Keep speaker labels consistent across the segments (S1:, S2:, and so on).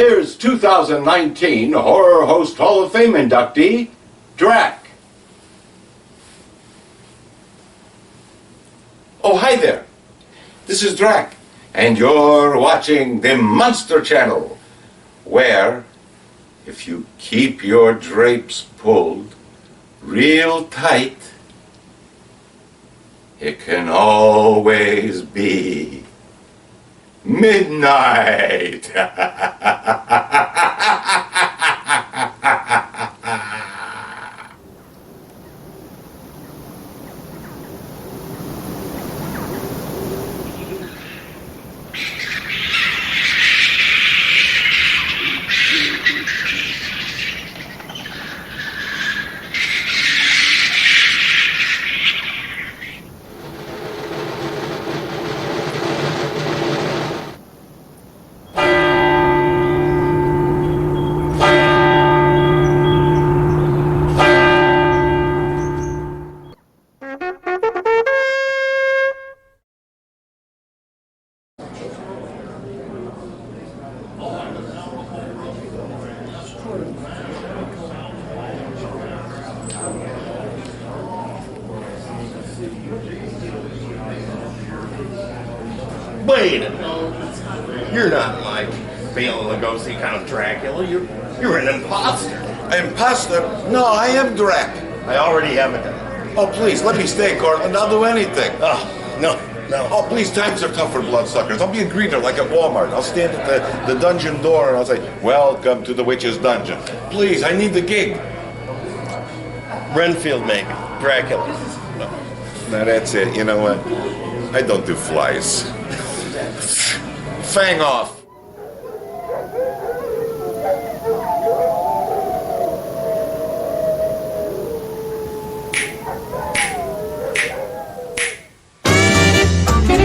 S1: Here's 2019 Horror Host Hall of Fame inductee, Drac. Oh, hi there. This is Drac, and you're watching the Monster Channel, where, if you keep your drapes pulled real tight, it can always be midnight.
S2: Wait a minute. You're not like Bela Lugosi Count Dracula. You're an imposter.
S1: Imposter? No, I am Drac.
S2: I already have it.
S1: Oh, please, let me stay, Cortlandt. I'll do anything.
S2: Oh, no.
S1: Oh, please, times are tough for bloodsuckers. I'll be a greeter like at Walmart. I'll stand at the dungeon door and I'll say, "Welcome to the witch's dungeon." Please, I need the gig.
S2: Renfield, maybe. Dracula.
S1: No. Now that's it. You know what? I don't do flies. Fang off.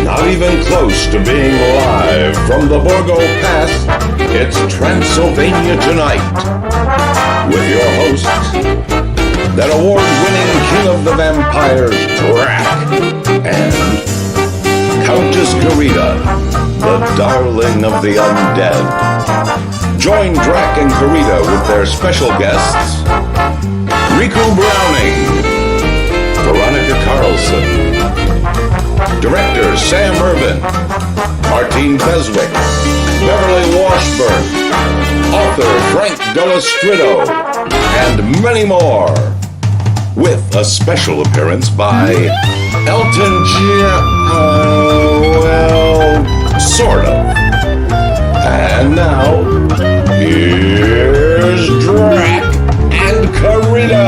S3: Not even close to being live from the Borgo Pass, it's Transylvania Tonight. With your hosts, that award-winning king of the vampires, Drac, and Countess Carita, the darling of the undead. Join Drac and Carita with their special guests, Ricou Browning, Veronica Carlson, Director Sam Irvin, Martine Beswick, Beverly Washburn, author Frank Delastrido, and many more, with a special appearance by Elton John, well, sort of. And now, here's Drac and Carita.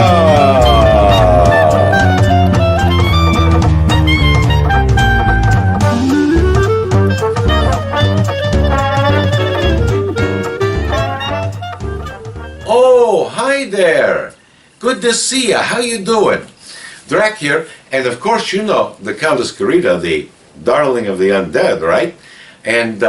S1: Oh, hi there. Good to see you. How you doing? Drac here, and of course you know the Countess Carita, the darling of the undead, right? And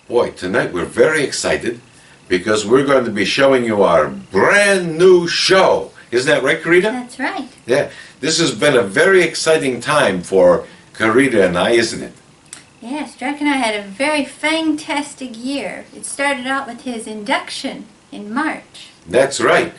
S1: boy, tonight we're very excited because we're going to be showing you our brand new show. Isn't that right, Carita?
S4: That's right.
S1: Yeah. This has been a very exciting time for Carita and I, isn't it?
S4: Yes, Drac and I had a very fantastic year. It started out with his induction in March.
S1: That's right.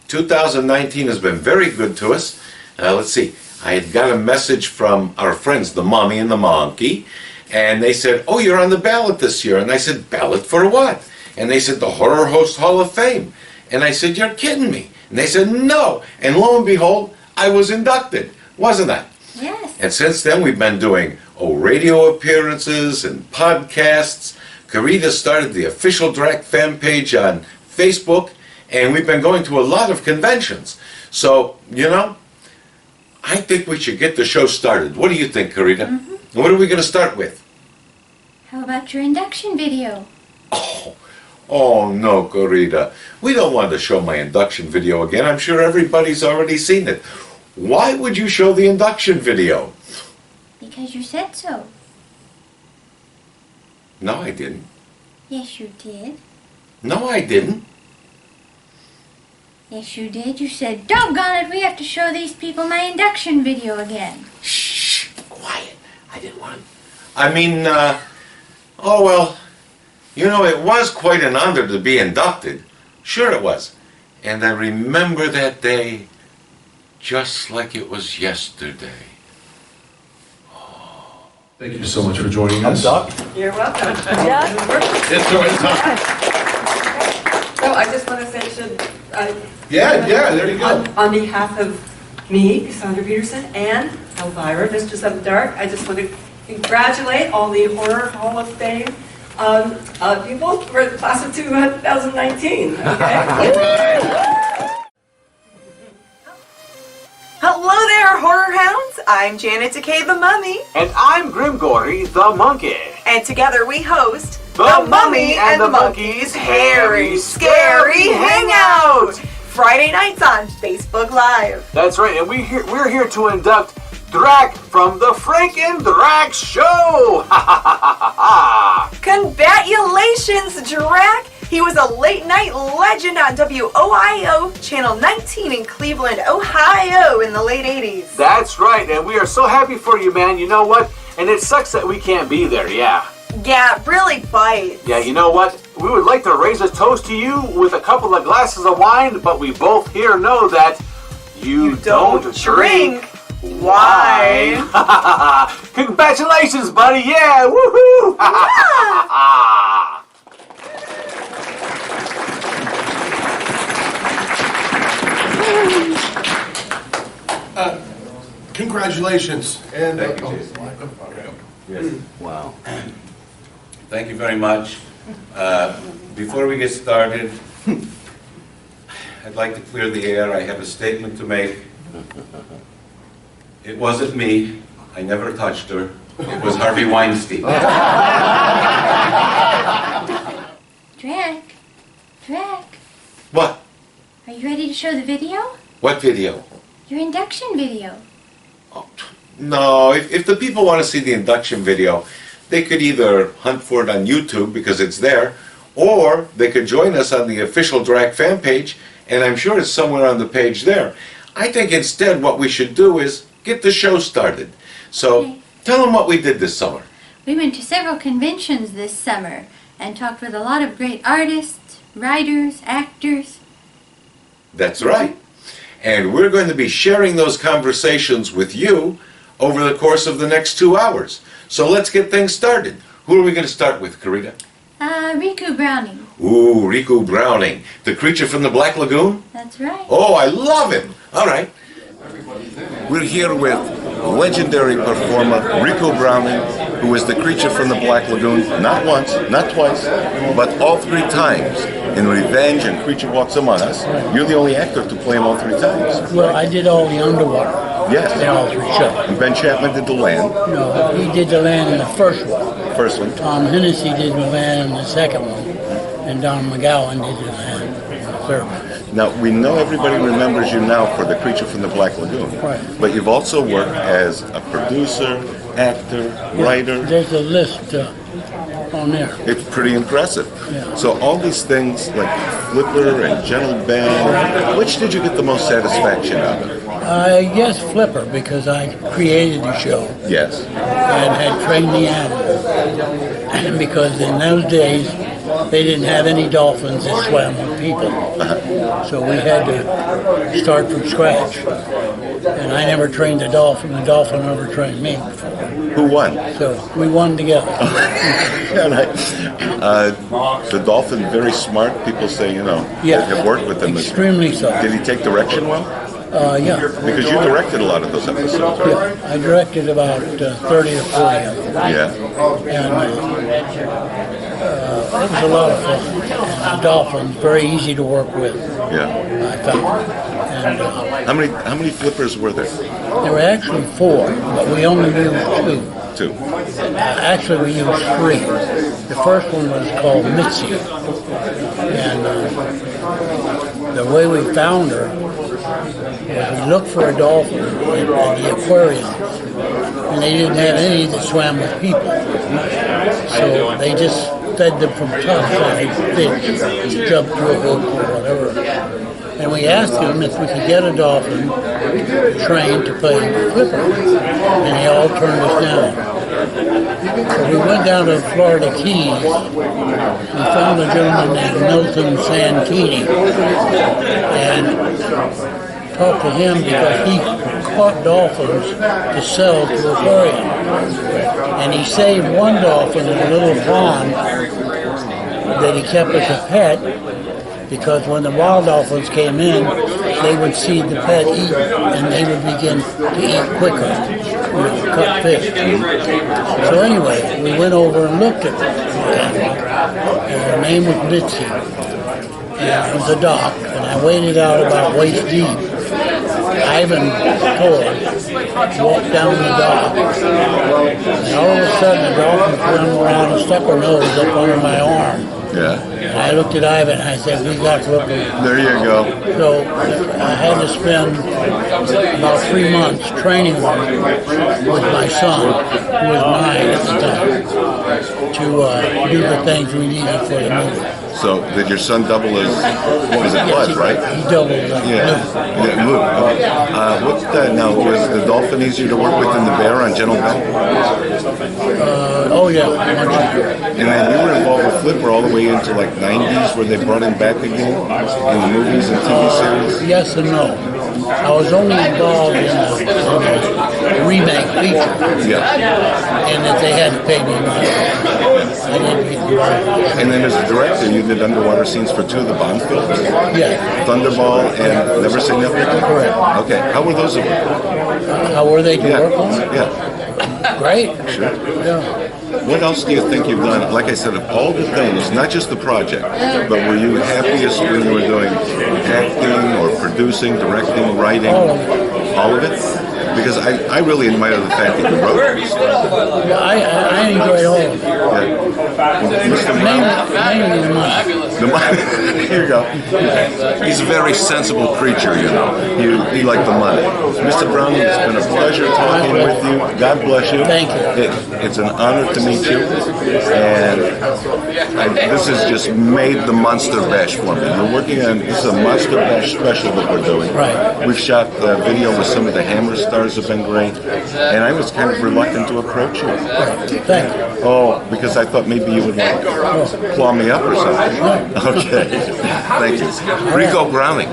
S1: 2019 has been very good to us. Let's see. I had got a message from our friends, the Mommy and the Monkey, and they said, "Oh, you're on the ballot this year." And I said, "Ballot for what?" And they said, "The Horror Host Hall of Fame." And I said, "You're kidding me." And they said, "No." And lo and behold, I was inducted, wasn't I?
S4: Yes.
S1: And since then, we've been doing radio appearances and podcasts. Carita started the official Drac fan page on Facebook, and we've been going to a lot of conventions. So, you know, I think we should get the show started. What do you think, Carita?
S4: Mm-hmm.
S1: And what are we going to start with?
S4: How about your induction video?
S1: Oh no, Carita. We don't want to show my induction video again. I'm sure everybody's already seen it. Why would you show the induction video?
S4: Because you said so.
S1: No, I didn't.
S4: Yes, you did.
S1: No, I didn't.
S4: Yes, you did. You said, "Doggone it, we have to show these people my induction video again."
S1: Shh, quiet. I didn't want to. I mean, oh well, You know, it was quite an honor to be inducted. Sure it was. And I remember that day just like it was yesterday.
S3: Thank you so much for joining us.
S5: You're welcome.
S3: It's the right time.
S5: So I just want to say,
S3: Yeah, there you go.
S5: on behalf of me, Cassandra Peterson, and Elvira, Mistress of the Dark, I just want to congratulate all the Horror Hall of Fame people for the class of 2019. Okay?
S6: Hello there, horror hounds! I'm Janet Decay the Mummy.
S7: And I'm Grimgory the Monkey.
S6: And together we host
S7: The Mummy and the Monkey's Hairy Scary Hangout!
S6: Friday nights on Facebook Live.
S7: That's right, and we're here to induct Drac from the Franken Drac Show! Ha ha ha ha ha!
S6: Congratulations, Drac! He was a late-night legend on WOIO Channel 19 in Cleveland, Ohio in the late 80s.
S7: That's right, and we are so happy for you, man. You know what? And it sucks that we can't be there, yeah.
S6: Yeah, it really bites.
S7: Yeah, you know what? We would like to raise a toast to you with a couple of glasses of wine, but we both here know that you don't drink wine. Congratulations, buddy. Yeah, woohoo.
S3: Congratulations. And
S1: Thank you, Jason. Wow. Thank you very much. Before we get started, I'd like to clear the air. I have a statement to make. It wasn't me. I never touched her. It was Harvey Weinstein.
S4: Drac,
S1: What?
S4: are you ready to show the video?
S1: What video?
S4: Your induction video.
S1: Oh, no, if the people want to see the induction video, they could either hunt for it on YouTube because it's there, or they could join us on the official Drac fan page, and I'm sure it's somewhere on the page there. I think instead what we should do is get the show started. So
S4: Okay.
S1: tell them what we did this summer.
S4: We went to several conventions this summer and talked with a lot of great artists, writers, actors.
S1: That's right. And we're going to be sharing those conversations with you over the course of the next 2 hours. So let's get things started. Who are we going to start with, Carita?
S4: Ricou Browning.
S1: Ooh, Ricou Browning, the creature from the Black Lagoon?
S4: That's right.
S1: Oh, I love him. All right. We're here with legendary performer Ricou Browning, who is the creature from the Black Lagoon, not once, not twice, but all 3 times. In Revenge and Creature Walks Among Us, you're the only actor to play him all 3 times.
S8: Well, I did all the underwater
S1: Yes.
S8: in all 3 shows.
S1: And Ben Chapman did The Land,
S8: No, he did the land in the first one.
S1: first one.
S8: Tom Hennessy did the land in the second one. And Don McGowan did the land in the third one.
S1: Now, we know everybody remembers you now for the creature from the Black Lagoon.
S8: Right.
S1: But you've also worked as a producer, actor, writer.
S8: There's a list on there.
S1: It's pretty impressive.
S8: Yeah.
S1: So all these things like Flipper and Gentle Ben, which did you get the most satisfaction out of?
S8: I guess Flipper, because I created the show
S1: Yes.
S8: and had trained the animals. Because in those days, they didn't have any dolphins that swam with people. So we had to start from scratch. And I never trained the dolphin never trained me before.
S1: Who won?
S8: So we won together.
S1: The dolphin, very smart. People say, you know,
S8: Yeah.
S1: have worked with him.
S8: Extremely so.
S1: Did he take direction well?
S8: Yeah.
S1: Because you directed a lot of those episodes, right?
S8: Yeah. I directed about 30 or 40 of them.
S1: Yeah.
S8: And it was a lot of fun. And the dolphins, very easy to work with,
S1: Yeah.
S8: I found. And
S1: How many flippers were there?
S8: there were actually 4, but we only used 2.
S1: 2.
S8: Actually, we used 3. The first one was called Mitzi. And the way we found her was we looked for a dolphin in the aquarium, and they didn't have any that swam with people. So they just fed them from topside fish, jumped through a hook or whatever. And we asked them if we could get a dolphin trained to play Flipper, and they all turned us down. So we went down to Florida Keys. We found a gentleman named Milton Santini and talked to him because he caught dolphins to sell to aquarium. And he saved one dolphin in a little pond that he kept as a pet, because when the wild dolphins came in, they would see the pet eat and they would begin to eat quicker, cut fish. So anyway, we went over and looked at it. And her name was Mitzi. And it was a dock, and I waded out about waist deep. Ivan Thor walked down the dock, and all of a sudden the dolphin turned around and stuck her nose up under my arm.
S3: Yeah.
S8: And I looked at Ivan and I said, "We got Flipper."
S3: There you go.
S8: So I had to spend about 3 months training with my son, who was 9 at the time, to do the things we needed for the movie.
S3: So did your son double as Buzz, right?
S8: He doubled the
S3: Yeah, Luke. Now, was the dolphin easier to work with than the bear on Gentle Bell?
S8: Oh yeah.
S3: And then you were involved with Flipper all the way into like 90s, where they brought him back again in the movies and TV series?
S8: Yes and no. I was only involved in the remake feature.
S3: Yeah.
S8: And that they had to pay me money. I didn't get involved.
S3: And then as a director, you did underwater scenes for 2 of the Bond films?
S8: Yeah.
S3: Thunderball and Never Say Never Again?
S8: Correct.
S3: Okay. How were those?
S8: How were they to work on?
S3: Yeah.
S8: Great.
S3: Sure.
S8: Yeah.
S3: What else do you think you've done? Like I said, of all the things, not just the project, but were you happiest when you were doing acting or producing, directing, writing? All of it? Because I really admire the fact that you wrote these.
S8: I enjoyed all of it.
S3: Yeah. Mr. Brown?
S8: Mainly the money.
S3: The money. Here you go. He's a very sensible creature, you know. He liked the money. Mr. Browning, it's been a pleasure talking with you. God bless you.
S8: Thank you.
S3: It's an honor to meet you. And this has just made the Monster Bash for me. We're working on, this is a Monster Bash special that we're doing.
S8: Right.
S3: We've shot the video with some of the Hammer stars have been great. And I was kind of reluctant to approach you.
S8: Thank you.
S3: Oh, because I thought maybe you would like claw me up or something. Okay. Thank you. Ricou Browning,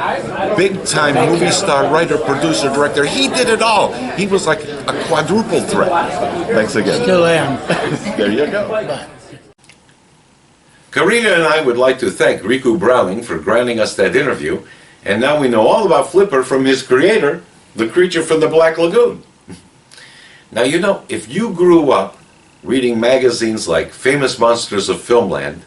S3: big-time movie star, writer, producer, director. He did it all. He was like a quadruple threat. Thanks again.
S8: Still am.
S3: There you go.
S8: Bye.
S1: Karina and I would like to thank Ricou Browning for granting us that interview, and now we know all about Flipper from his creator, the creature from the Black Lagoon. Now, you know, if you grew up reading magazines like Famous Monsters of Filmland,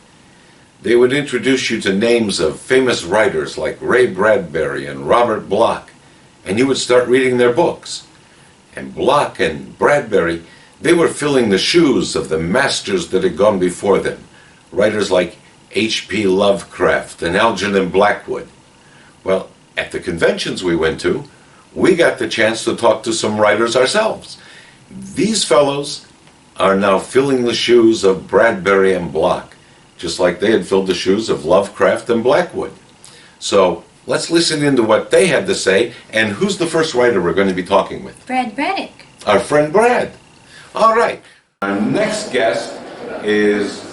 S1: they would introduce you to names of famous writers like Ray Bradbury and Robert Bloch, and you would start reading their books. And Bloch and Bradbury, they were filling the shoes of the masters that had gone before them, writers like H.P. Lovecraft and Algernon Blackwood. Well, at the conventions we went to, we got the chance to talk to some writers ourselves. These fellows are now filling the shoes of Bradbury and Bloch, just like they had filled the shoes of Lovecraft and Blackwood. So let's listen into what they had to say, and who's the first writer we're going to be talking with?
S4: Brad Braddock.
S1: Our friend Brad. All right. Our next guest is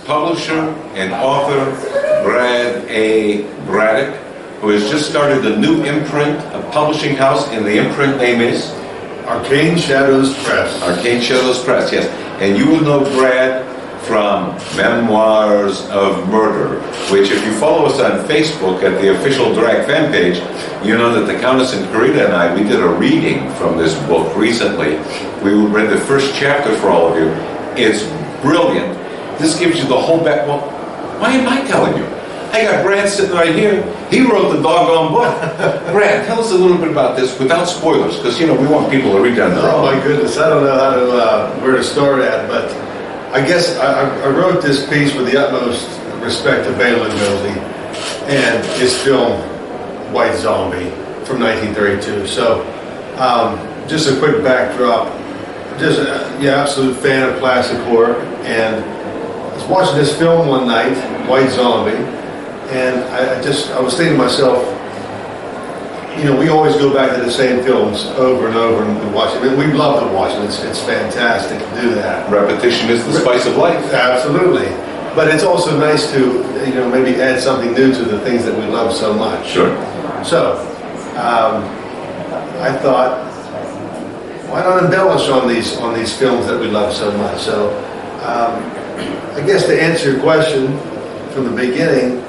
S1: publisher and author Brad A. Braddock, who has just started a new imprint, a publishing house, and the imprint name is?
S9: Arcane Shadows Press.
S1: Arcane Shadows Press, yes. And you will know Brad from Memoirs of Murder, which if you follow us on Facebook at the official Drag fan page, you know that the Countess and Karina and I, we did a reading from this book recently. We read the first chapter for all of you. It's brilliant. This gives you the whole back. Well, why am I telling you? I got Brad sitting right here. He wrote the doggone book. Brad, tell us a little bit about this without spoilers, because, you know, we want people to read on their
S9: Oh
S1: own.
S9: my goodness, I don't know how to where to start at, but I guess I wrote this piece with the utmost respect to Bela Lugosi and his film White Zombie from 1932. So just a quick backdrop. Just absolute fan of classic horror, and I was watching this film one night, White Zombie, and I was thinking to myself, you know, we always go back to the same films over and over and watch it. I mean, we love to watch it. It's fantastic to do that.
S1: Repetition is the spice of life.
S9: Absolutely. But it's also nice to, you know, maybe add something new to the things that we love so much.
S1: Sure.
S9: So, I thought, why not embellish on these films that we love so much? So, I guess to answer your question from the beginning,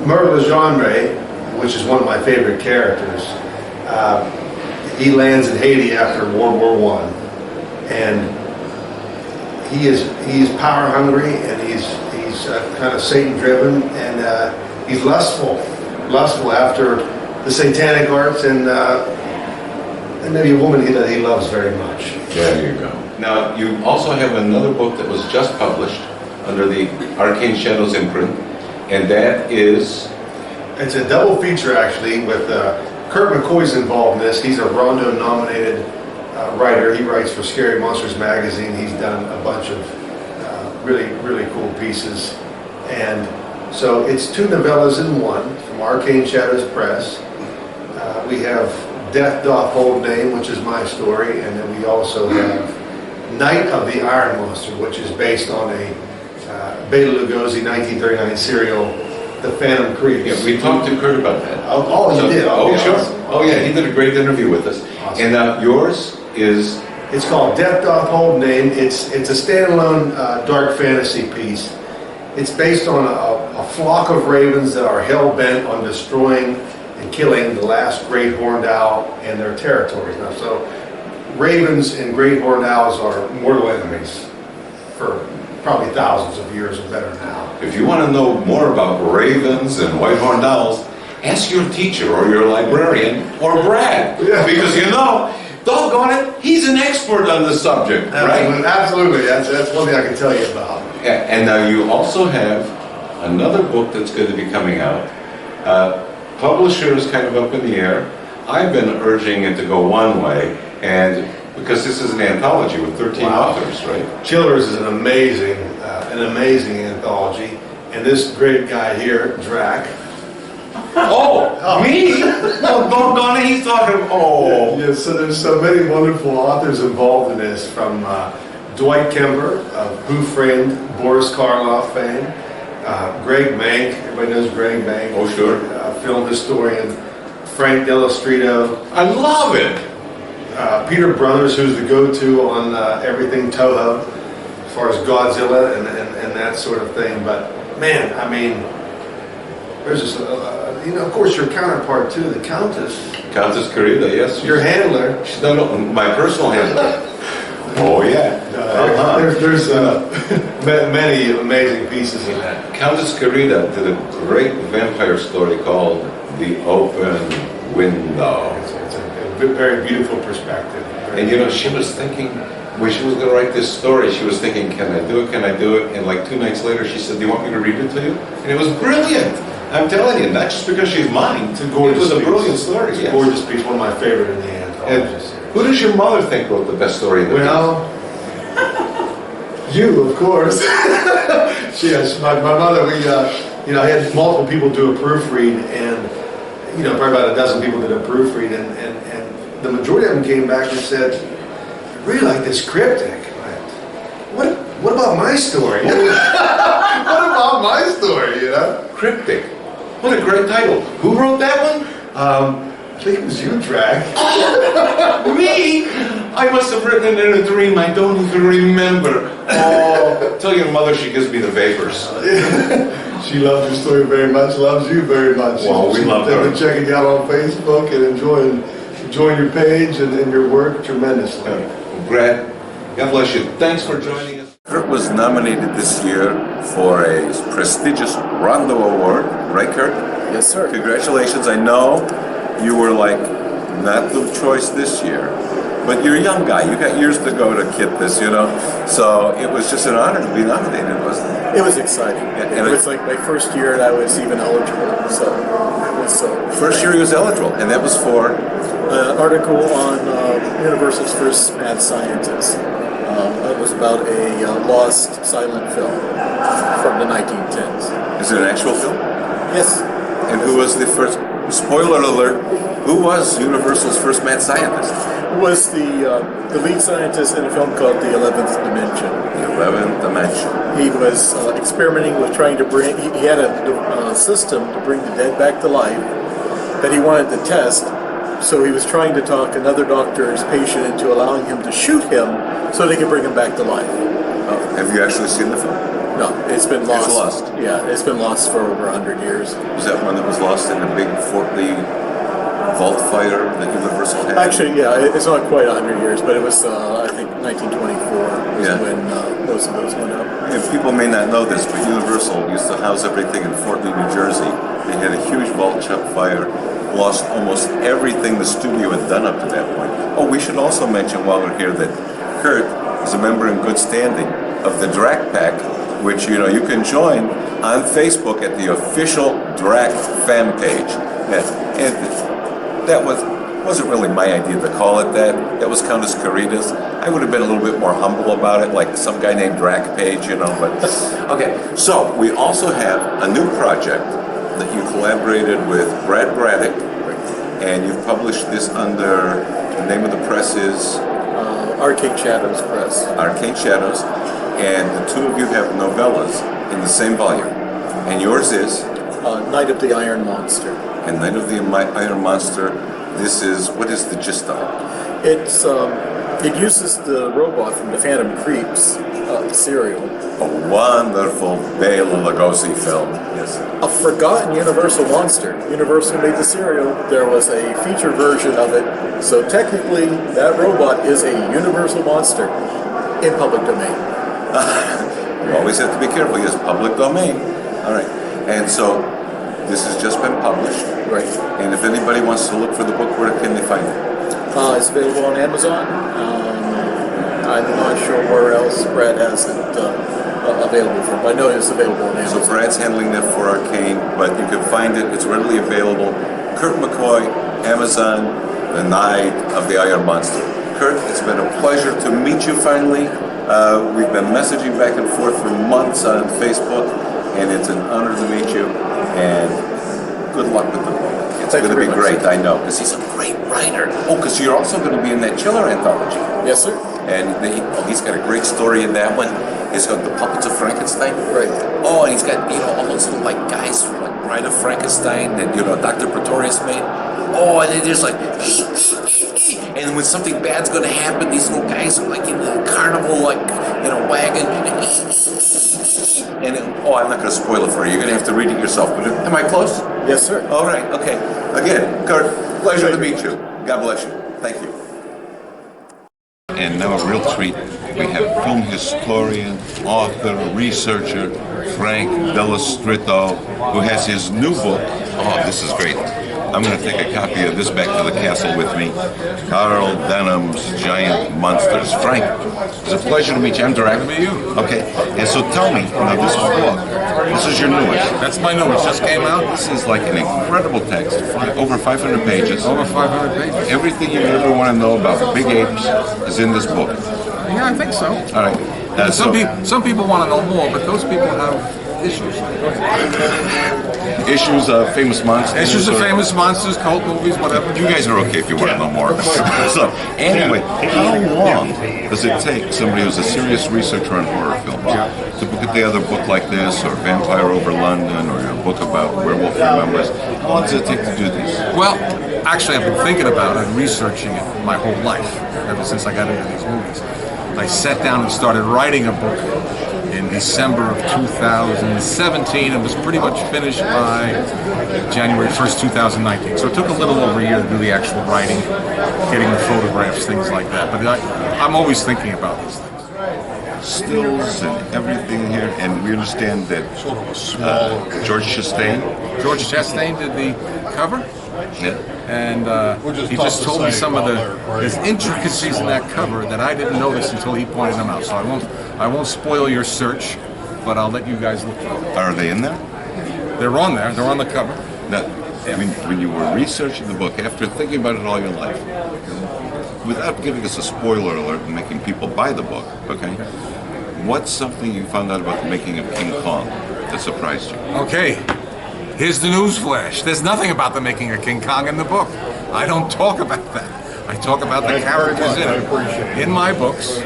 S9: Myrtle Legendre, which is one of my favorite characters, he lands in Haiti after World War I, and he's power hungry, and he's kind of Satan driven, and he's lustful after the satanic arts, and maybe a woman that he loves very much.
S1: There you go. Now, you also have another book that was just published under the Arcane Shadows imprint, and that is...
S9: It's a double feature, actually, with Kurt McCoy's involved in this. He's a Rondo-nominated writer. He writes for Scary Monsters magazine. He's done a bunch of really, really cool pieces. And so it's 2 novellas in one from Arcane Shadows Press. We have Death Doth Hold Name, which is my story, and then we also have Night of the Iron Monster, which is based on a Bela Lugosi 1939 serial, The Phantom Creeps.
S1: Yeah, we talked to Kurt about that.
S9: Oh, you did?
S1: Oh,
S9: Okay,
S1: sure.
S9: awesome.
S1: Oh, yeah, he did a great interview with us.
S9: Awesome.
S1: And yours is...
S9: It's called Death Doth Hold Name. It's a standalone dark fantasy piece. It's based on a flock of ravens that are hell-bent on destroying and killing the last great horned owl and their territories. Now, so ravens and great horned owls are mortal enemies for probably thousands of years or better now.
S1: If you want to know more about ravens and white-horned owls, ask your teacher or your librarian or Brad.
S9: Yeah.
S1: Because you know, doggone it, he's an expert on the subject, right?
S9: Absolutely. That's one thing I can tell you about.
S1: Yeah, and now you also have another book that's going to be coming out. Publisher is kind of up in the air. I've been urging it to go one way, and because this is an anthology with 13 authors, right?
S9: Chillers is an amazing anthology, and this great guy here, Drac.
S1: Oh, me? Oh, doggone it, he's talking. Oh,
S9: Yeah, so there's so many wonderful authors involved in this, from Dwight Kemper of Who Framed Boris Karloff fame, Greg Mank, everybody knows Greg Mank.
S1: Oh, sure.
S9: Film historian, Frank Delastrito.
S1: I love it.
S9: Peter Brothers, who's the go-to on everything Toho, as far as Godzilla and that sort of thing. But man, I mean, there's this, of course, your counterpart too, the Countess.
S1: Countess Carita, yes.
S9: Your handler.
S1: She's not my personal handler. Oh yeah.
S9: There's many amazing pieces in that.
S1: Countess Carita did a great vampire story called The Open Window.
S9: It's a very beautiful perspective.
S1: And you know, she was thinking, when she was going to write this story, she was thinking, can I do it, can I do it? And like 2 nights later, she said, do you want me to read it to you? And it was brilliant. I'm telling you, not just because she's mine.
S9: It's a gorgeous
S1: It was a
S9: piece.
S1: brilliant story.
S9: It's
S1: Yes.
S9: a gorgeous piece, one of my favorite in the anthology
S1: And
S9: series.
S1: who does your mother think wrote the best story in the
S9: Well, you, of course. My mother, I had multiple people do a proofread, and, probably about a dozen people did a proofread, and the majority of them came back and said, I really like this cryptic. What about my story? What about my story,
S1: Cryptic. What a great title. Who wrote that one?
S9: I think it was you, Drac.
S1: Me? I must have written it in a dream. I don't even remember. Oh, tell your mother she gives me the vapors.
S9: She loves your story very much, loves you very much.
S1: Well, we love her.
S9: She's been checking you out on Facebook and enjoying your page and your work tremendously.
S1: Brad, God bless you. Thanks for joining us. Kurt was nominated this year for a prestigious Rondo Award, right, Kurt?
S10: Yes, sir.
S1: Congratulations. I know you were like not the choice this year, but you're a young guy. You got years to go to get this, So it was just an honor to be nominated, wasn't it?
S10: It was exciting.
S1: And
S10: it was like my first year that I was even eligible. So it was
S1: first year he was eligible, and that was for
S10: an article on Universal's first mad scientist. It was about a lost silent film from the 1910s.
S1: Is it an actual film?
S10: Yes.
S1: And who was the first? Spoiler alert.
S3: Who was Universal's first mad scientist?
S10: Was the lead scientist in a film called The 11th Dimension.
S3: The 11th Dimension.
S10: He was experimenting with trying to bring, he had a system to bring the dead back to life that he wanted to test. So he was trying to talk another doctor's patient into allowing him to shoot him so they could bring him back to life.
S3: Oh, have you actually seen the film?
S10: No, it's been lost.
S3: It's lost.
S10: Yeah, it's been lost for over 100 years.
S3: Was that one that was lost in a big Fort Lee vault fire that Universal had?
S10: Actually, yeah, it's not quite 100 years, but it was, I think, 1924 was when most of those went up.
S3: And people may not know this, but Universal used to house everything in Fort Lee, New Jersey. They had a huge vault fire, lost almost everything the studio had done up to that point. Oh, we should also mention while we're here that Kurt is a member in good standing of the Drac Pack, which you can join on Facebook at the official Drac fan page. And that wasn't really my idea to call it that. That was Countess Carita's. I would have been a little bit more humble about it, like some guy named Drac Page, but okay. So we also have a new project that you collaborated with Brad Braddock, and you've published this under the name of the press is
S10: Arcane Shadows Press.
S3: Arcane Shadows, and the two of you have novellas in the same volume, and yours is
S10: Night of the Iron Monster.
S3: And Night of the Iron Monster. This is, what is the gist of it?
S10: It uses the robot from the Phantom Creeps serial.
S3: A wonderful Bela Lugosi film. Yes.
S10: A forgotten Universal monster. Universal made the serial. There was a feature version of it. So technically, that robot is a Universal monster in public domain.
S3: You always have to be careful. Yes, public domain. All right. And so this has just been published.
S10: Right.
S3: And if anybody wants to look for the book, where can they find it?
S10: It's available on Amazon. I'm not sure where else Brad has it available for, but I know it's available on Amazon.
S3: So Brad's handling that for Arcane, but you can find it. It's readily available. Kurt McCoy, Amazon, The Night of the Iron Monster. Kurt, it's been a pleasure to meet you finally. We've been messaging back and forth for months on Facebook, and it's an honor to meet you. And good luck with the book. It's going to be great, I know, because he's a great writer. Oh, because you're also going to be in that Chiller anthology.
S10: Yes, sir.
S3: And he's got a great story in that one. He's got the Puppets of Frankenstein.
S10: Right.
S3: Oh, and he's got all those little guys from Bride of Frankenstein that Dr. Pretorius made. Oh, and they're just like, and when something bad's going to happen, these little guys are in the carnival, in a wagon. And I'm not going to spoil it for you. You're going to have to read it yourself. But am I close?
S10: Yes, sir.
S3: All right. Okay. Again, Kurt, pleasure to meet you. God bless you. Thank you. And now a real treat. We have film historian, author, researcher, Frank Dell'Istrito, who has his new book. Oh, this is great. I'm going to take a copy of this back to the castle with me. Carl Denham's Giant Monsters. Frank, it's a pleasure to meet you. I'm Direct.
S11: To meet you.
S3: Okay, and so tell me, now this book, this is your newest.
S11: That's my newest, just came out.
S3: This is like an incredible text, over 500 pages.
S11: Over 500 pages.
S3: Everything you ever want to know about big apes is in this book.
S11: Yeah, I think so.
S3: All right.
S11: Some people want to know more, but those people have issues.
S3: Issues of famous monsters.
S11: Issues of famous monsters, cult movies, whatever.
S3: You guys are okay if you want to know more. So, anyway, how long does it take somebody who's a serious researcher on horror films to put together a book like this, or Vampire Over London, or your book about Werewolf Remembers? How long does it take to do these?
S11: Well, actually, I've been thinking about it, researching it my whole life, ever since I got into these movies. I sat down and started writing a book in December of 2017 and was pretty much finished by January 1st, 2019. So it took a little over a year to do the actual writing, getting the photographs, things like that. But I'm always thinking about these things.
S3: Stills and everything here, and we understand that George Chastain.
S11: George Chastain did the cover.
S3: Yeah.
S11: And he just told me some of his intricacies in that cover that I didn't notice until he pointed them out. So I won't spoil your search, but I'll let you guys look for them.
S3: Are they in there?
S11: They're on there. They're on the cover.
S3: Now, when you were researching the book, after thinking about it all your life, without giving us a spoiler alert and making people buy the book, okay? What's something you found out about the making of King Kong that surprised you?
S11: Okay. Here's the news flash. There's nothing about the making of King Kong in the book. I don't talk about that. I talk about the characters in it. In my books,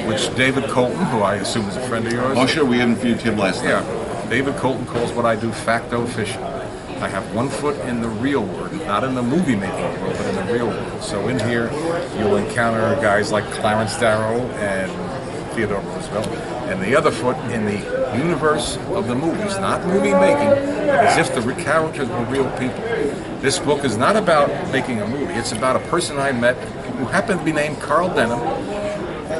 S11: which David Colton, who I assume is a friend of yours.
S3: Oh, sure, we interviewed him last night.
S11: Yeah, David Colton calls what I do facto fishing. I have one foot in the real world, not in the movie making world, but in the real world. So in here, you'll encounter guys like Clarence Darrow and Theodore Roosevelt, and the other foot in the universe of the movies, not movie making, but as if the characters were real people. This book is not about making a movie. It's about a person I met who happened to be named Carl Denham.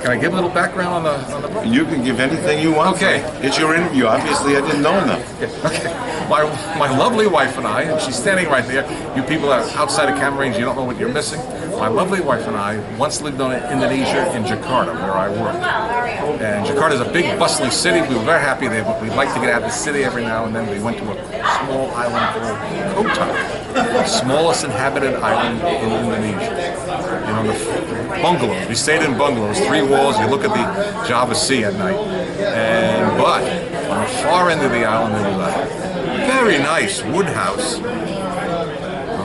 S11: Can I give a little background on the book?
S3: You can give anything you want.
S11: Okay.
S3: It's your interview. Obviously, I didn't know enough.
S11: Okay. My lovely wife and I, and she's standing right there. You people are outside of camera range, you don't know what you're missing. My lovely wife and I once lived in Indonesia in Jakarta, where I worked. And Jakarta is a big, bustling city. We were very happy there, but we'd like to get out of the city every now and then. We went to a small island called Kota, the smallest inhabited island in Indonesia. You know, the bungalows. We stayed in bungalows, 3 walls. You look at the Java Sea at night. But on the far end of the island, there was a very nice wood house,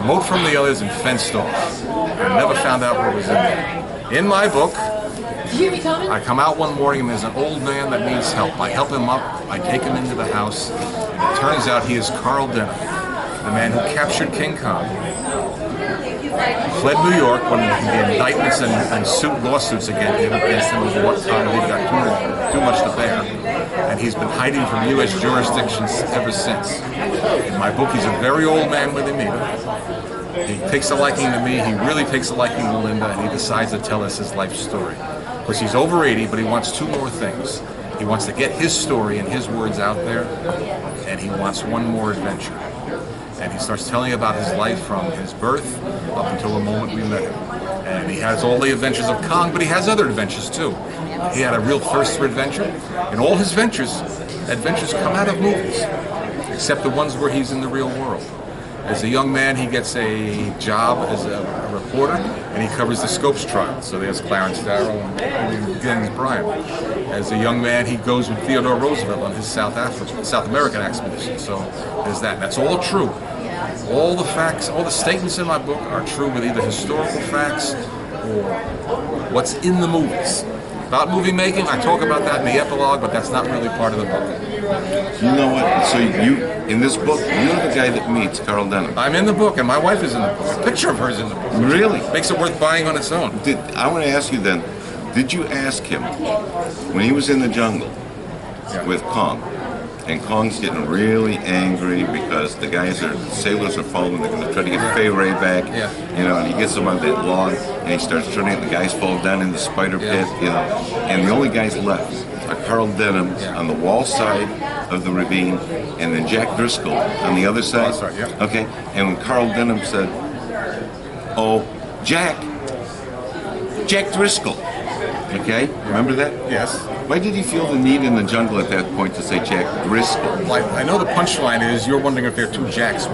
S11: remote from the others and fenced off. I never found out what was in there. In my book, I come out one morning and there's an old man that needs help. I help him up, I take him into the house, and it turns out he is Carl Denham, the man who captured King Kong, fled New York when the indictments and lawsuits against him over what time he got too much to bear, and he's been hiding from U.S. jurisdictions ever since. In my book, he's a very old man when they meet him. He takes a liking to me, he really takes a liking to Linda, and he decides to tell us his life story. Because he's over 80, but he wants 2 more things. He wants to get his story and his words out there, and he wants one more adventure. And he starts telling about his life from his birth up until the moment we met him. And he has all the adventures of Kong, but he has other adventures too. He had a real thirst for adventure, and all his adventures come out of movies, except the ones where he's in the real world. As a young man, he gets a job as a reporter, and he covers the Scopes trial. So there's Clarence Darrow and James Bryant. As a young man, he goes with Theodore Roosevelt on his South American expedition. So there's that. That's all true. All the facts, all the statements in my book are true with either historical facts or what's in the movies. About movie making, I talk about that in the epilogue, but that's not really part of the book.
S3: You know what? So in this book, you're the guy that meets Carl Denham.
S11: I'm in the book, and my wife is in the book. A picture of her is in the book.
S3: Really?
S11: Makes it worth buying on its own.
S3: I want to ask you then, did you ask him, when he was in the jungle with Kong, and Kong's getting really angry because the sailors are following, they're going to try to get Fay Ray back, you know, and he gets them on that log, and he starts turning, the guys fall down in the spider pit, you know, and the only guys left are Carl Denham on the wall side of the ravine, and then Jack Driscoll on the other side.
S11: That's right, yeah.
S3: Okay, and when Carl Denham said, "Oh, Jack Driscoll," okay, remember that?
S11: Yes.
S3: Why did he feel the need in the jungle at that point to say Jack Driscoll?
S11: Well, I know the punchline is you're wondering if there are 2 Jacks.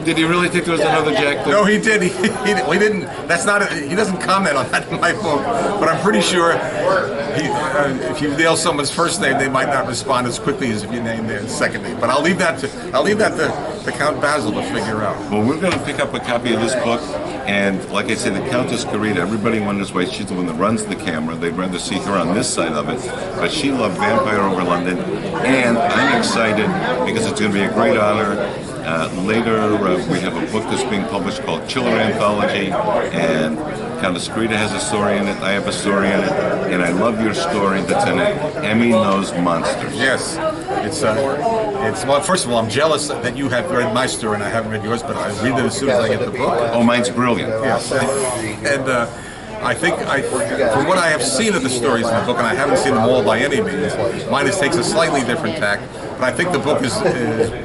S3: Did he really think there was another Jack?
S11: No, he did. He didn't. That's not. He doesn't comment on that in my book. But I'm pretty sure if you nail someone's first name, they might not respond as quickly as if you name their second name. But I'll leave that to Count Basil to figure out.
S3: Well, we're going to pick up a copy of this book, and like I said, the Countess Carita. Everybody wonders why she's the one that runs the camera. They'd rather see her on this side of it, but she loved Vampire over London, and I'm excited because it's going to be a great honor. Later, we have a book that's being published called Chiller Anthology, and Countess Carita has a story in it, I have a story in it, and I love your story that's in it, Emmy Knows Monsters.
S11: Yes. Well, first of all, I'm jealous that you have read my story and I haven't read yours, but I read it as soon as I get the book.
S3: Oh, mine's brilliant.
S11: Yes. And I think, from what I have seen of the stories in the book, and I haven't seen them all by any means, mine takes a slightly different tack. But I think the book is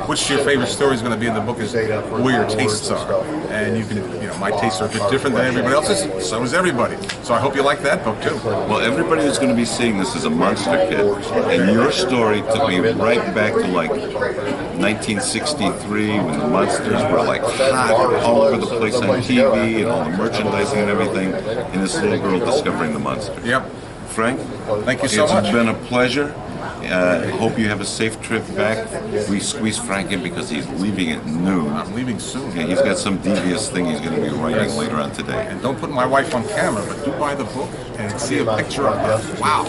S11: which your favorite story is going to be in the book is where your tastes are. And you can, my tastes are a bit different than everybody else's, so is everybody. So I hope you like that book too.
S3: Well, everybody that's going to be seeing this is a monster kid, and your story took me right back to like 1963 when the monsters were like hot all over the place on TV and all the merchandising and everything, and this little girl discovering the monster.
S11: Yep.
S3: Frank,
S11: thank you so much.
S3: It's been a pleasure. Hope you have a safe trip back. We squeezed Frank in because he's leaving at noon.
S11: I'm leaving soon.
S3: Yeah, he's got some devious thing he's going to be writing later on today.
S11: And don't put my wife on camera, but do buy the book and see a picture of her. Wow.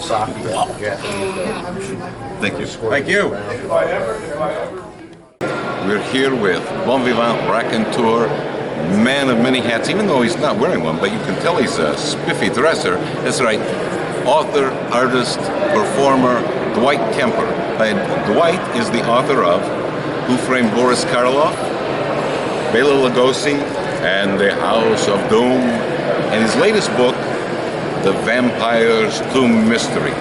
S3: Thank you.
S11: Thank you.
S3: We're here with bon vivant raconteur, man of many hats, even though he's not wearing one, but you can tell he's a spiffy dresser. That's right. Author, artist, performer, Dwight Kemper. And Dwight is the author of Who Framed Boris Karloff, Bela Lugosi, and The House of Doom, and his latest book, The Vampire's Tomb Mystery.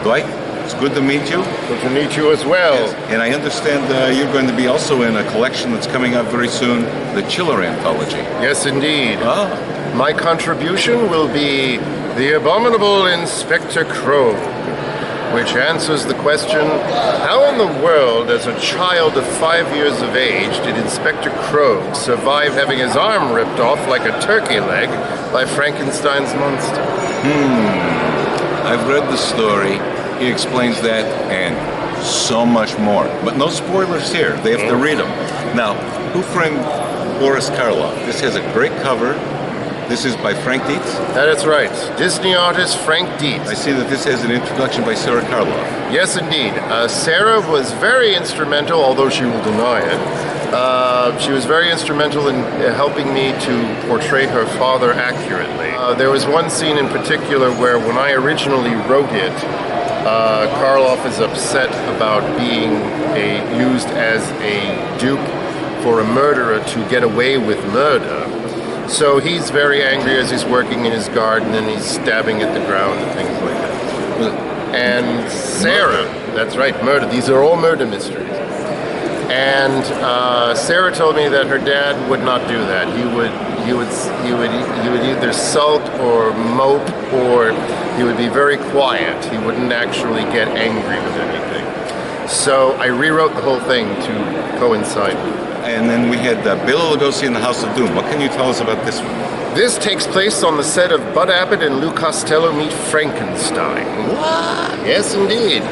S3: Dwight, it's good to meet you.
S12: Good to meet you as well.
S3: Yes. And I understand you're going to be also in a collection that's coming out very soon, the Chiller Anthology.
S12: Yes, indeed.
S3: Ah.
S12: My contribution will be The Abominable Inspector Krogh, which answers the question, how in the world, as a child of 5 years of age, did Inspector Krogh survive having his arm ripped off like a turkey leg by Frankenstein's monster?
S3: I've read the story. He explains that and so much more. But no spoilers here. They have to read them. Now, Who Framed Boris Karloff? This has a great cover. This is by Frank Dietz?
S12: That is right. Disney artist Frank Dietz.
S3: I see that this has an introduction by Sarah Karloff.
S12: Yes, indeed. Sarah was very instrumental, although she will deny it. She was very instrumental in helping me to portray her father accurately. There was one scene in particular where when I originally wrote it, Karloff is upset about being used as a dupe for a murderer to get away with murder. So he's very angry as he's working in his garden and he's stabbing at the ground and things like that. And Sarah, that's right, murder. These are all murder mysteries. And Sarah told me that her dad would not do that. He would either sulk or mope, or he would be very quiet. He wouldn't actually get angry with anything. So I rewrote the whole thing to coincide with it.
S3: And then we had Bela Lugosi in The House of Doom. What can you tell us about this one?
S12: This takes place on the set of Bud Abbott and Lou Costello Meet Frankenstein.
S3: What?
S12: Yes, indeed.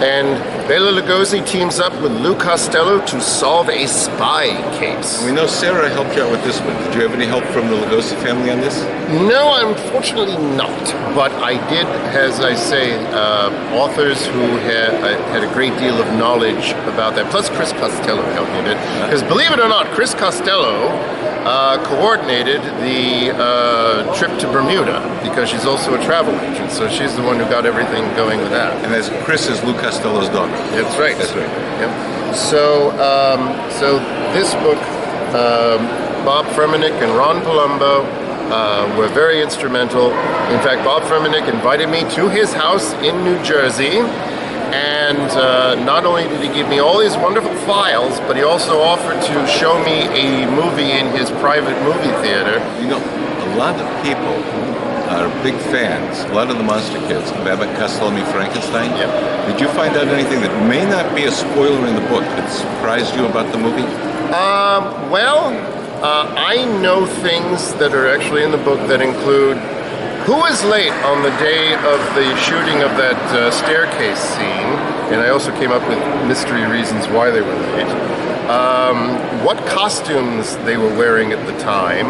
S12: And Bela Lugosi teams up with Lou Costello to solve a spy case.
S3: We know Sarah helped you out with this one. Did you have any help from the Lugosi family on this?
S12: No, unfortunately not. But I did, as I say, authors who had a great deal of knowledge about that. Plus Chris Costello helped me a bit. Because believe it or not, Chris Costello coordinated the trip to Bermuda, because she's also a travel agent. So she's the one who got everything going with that.
S3: And as Chris is Lou Costello's daughter.
S12: That's right.
S3: That's right.
S12: Yep. So this book, Bob Fremenick and Ron Palumbo were very instrumental. In fact, Bob Fremenick invited me to his house in New Jersey, and not only did he give me all these wonderful files, but he also offered to show me a movie in his private movie theater.
S3: You know, a lot of people are big fans, a lot of the monster kids, of Abbott and Costello Meet Frankenstein.
S12: Yeah.
S3: Did you find out anything that may not be a spoiler in the book that surprised you about the movie?
S12: I know things that are actually in the book that include who was late on the day of the shooting of that staircase scene, and I also came up with mystery reasons why they were late. What costumes they were wearing at the time.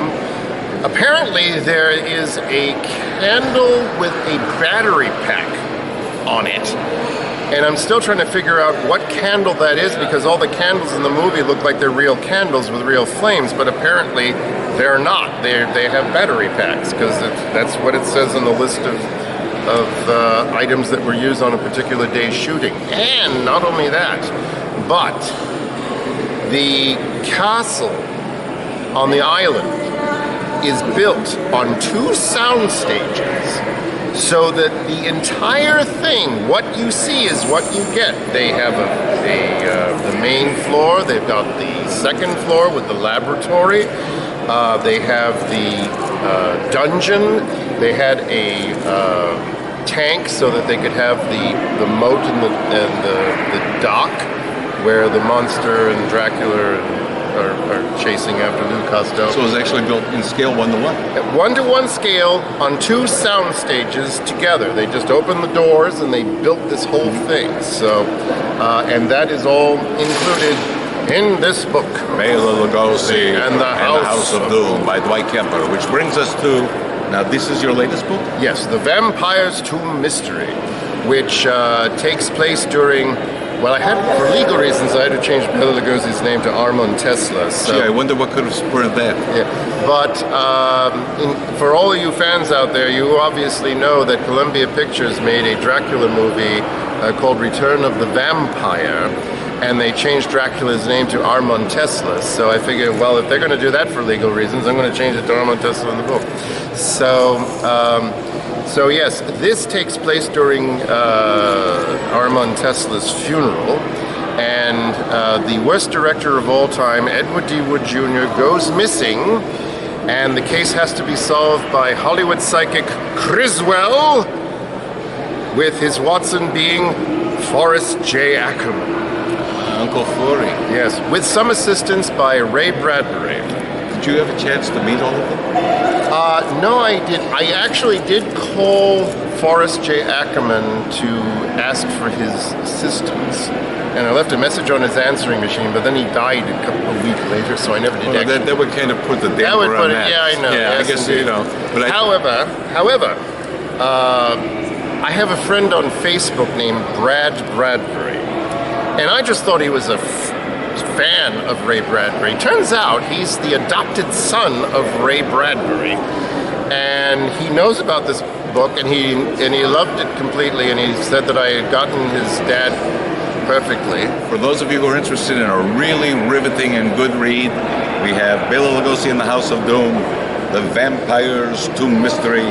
S12: Apparently there is a candle with a battery pack on it. And I'm still trying to figure out what candle that is, because all the candles in the movie look like they're real candles with real flames, but apparently they're not. They have battery packs, because that's what it says on the list of items that were used on a particular day's shooting. And not only that, but the castle on the island is built on 2 sound stages, so that the entire thing, what you see is what you get. They have the main floor, they've got the second floor with the laboratory, they have the dungeon, they had a tank so that they could have the moat and the dock where the monster and Dracula and are chasing after Lou Costello.
S11: So it was actually built in scale 1:1.
S12: At 1:1 scale on 2 sound stages together. They just opened the doors and they built this whole thing. So, and that is all included in this book.
S3: Bela Lugosi
S12: and the
S3: House of Doom by Dwight Kemper, which brings us to, now this is your latest book?
S12: Yes, The Vampire's Tomb Mystery, which takes place during, well, for legal reasons, I had to change Bela Lugosi's name to Armand Tesla. So.
S3: Gee, I wonder what could have spurred that.
S12: Yeah, but for all of you fans out there, you obviously know that Columbia Pictures made a Dracula movie called Return of the Vampire, and they changed Dracula's name to Armand Tesla. So I figured, well, if they're going to do that for legal reasons, I'm going to change it to Armand Tesla in the book. So yes, this takes place during Armand Tesla's funeral, and the worst director of all time, Edward D. Wood Jr., goes missing, and the case has to be solved by Hollywood psychic Criswell, with his Watson being Forrest J. Ackerman.
S3: Uncle Flurry.
S12: Yes, with some assistance by Ray Bradbury.
S3: Did you have a chance to meet all of them?
S12: No, I did. I actually did call Forrest J. Ackerman to ask for his assistance. And I left a message on his answering machine, but then he died a week later, so I never did actually.
S3: That would kind of put the damper
S12: That would put
S3: on that.
S12: it, yeah, I know.
S3: Yeah,
S12: yes,
S3: I guess,
S12: indeed.
S3: you know. But
S12: However, I have a friend on Facebook named Brad Bradbury, and I just thought he was a fan of Ray Bradbury. Turns out he's the adopted son of Ray Bradbury, and he knows about this book, and he loved it completely, and he said that I had gotten his dad perfectly.
S3: For those of you who are interested in a really riveting and good read, we have Bela Lugosi in the House of Doom, The Vampire's Tomb Mystery,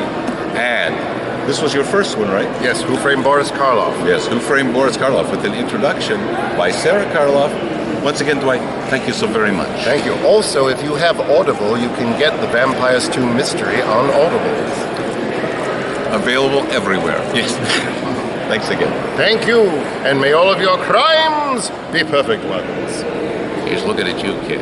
S3: and this was your first one, right?
S12: Yes, Who Framed Boris Karloff.
S3: Yes, Who Framed Boris Karloff, with an introduction by Sarah Karloff. Once again, Dwight, thank you so very much.
S12: Thank you. Also, if you have Audible, you can get The Vampire's Tomb Mystery on Audible.
S3: Available everywhere. Yes. Thanks again.
S12: Thank you, and may all of your crimes be perfect ones.
S3: He's looking at you, kid.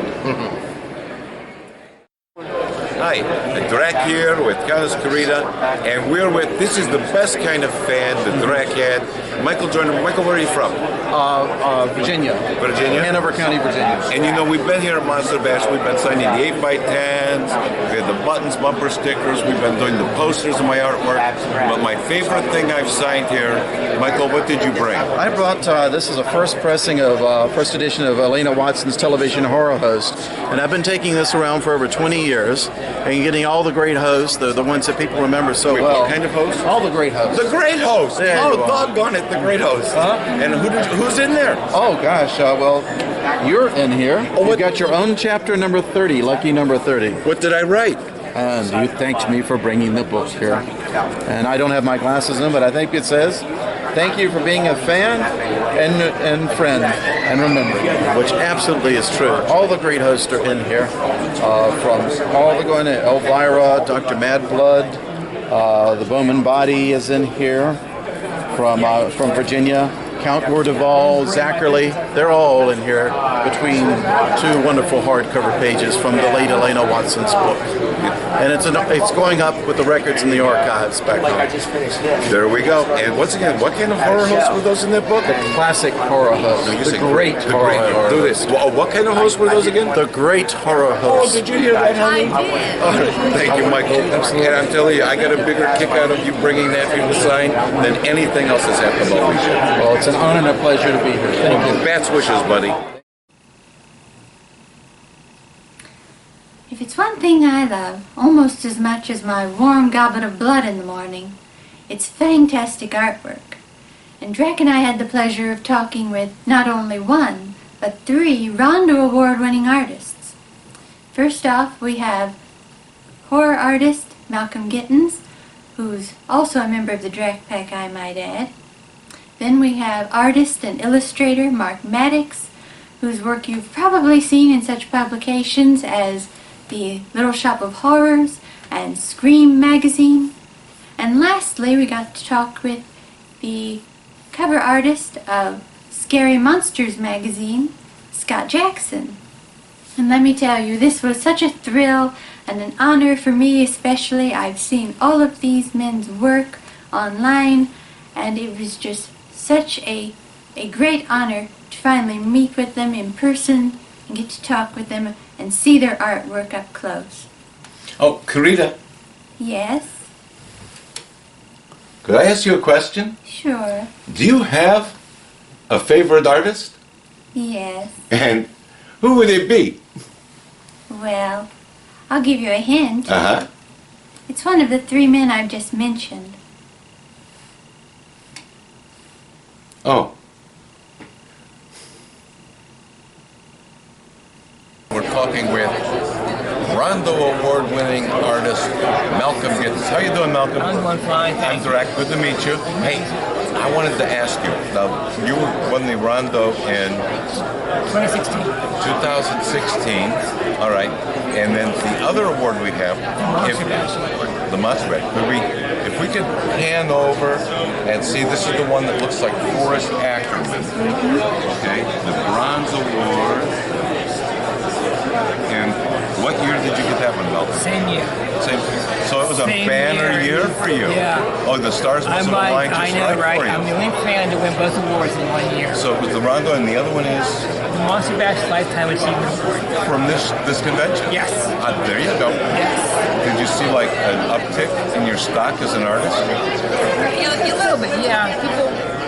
S3: Hi, Drac here with Countess Carita, and we're with, this is the best kind of fan that Drac had. Michael Jordan. Michael, where are you from?
S13: Virginia.
S3: Virginia?
S13: Hanover County, Virginia.
S3: And you know, we've been here at Monster Bash, we've been signing the 8x10s, we had the buttons, bumper stickers, we've been doing the posters of my artwork, but my favorite thing I've signed here, Michael, what did you bring?
S13: I brought, this is a first pressing of, first edition of Elena Watson's television horror host, and I've been taking this around for over 20 years, and getting all the great hosts, the ones that people remember so
S3: Wait,
S13: well.
S3: What kind of host?
S13: All the great hosts.
S3: The great host!
S13: Yeah,
S3: oh, doggone it, the great host. And who's in there?
S13: Oh gosh, well, you're in here.
S3: Oh,
S13: you got your own chapter number 30, lucky number 30.
S3: What did I write?
S13: And you thanked me for bringing the book here. And I don't have my glasses in, but I think it says, thank you for being a fan and friend and remember, which absolutely is true. All the great hosts are in here, from all the going to Elvira, Dr. Mad Blood, the Bowman Body is in here, from Virginia. Count Gordeval, Zachary, they're all in here between 2 wonderful hardcover pages from the late Elena Watson's book. And it's going up with the records in the archives back home.
S3: There we go. And once again, what kind of horror hosts were those in that book?
S13: The classic horror host.
S3: No, you
S13: the
S3: said
S13: great horror host.
S3: Do this. What kind of hosts were those again?
S13: The great horror host.
S3: Oh, did you hear that, honey?
S4: I did.
S3: All right. Thank you, Michael. And I'm telling you, I got a bigger kick out of you bringing that here to sign than anything else that's happened all week.
S13: Well, it's an honor and a pleasure to be here. Thank you.
S3: Bats wishes, buddy.
S4: If it's one thing I love almost as much as my warm gobbet of blood in the morning, it's fantastic artwork. And Drac and I had the pleasure of talking with not only 1, but 3 Rondo Award-winning artists. First off, we have horror artist Malcolm Gittens, who's also a member of the Drac Pack, I might add. Then we have artist and illustrator Mark Maddox, whose work you've probably seen in such publications as the Little Shop of Horrors and Scream magazine. And lastly, we got to talk with the cover artist of Scary Monsters magazine, Scott Jackson. And let me tell you, this was such a thrill and an honor for me especially. I've seen all of these men's work online, and it was just such a great honor to finally meet with them in person and get to talk with them and see their artwork up close.
S1: Oh, Carita,
S4: Yes,
S1: could I ask you a question?
S4: sure,
S1: Do you have a favorite artist?
S4: yes.
S1: And who would it be?
S4: Well, I'll give you a hint.
S1: Uh-huh.
S4: It's one of the three men I've just mentioned.
S1: Oh.
S11: We're talking with Rondo Award-winning artist Malcolm Gittens. How you doing, Malcolm?
S14: I'm doing fine,
S11: I'm Direct. Good to meet you. Hey, I wanted to ask you. Now, you won the Rondo in
S14: 2016.
S11: 2016. All right. And then the other award we have, the Monster Bash. If we could pan over and see, this is the one that looks like Forrest Ackerman. Okay, the Bronze Award. And what year did you get that one, Malcolm?
S14: Same year.
S11: Same. So it was a
S14: Same
S11: banner year for you.
S14: Yeah.
S11: Oh, the stars must have aligned just
S14: I know,
S11: right
S14: right?
S11: for you.
S14: I'm the only fan to win both awards in 1 year.
S11: So it was the Rondo, and the other one is
S14: The Monster Bash Lifetime Achievement Award.
S11: from this convention.
S14: Yes.
S11: There you go.
S14: Yes.
S11: Did you see like an uptick in your stock as an artist?
S14: A little bit, yeah.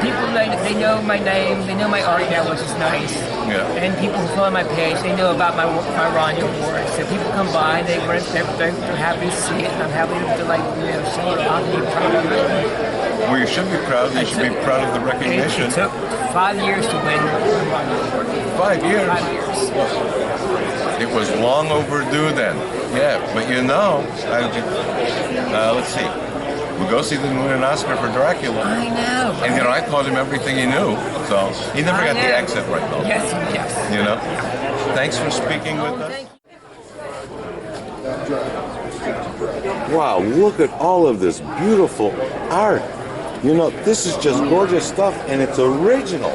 S14: People they know my name, they know my art now, which is nice.
S11: Yeah.
S14: And people who follow my page, they know about my Rondo Award. So people come by, they're happy to see it, and I'm happy to show it off and be proud of it.
S11: Well, you should be proud. You should be proud of the recognition.
S14: It took 5 years to win the Rondo Award.
S11: 5 years?
S14: 5 years.
S11: It was long overdue then. Yeah, but let's see. Lugosi didn't win an Oscar for Dracula.
S14: I know.
S11: And I taught him everything he knew. So he never got the accent right though.
S14: Yes.
S11: Thanks for speaking with us.
S1: Wow, look at all of this beautiful art. This is just gorgeous stuff, and it's original.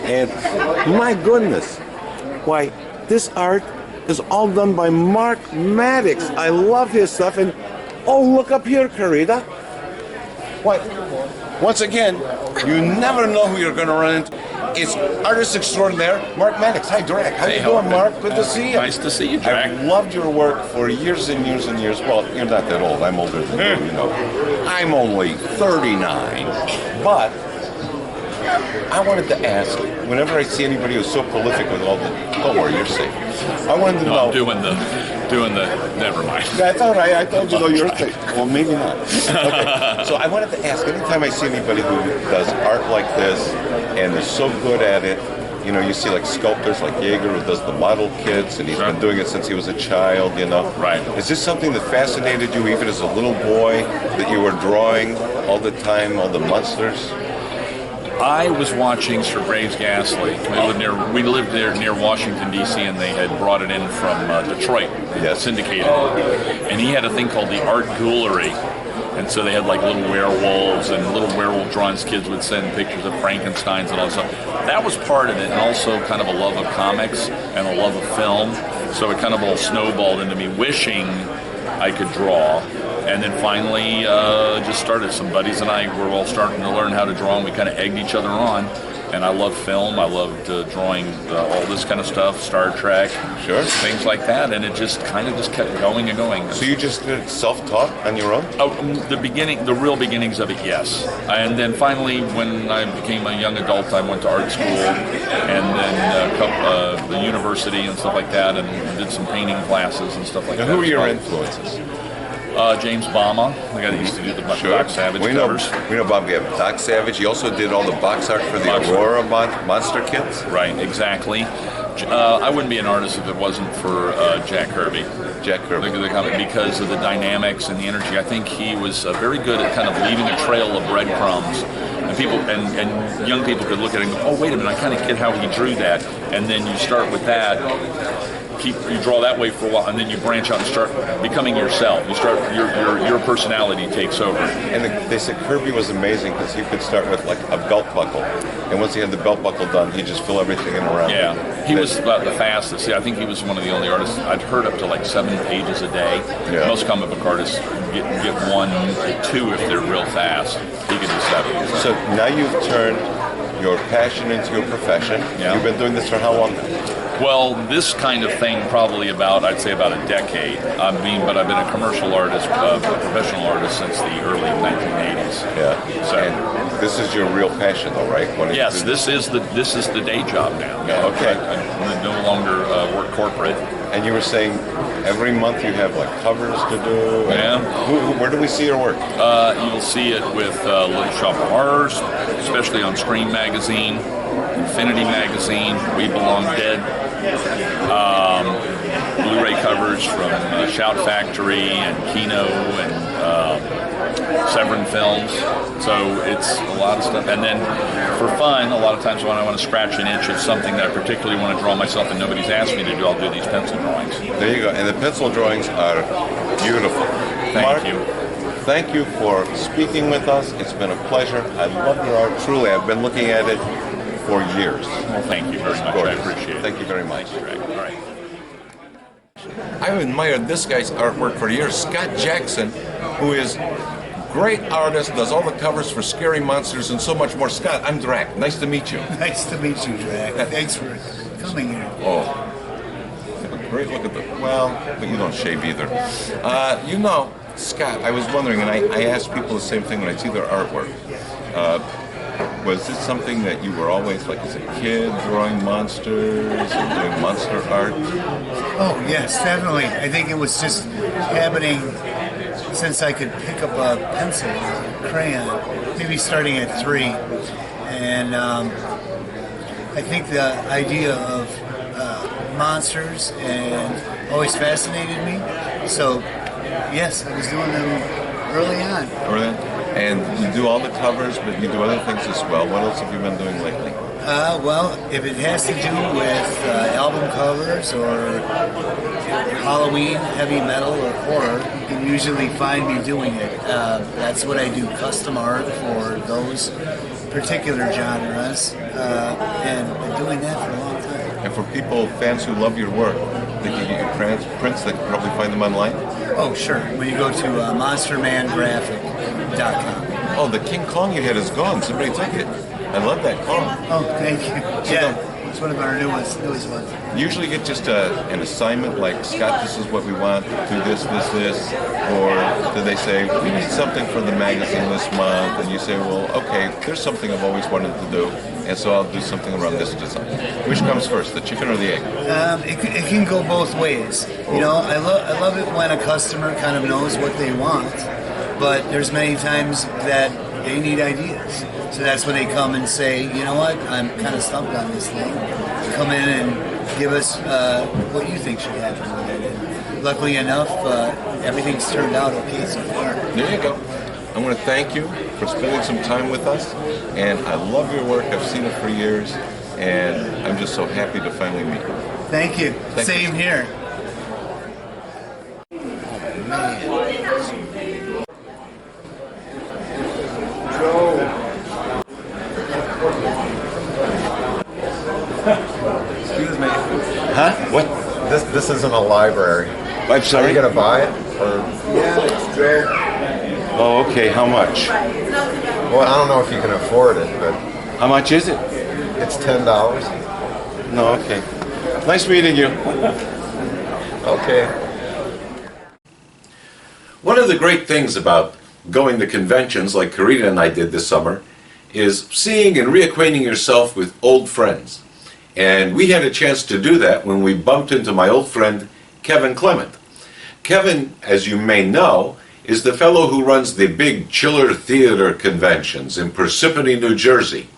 S1: And my goodness, why, this art is all done by Mark Maddox. I love his stuff. And oh, look up here, Carita. Why, once again, you never know who you're going to run into. It's artist extraordinaire, Mark Maddox. Hi, Drac. How you doing, Mark? Good to see you.
S15: Nice to see you, Drac.
S1: I've loved your work for years and years and years. Well, you're not that old. I'm older than you, I'm only 39. But I wanted to ask, whenever I see anybody who's so prolific with all the... Don't worry, you're safe. I wanted to know...
S15: I'm doing the... Never mind.
S1: That's all right. I told you, though, you're safe. Well, maybe not. Okay. So I wanted to ask, anytime I see anybody who does art like this and is so good at it, you see like sculptors like Jaeger who does the model kits, and he's been doing it since he was a child,
S15: Right.
S1: Is this something that fascinated you even as a little boy, that you were drawing all the time, all the monsters?
S15: I was watching Sir Graves Ghastly. We lived there near Washington, D.C., and they had brought it in from Detroit, syndicated it. And he had a thing called the Art Ghoulery. And so they had like little werewolves and little werewolf drawings. Kids would send pictures of Frankensteins and all that stuff. That was part of it, and also kind of a love of comics and a love of film. So it kind of all snowballed into me wishing I could draw. And then finally just started. Some buddies and I were all starting to learn how to draw, and we kind of egged each other on. And I loved film. I loved drawing all this kind of stuff, Star Trek, things like that. And it just kind of kept going and going.
S1: So you just did self-taught on your own?
S15: Oh, the real beginnings of it, yes. And then finally, when I became a young adult, I went to art school and then the university and stuff like that, and did some painting classes and stuff like that.
S1: Who were your influences?
S15: James Bama, the guy that used to do the Doc Savage covers.
S1: We know Bob. We have Doc Savage. He also did all the box art for the Aurora monster kits.
S15: Right, exactly. I wouldn't be an artist if it wasn't for Jack Kirby. Because of the dynamics and the energy. I think he was very good at kind of leaving a trail of breadcrumbs. And people and young people could look at it and go, oh, wait a minute, I kind of get how he drew that. And then you start with that. you draw that way for a while, and then you branch out and start becoming yourself. You start your personality takes over.
S3: And they said Kirby was amazing because he could start with like a belt buckle, and once he had the belt buckle done, he'd just fill everything in around.
S15: Yeah, he was about the fastest. I think he was one of the only artists I'd heard up to like 7 pages a day.
S3: Yeah.
S15: Most comic book artists get 1, 2 if they're real fast. He could do 7.
S3: So now you've turned your passion into your profession.
S15: Yeah.
S3: You've been doing this for how long now?
S15: Well, this kind of thing probably I'd say about a decade. But I've been a commercial artist, a professional artist since the early 1980s.
S3: Yeah.
S15: So
S3: and this is your real passion, though, right?
S15: Yes, this is the day job now.
S3: Yeah, okay.
S15: I no longer work corporate.
S3: And you were saying every month you have like covers to do.
S15: Yeah.
S3: Where do we see your work?
S15: You'll see it with Little Shop of Horrors, especially on Scream Magazine, Infinity Magazine, We Belong Dead. Blu-ray covers from Shout Factory and Kino and Severin Films. So it's a lot of stuff. And then for fun, a lot of times when I want to scratch an itch at something that I particularly want to draw myself and nobody's asked me to do, I'll do these pencil drawings.
S3: There you go. And the pencil drawings are beautiful. Mark, thank you for speaking with us. It's been a pleasure. I love your art. Truly, I've been looking at it for years.
S15: Well, thank you very much.
S3: Gorgeous.
S15: I appreciate it.
S3: Thank you very much.
S15: All right.
S3: I've admired this guy's artwork for years. Scott Jackson, who is a great artist, does all the covers for Scary Monsters and so much more. Scott, I'm Drac. Nice to meet you.
S16: Nice to meet you, Drac. Thanks for coming here.
S3: Oh, have a great look at the, well, but you don't shave either. Scott, I was wondering, and I ask people the same thing when I see their artwork. Was this something that you were always, like as a kid, drawing monsters and doing monster art?
S16: Oh, yes, definitely. I think it was just happening since I could pick up a pencil or a crayon, maybe starting at 3. And I think the idea of monsters and always fascinated me. So, yes, I was doing them early on.
S3: And you do all the covers, but you do other things as well. What else have you been doing lately?
S16: Well, if it has to do with album covers or Halloween, heavy metal, or horror, you can usually find me doing it. That's what I do, custom art for those particular genres, and I've been doing that for a long time.
S3: And for people, fans who love your work, they can get your prints, they can probably find them online?
S16: Oh, sure. When you go to monstermangraphic.com.
S3: Oh, the King Kong you had is gone. Somebody took it. I love that Kong.
S16: Oh, thank you. Yeah, it's one of our newest ones.
S3: Usually get just an assignment like, Scott, this is what we want, do this, or do they say, we need something for the magazine this month, and you say, well, okay, there's something I've always wanted to do, and so I'll do something around this design. Which comes first, the chicken or the egg?
S16: It can go both ways. You know, I love it when a customer kind of knows what they want, but there's many times that they need ideas. So that's when they come and say, you know what, I'm kind of stumped on this thing. Come in and give us what you think should happen with it. And luckily enough, everything's turned out okay so far.
S3: There you go. I want to thank you for spending some time with us, and I love your work. I've seen it for years, and I'm just so happy to finally meet you.
S16: Thank you. Same here.
S9: Excuse me.
S3: Huh? What?
S9: This isn't a library.
S3: I'm sorry?
S9: Are you going to buy it? Or? Yeah, it's Joe.
S3: Oh, okay. How much?
S9: Well, I don't know if you can afford it, but...
S3: How much is it?
S9: It's $10.
S3: No, okay. Nice meeting you.
S9: Okay.
S1: One of the great things about going to conventions like Karina and I did this summer is seeing and reacquainting yourself with old friends. And we had a chance to do that when we bumped into my old friend, Kevin Clement. Kevin, as you may know, is the fellow who runs the big Chiller Theater conventions in Parsippany, New Jersey.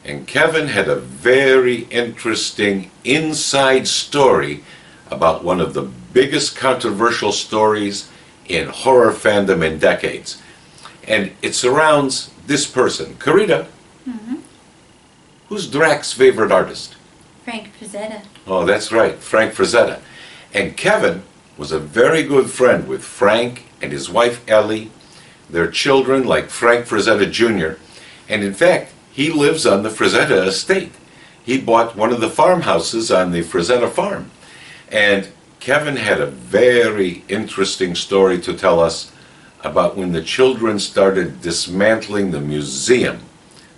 S1: And Kevin had a very interesting inside story about one of the biggest controversial stories in horror fandom in decades. And it surrounds this person. Karina, who's Drac's favorite artist?
S4: Frank Frazetta.
S1: Oh, that's right, Frank Frazetta. And Kevin was a very good friend with Frank and his wife Ellie, their children like Frank Frazetta Jr. And in fact, he lives on the Frazetta estate. He bought one of the farmhouses on the Frazetta farm. And Kevin had a very interesting story to tell us about when the children started dismantling the museum,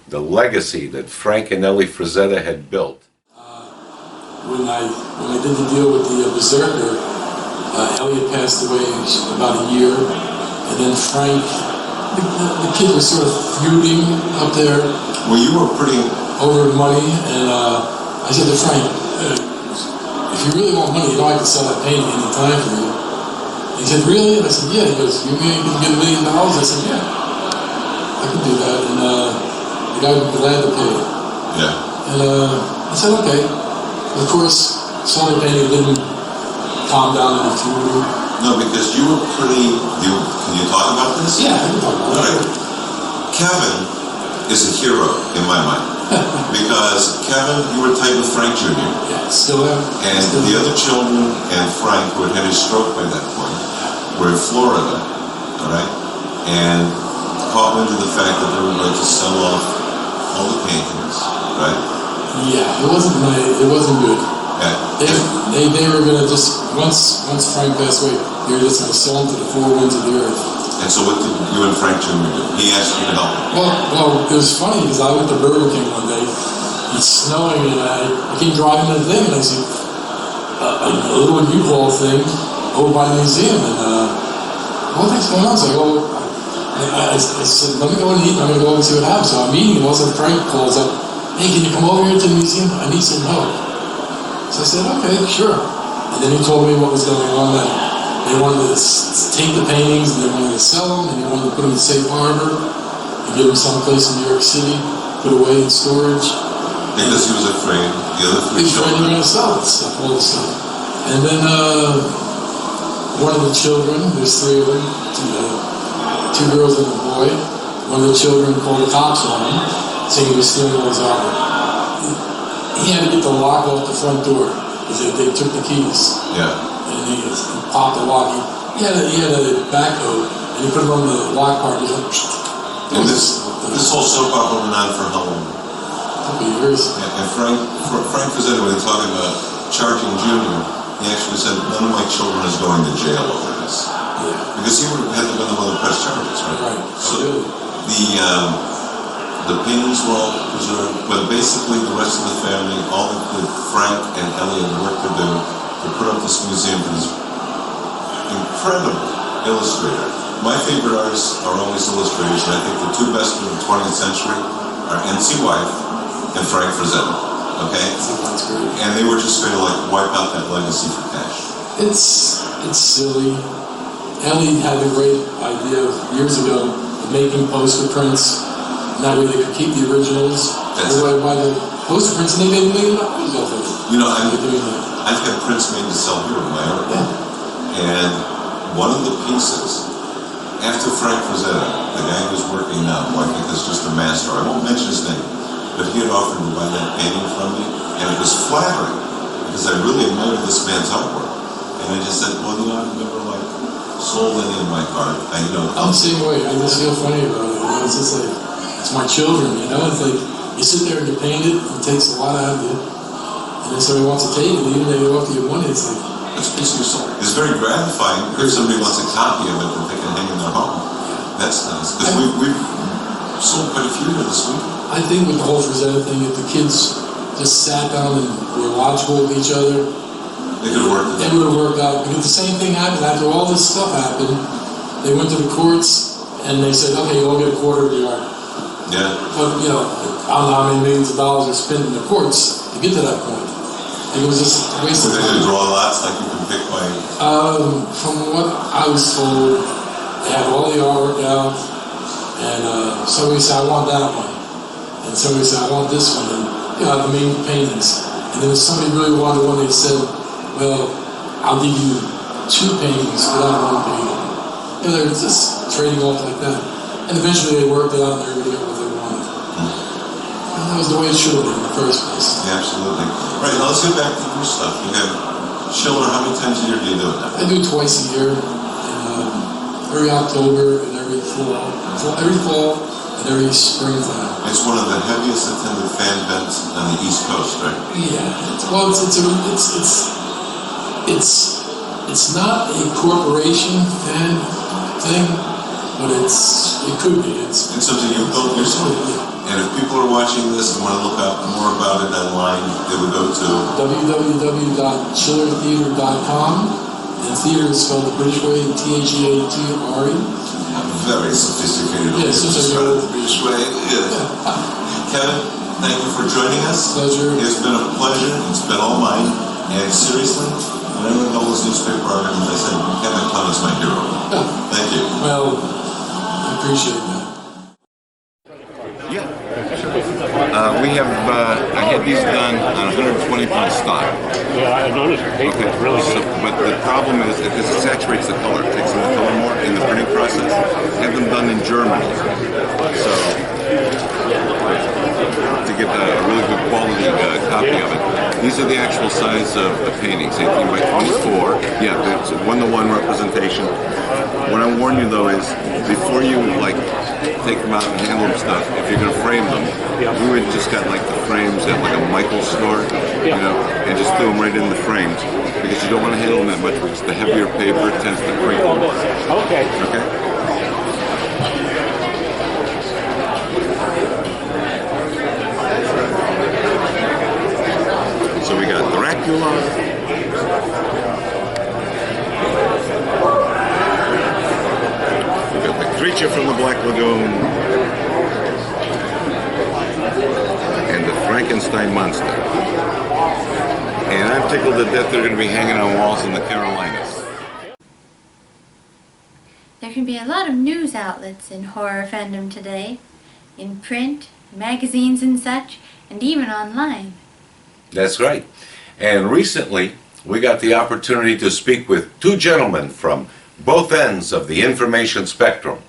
S1: the legacy that Frank and Ellie Frazetta had built.
S17: When I did the deal with the Berserker, Elliot passed away about a year, and then Frank, the kid was sort of feuding up there.
S3: Well, you were pretty
S17: over money, and I said to Frank, if you really want money, you know I can sell that painting any time for you. He said, really? And I said, yeah. He goes, you can get $1 million? I said, yeah, I can do that, and the guy would be glad to pay it.
S3: Yeah.
S17: And I said, okay. Of course, selling painting didn't calm down in the feud.
S3: No, because you were pretty. Can you talk about this?
S17: Yeah, I can talk about it.
S3: Right. Kevin is a hero in my mind because Kevin, you were tight with Frank Jr.
S17: Yeah, still am.
S3: And the other children and Frank, who had had his stroke by that point, were in Florida, all right, and caught wind of the fact that they were going to sell off all the paintings, right?
S17: Yeah, it wasn't good.
S3: Yeah.
S17: They were gonna just once Frank passed away, they were just gonna sell them to the four winds of the earth.
S3: And so what did you and Frank Jr. do? He asked you to help him.
S17: Well, it was funny because I went to Burger King one day. It's snowing, and I came driving the thing, and I see a little U-Haul thing over by the museum, and what the heck's going on? So I said, let me go and eat. I'm gonna go and see what happens. So I'm eating, and all of a sudden Frank calls up, hey, can you come over here to the museum? I need some help. So I said, okay, sure. And then he told me what was going on, that they wanted to take the paintings and they wanted to sell them and they wanted to put them in safe harbor and get them someplace in New York City, put away in storage.
S3: Because he was afraid the other three
S17: children were going to sell this stuff, all this stuff. And then one of the children, there's three of them, two girls and a boy, one of the children called the cops on him, saying he was stealing all his art. He had to get the lock off the front door because they took the keys.
S3: Yeah.
S17: And he popped the lock. He had a backhoe and he put it on the lock part. He was like,
S3: and this whole soap opera went on for how long?
S17: A couple of years.
S3: And Frank Frazetta, when he talking about charging Junior, he actually said, none of my children is going to jail over this.
S17: Yeah.
S3: Because he would have had to been the one to press charges, right?
S17: Right.
S3: So the paintings were all preserved, but basically the rest of the family, all that Frank and Ellie had worked to do to put up this museum for this incredible illustrator. My favorite artists are always illustrators, and I think the two best of the 20th century are N.C. Wyeth and Frank Frazetta. Okay?
S17: That's great.
S3: And they were just going to like wipe out that legacy for cash.
S17: It's silly. Ellie had a great idea years ago of making poster prints. That way they could keep the originals. Everybody buy the poster prints and they made $1 million off of it.
S3: You know, I've had prints made to sell here in my art. Yeah. And one of the pieces, after Frank Frazetta, the guy who's working now, who I think is just a master, I won't mention his name, but he had offered to buy that painting from me, and it was flattering, because I really admired this man's artwork. And I just said, well, you know, I've never, like, sold any of my art.
S17: I'm the same way. I just feel funny about it. You know, it's just like, it's my children, you know? It's like, you sit there and you paint it, it takes a lot out of you. And then somebody wants to take it, even though you offer you money, it's like...
S3: It's a piece of your soul. It's very gratifying if somebody wants a copy of it that they can hang in their home. That's nice. Because we've sold quite a few here this week.
S17: I think with the whole Frazetta thing, if the kids just sat down and were logical with each other,
S3: it would
S17: have worked out. Because the same thing happened after all this stuff happened. They went to the courts and they said, okay, you all get a quarter of the art.
S3: Yeah.
S17: But, you know, I don't know how many millions of dollars are spent in the courts to get to that point. It was just a waste of time.
S3: They draw lots like you can pick by...
S17: From what I was told, they had all the artwork out, and somebody said, I want that one. And somebody said, I want this one, and you know, the main paintings. And then if somebody really wanted one, they said, well, I'll give you 2 paintings without 1 painting. You know, they were just trading off like that. And eventually they worked it out and everybody got what they wanted. And that was the way it should have been in the first place.
S3: Yeah, absolutely. Right, now let's get back to your stuff. You have children, how many times a year do you do it?
S17: I do it twice a year, every October and every fall, and every springtime.
S3: It's one of the heaviest attended fan events on the East Coast, right?
S17: Yeah, it's not a corporation fan thing, but it could be. It's
S3: something you built yourself. And if people are watching this and want to look up more about it online, they would go to
S17: www.chillertheater.com, and theater is spelled the British way, T-H-E-A-T-R-E.
S3: Very sophisticated.
S17: Yes,
S3: the British way. Yeah. Kevin, thank you for joining us.
S17: Pleasure.
S3: It's been a pleasure. It's been all mine. And seriously, when I read all those newspaper articles, I said, Kevin Clem is my hero. Thank you.
S17: Well, I appreciate that.
S3: We have, I had these done on 120-pound stock.
S18: Yeah, I noticed the paper is really good.
S3: But the problem is, because it saturates the color, it takes in the color more in the printing process. I have them done in Germany. So, to get a really good quality copy of it. These are the actual size of the paintings, 18 by 24. Yeah, it's a one-to-one representation. What I warn you though is, before you take them out and handle them stuff, if you're going to frame them, we would just got the frames at a Michael's store, and just threw them right in the frames, because you don't want to handle them that much, because the heavier paper tends to crinkle.
S18: Okay.
S3: Okay? So we got Dracula. We got the creature from the Black Lagoon. And the Frankenstein monster. And I'm tickled to death they're going to be hanging on walls in the Carolinas.
S4: There can be a lot of news outlets in horror fandom today, in print, magazines and such, and even online.
S1: That's right. And recently, we got the opportunity to speak with two gentlemen from both ends of the information spectrum.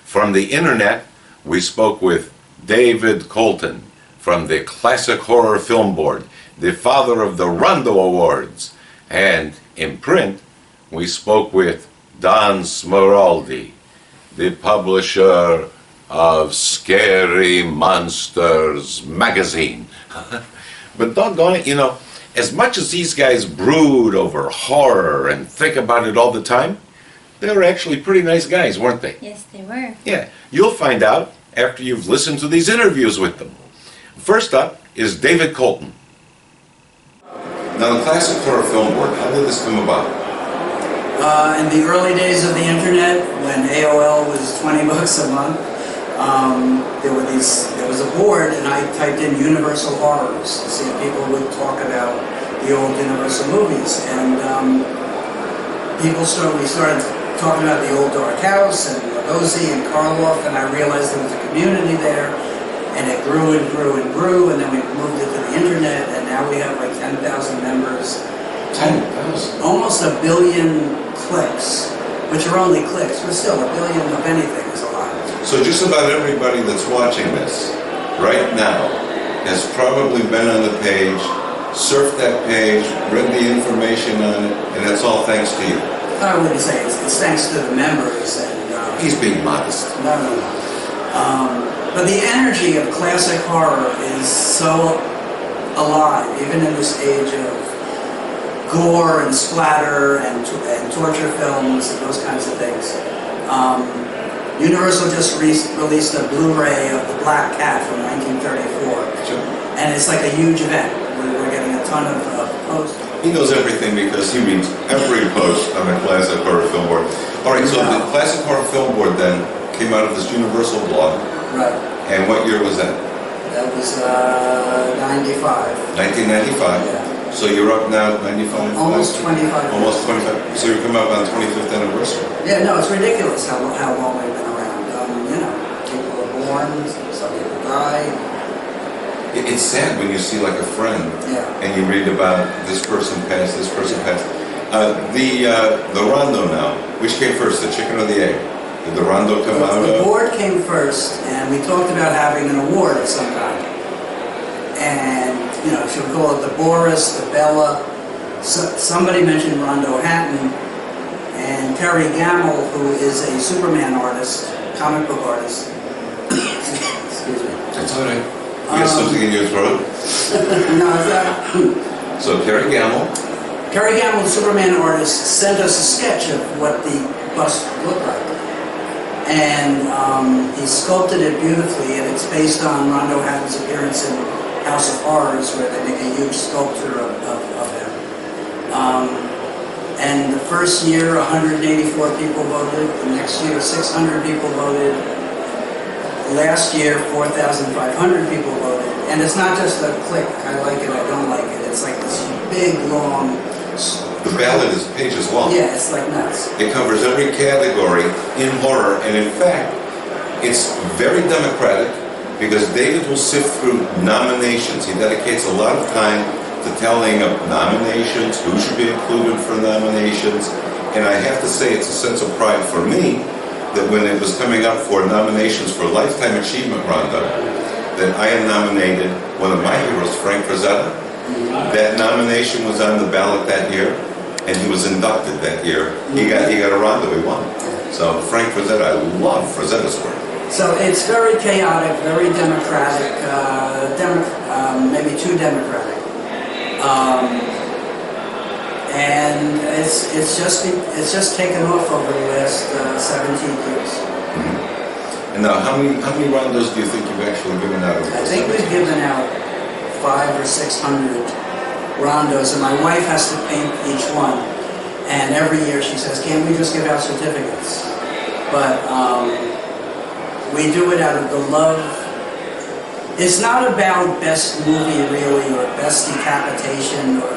S1: From the internet, we spoke with David Colton from the Classic Horror Film Board, the father of the Rondo Awards. And in print, we spoke with Don Smeraldi, the publisher of Scary Monsters magazine. But doggone it, as much as these guys brood over horror and think about it all the time, they were actually pretty nice guys, weren't they?
S4: Yes, they were.
S1: Yeah, you'll find out after you've listened to these interviews with them. First up is David Colton. Now, the Classic Horror Film Board, how did this come about?
S19: In the early days of the internet, when AOL was 20 bucks a month, there was a board, and I typed in Universal Horrors to see if people would talk about the old Universal movies. And we started talking about the old Dark House and Lugosi and Karloff, and I realized there was a community there, and it grew and grew and grew, and then we moved it to the internet, and now we have 10,000 members.
S1: 10,000?
S19: Almost 1 billion clicks, which are only clicks, but still 1 billion of anything is a lot.
S1: So just about everybody that's watching this right now has probably been on the page, surfed that page, read the information on it, and that's all thanks to you.
S19: I wouldn't say it's thanks to the members. And
S1: he's being modest.
S19: No. But the energy of classic horror is so alive, even in this age of gore and splatter and torture films and those kinds of things. Universal just released a Blu-ray of The Black Cat from 1934. And it's like a huge event. We're getting a ton of posts.
S1: He knows everything because he reads every post on the Classic Horror Film Board. All right, so the Classic Horror Film Board then came out of this Universal blog.
S19: Right.
S1: And what year was that?
S19: That was 95.
S1: 1995?
S19: Yeah.
S1: So you're up now, 95?
S19: Almost 25.
S1: Almost 25. So you're coming up on 25th anniversary.
S19: Yeah, no, it's ridiculous how long we've been around. People are born, some people die.
S1: It's sad when you see like a friend and you read about this person passed, this person passed. The Rondo now, which came first, the chicken or the egg? Did the Rondo come out?
S19: The board came first, and we talked about having an award of some kind. And, you know, she would call it the Boris, the Bella. Somebody mentioned Rondo Hatton, and Terry Gamble, who is a Superman artist, comic book artist. Excuse me.
S1: That's all right. You got something in your throat?
S19: No, it's not.
S1: So Terry Gamble.
S19: Terry Gamble, the Superman artist, sent us a sketch of what the bust looked like. And he sculpted it beautifully, and it's based on Rondo Hatton's appearance in House of Horrors, where they make a huge sculpture of him. And the first year, 184 people voted. The next year, 600 people voted. Last year, 4,500 people voted. And it's not just a click, I like it, I don't like it. It's like this big, long...
S1: The ballot is pages long.
S19: Yeah, it's like nuts.
S1: It covers every category in horror, and in fact, it's very democratic because David will sift through nominations. He dedicates a lot of time to telling of nominations, who should be included for nominations, and I have to say it's a sense of pride for me that when it was coming up for nominations for Lifetime Achievement Rondo, that I had nominated one of my heroes, Frank Frazetta. That nomination was on the ballot that year, and he was inducted that year. He got a Rondo, he won. So Frank Frazetta, I love Frazetta's work.
S19: So it's very chaotic, very democratic, maybe too democratic. And it's just taken off over the last 17 years.
S1: And now, how many Rondos do you think you've actually given out?
S19: I think we've given out 500 or 600 Rondos, and my wife has to paint each one. And every year she says, "Can't we just give out certificates?" But we do it out of the love. It's not about best movie really, or best decapitation, or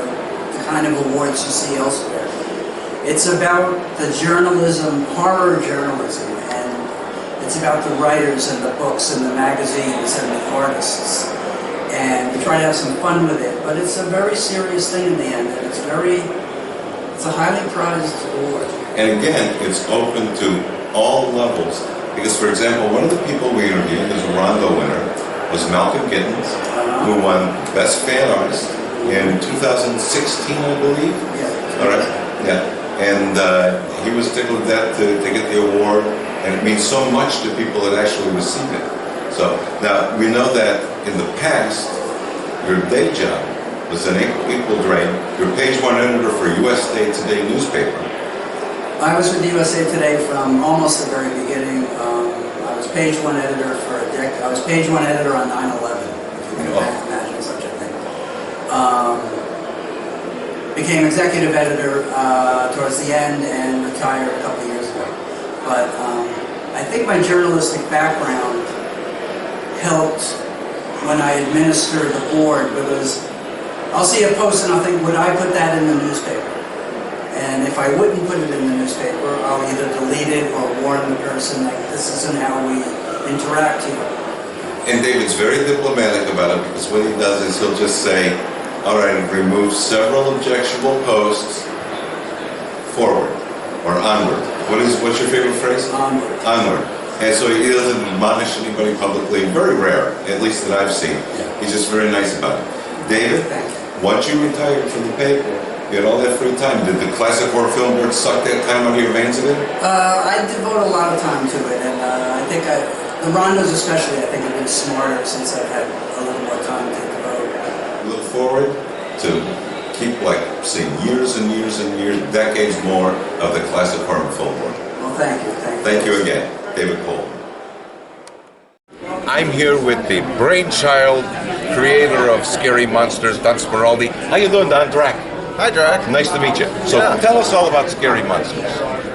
S19: the kind of awards you see elsewhere. It's about the journalism, horror journalism, and it's about the writers and the books and the magazines and the artists. And we try to have some fun with it, but it's a very serious thing in the end, and it's a highly prized award.
S1: And again, it's open to all levels. Because, for example, one of the people we interviewed as a Rondo winner was Malcolm Gittens, who won Best Fan Artist in 2016, I believe.
S19: Yeah.
S1: All right. Yeah. And he was tickled to death to get the award, and it means so much to people that actually receive it. So now we know that in the past, your day job was an equal drain. You're page one editor for USA Today newspaper.
S19: I was with USA Today from almost the very beginning. I was page one editor for a decade. I was page one editor on 9/11. If you can imagine such a thing. Became executive editor towards the end and retired a couple of years ago. But I think my journalistic background helped when I administered the board, because I'll see a post and I'll think, would I put that in the newspaper? And if I wouldn't put it in the newspaper, I'll either delete it or warn the person that this isn't how we interact here.
S1: And David's very diplomatic about it, because what he does is he'll just say, all right, I've removed several objectionable posts, forward or onward. What's your favorite phrase?
S19: Onward.
S1: Onward. And so he doesn't admonish anybody publicly. Very rare, at least that I've seen. He's just very nice about it. David, once you retired from the paper, you had all that free time. Did the classic horror film board suck that time out of your veins again?
S19: I devote a lot of time to it, and I think the Rondos especially, I think have been smarter since I've had a little more time to devote.
S1: Look forward to keep seeing years and years and years, decades more of the classic horror film board.
S19: Well, thank you.
S1: Thank you again, David Cole. I'm here with the brainchild, creator of Scary Monsters, Don Smeraldi. How you doing, Don? Drac.
S20: Hi, Drac.
S1: Nice to meet you. So tell us all about Scary Monsters.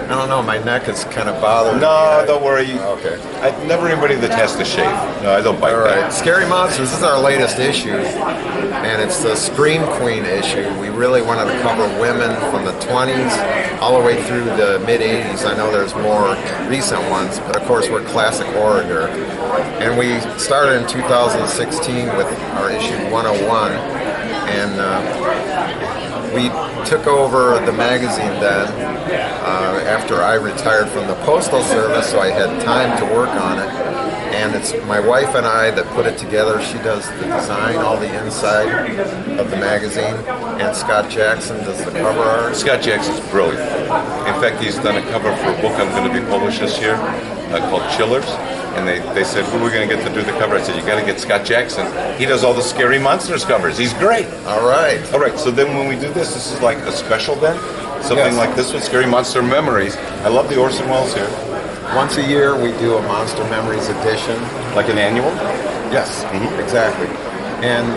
S20: I don't know, my neck is kind of bothering me.
S1: No, don't worry.
S20: Okay.
S1: Never anybody that has to shave. No, I don't bite
S20: all right.
S1: that.
S20: Scary Monsters, this is our latest issue, and it's the Scream Queen issue. We really wanted to cover women from the 20s all the way through the mid-80s. I know there's more recent ones, but of course we're classic horror here. And we started in 2016 with our issue 101, and we took over the magazine then after I retired from the Postal Service, so I had time to work on it. and it's my wife and I that put it together. She does the design, all the inside of the magazine, and Scott Jackson does the cover art.
S3: Scott Jackson's brilliant. In fact, he's done a cover for a book I'm going to be published this year called Chillers. And they said, who are we going to get to do the cover? I said, you got to get Scott Jackson. He does all the Scary Monsters covers. He's great.
S20: All right.
S3: All right, so then when we do this is like a special then? Something
S20: Yes.
S3: like this with Scary Monster Memories. I love the Orson Welles here.
S20: Once a year, we do a Monster Memories edition.
S3: Like an annual?
S20: Yes, exactly. And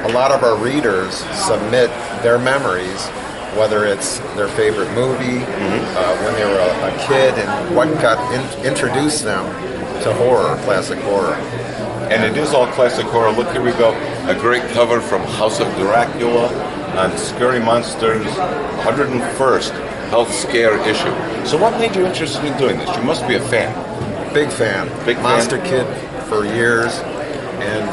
S20: a lot of our readers submit their memories, whether it's their favorite movie, when they were a kid, and what got introduced them to horror, classic horror.
S3: And it is all classic horror. Look, here we go. A great cover from House of Dracula on Scary Monsters 101st Health Scare issue. So what made you interested in doing this? You must be a fan.
S20: Big fan.
S3: Big fan.
S20: Monster Kid for years. And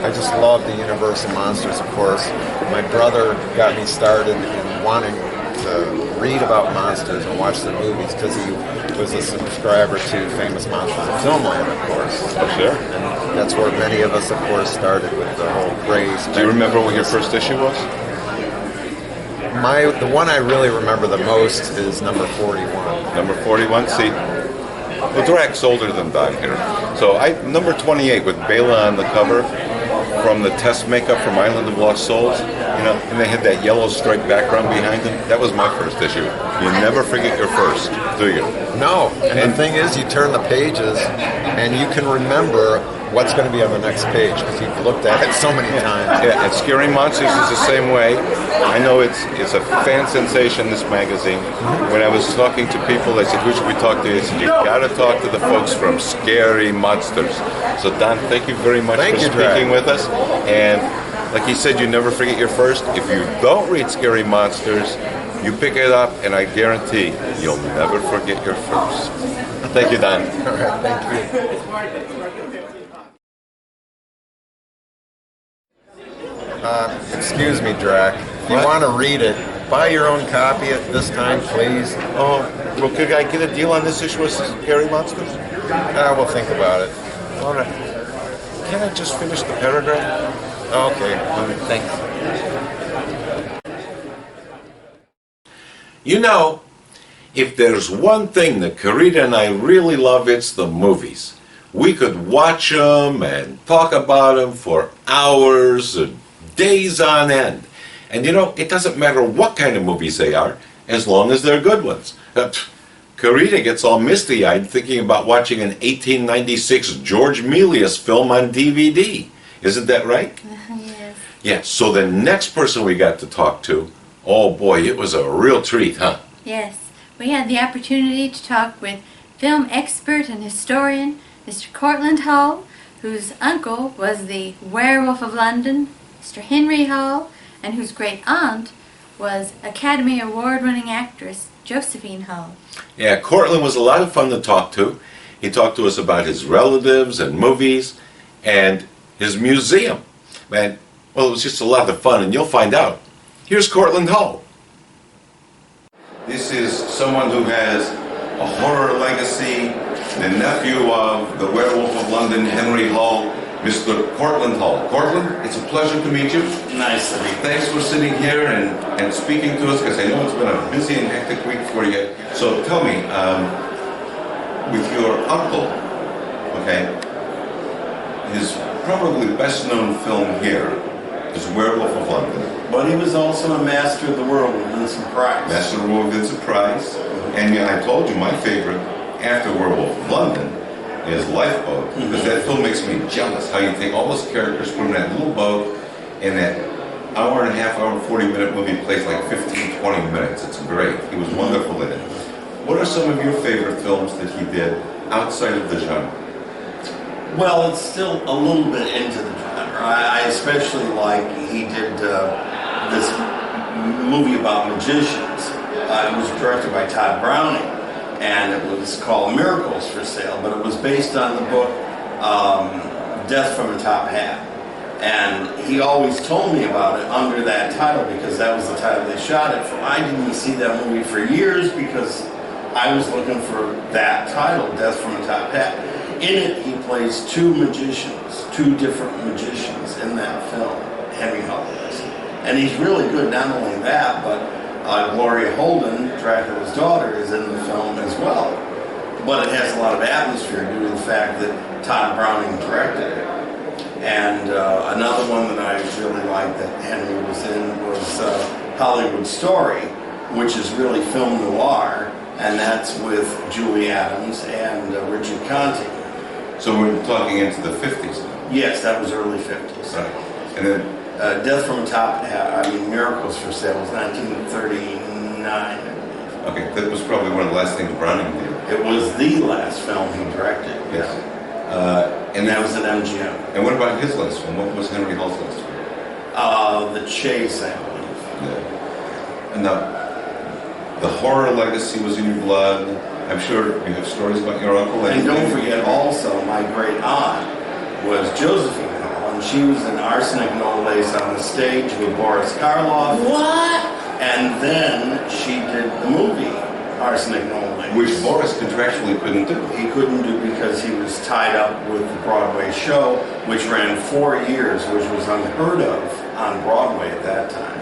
S20: I just love the Universal Monsters, of course. My brother got me started in wanting to read about monsters and watch the movies because he was a subscriber to Famous Monsters of Filmland, of course.
S3: Sure.
S20: And that's where many of us, of course, started with the whole craze.
S3: Do you remember what your first issue was?
S20: The one I really remember the most is number 41.
S3: Number 41? See, well, Drac's older than Don here. So number 28 with Bela on the cover from the test makeup from Island of Lost Souls, and they had that yellow striped background behind them. That was my first issue. You never forget your first, do you?
S20: No. And the thing is, you turn the pages and you can remember what's going to be on the next page because you've looked at it so many times.
S3: Yeah, and Scary Monsters is the same way. I know it's a fan sensation, this magazine. When I was talking to people, they said, who should we talk to? They said, you got to talk to the folks from Scary Monsters. So Don, thank you very much for speaking with us. And like he said, you never forget your first. If you don't read Scary Monsters, you pick it up and I guarantee you'll never forget your first. Thank you, Don.
S20: All right, thank you. Excuse me, Drac. If you want to read it, buy your own copy at this time, please.
S3: Oh, well, could I get a deal on this issue of Scary Monsters?
S20: We'll think about it.
S3: All right. Can I just finish the paragraph?
S20: Okay.
S3: Thanks. You know, if there's one thing that Karita and I really love, it's the movies. We could watch them and talk about them for hours and days on end. And it doesn't matter what kind of movies they are, as long as they're good ones. Karita gets all misty-eyed thinking about watching an 1896 George Méliès film on DVD. Isn't that right?
S4: Yes.
S3: Yeah, so the next person we got to talk to, oh boy, it was a real treat, huh?
S4: Yes. We had the opportunity to talk with film expert and historian Mr. Cortlandt Hull, whose uncle was the Werewolf of London, Mr. Henry Hull, and whose great aunt was Academy Award-winning actress Josephine Hull.
S3: Yeah, Cortlandt was a lot of fun to talk to. He talked to us about his relatives and movies and his museum. Man, well, it was just a lot of fun, and you'll find out. Here's Cortlandt Hull. This is someone who has a horror legacy, the nephew of the Werewolf of London, Henry Hull, Mr. Cortlandt Hull. Cortlandt, it's a pleasure to meet you.
S2: Nice to meet you.
S3: Thanks for sitting here and speaking to us, because I know it's been a busy and hectic week for you. So tell me, with your uncle, okay, his probably best known film here is Werewolf of London.
S2: But he was also a master of the world with Vincent Price.
S3: Master of the world with Vincent Price. And I told you my favorite after Werewolf of London is Lifeboat, because that film makes me jealous how you take all those characters, put them in that little boat, and that hour and a half, hour and 40-minute movie plays like 15, 20 minutes. It's great. He was wonderful in it. What are some of your favorite films that he did outside of the genre?
S2: Well, it's still a little bit into the genre. I especially like he did this movie about magicians. It was directed by Todd Browning, and it was called Miracles for Sale, but it was based on the book Death from the Top Hat. And he always told me about it under that title because that was the title they shot it for. I didn't see that movie for years because I was looking for that title, Death from the Top Hat. in it, he plays two magicians, two different magicians in that film, Henry Hull is. And he's really good, not only that, but Gloria Holden, Dracula's daughter, is in the film as well. But it has a lot of atmosphere due to the fact that Todd Browning directed it. And another one that I really liked that Henry was in was Hollywood Story, which is really film noir, and that's with Julie Adams and Richard Conte.
S3: So we're talking into the 50s now?
S2: Yes, that was early 50s.
S3: Right. And then
S2: Death from Top, Miracles for Sale was 1939, I believe.
S3: Okay, that was probably one of the last things Browning did.
S2: It was the last film he directed.
S3: Yes.
S2: And that was at MGM.
S3: And what about his last film? What was Henry Hull's last film?
S2: The Chase, I believe.
S3: Yeah. And the horror legacy was in your blood. I'm sure you have stories about your uncle.
S2: And don't forget also, my great aunt was Josephine Hull, and she was in Arsenic No Lace on the stage with Boris Karloff.
S1: What?
S2: And then she did the movie Arsenic No Lace.
S3: Which Boris contractually couldn't do.
S2: He couldn't do because he was tied up with the Broadway show, which ran 4 years, which was unheard of on Broadway at that time.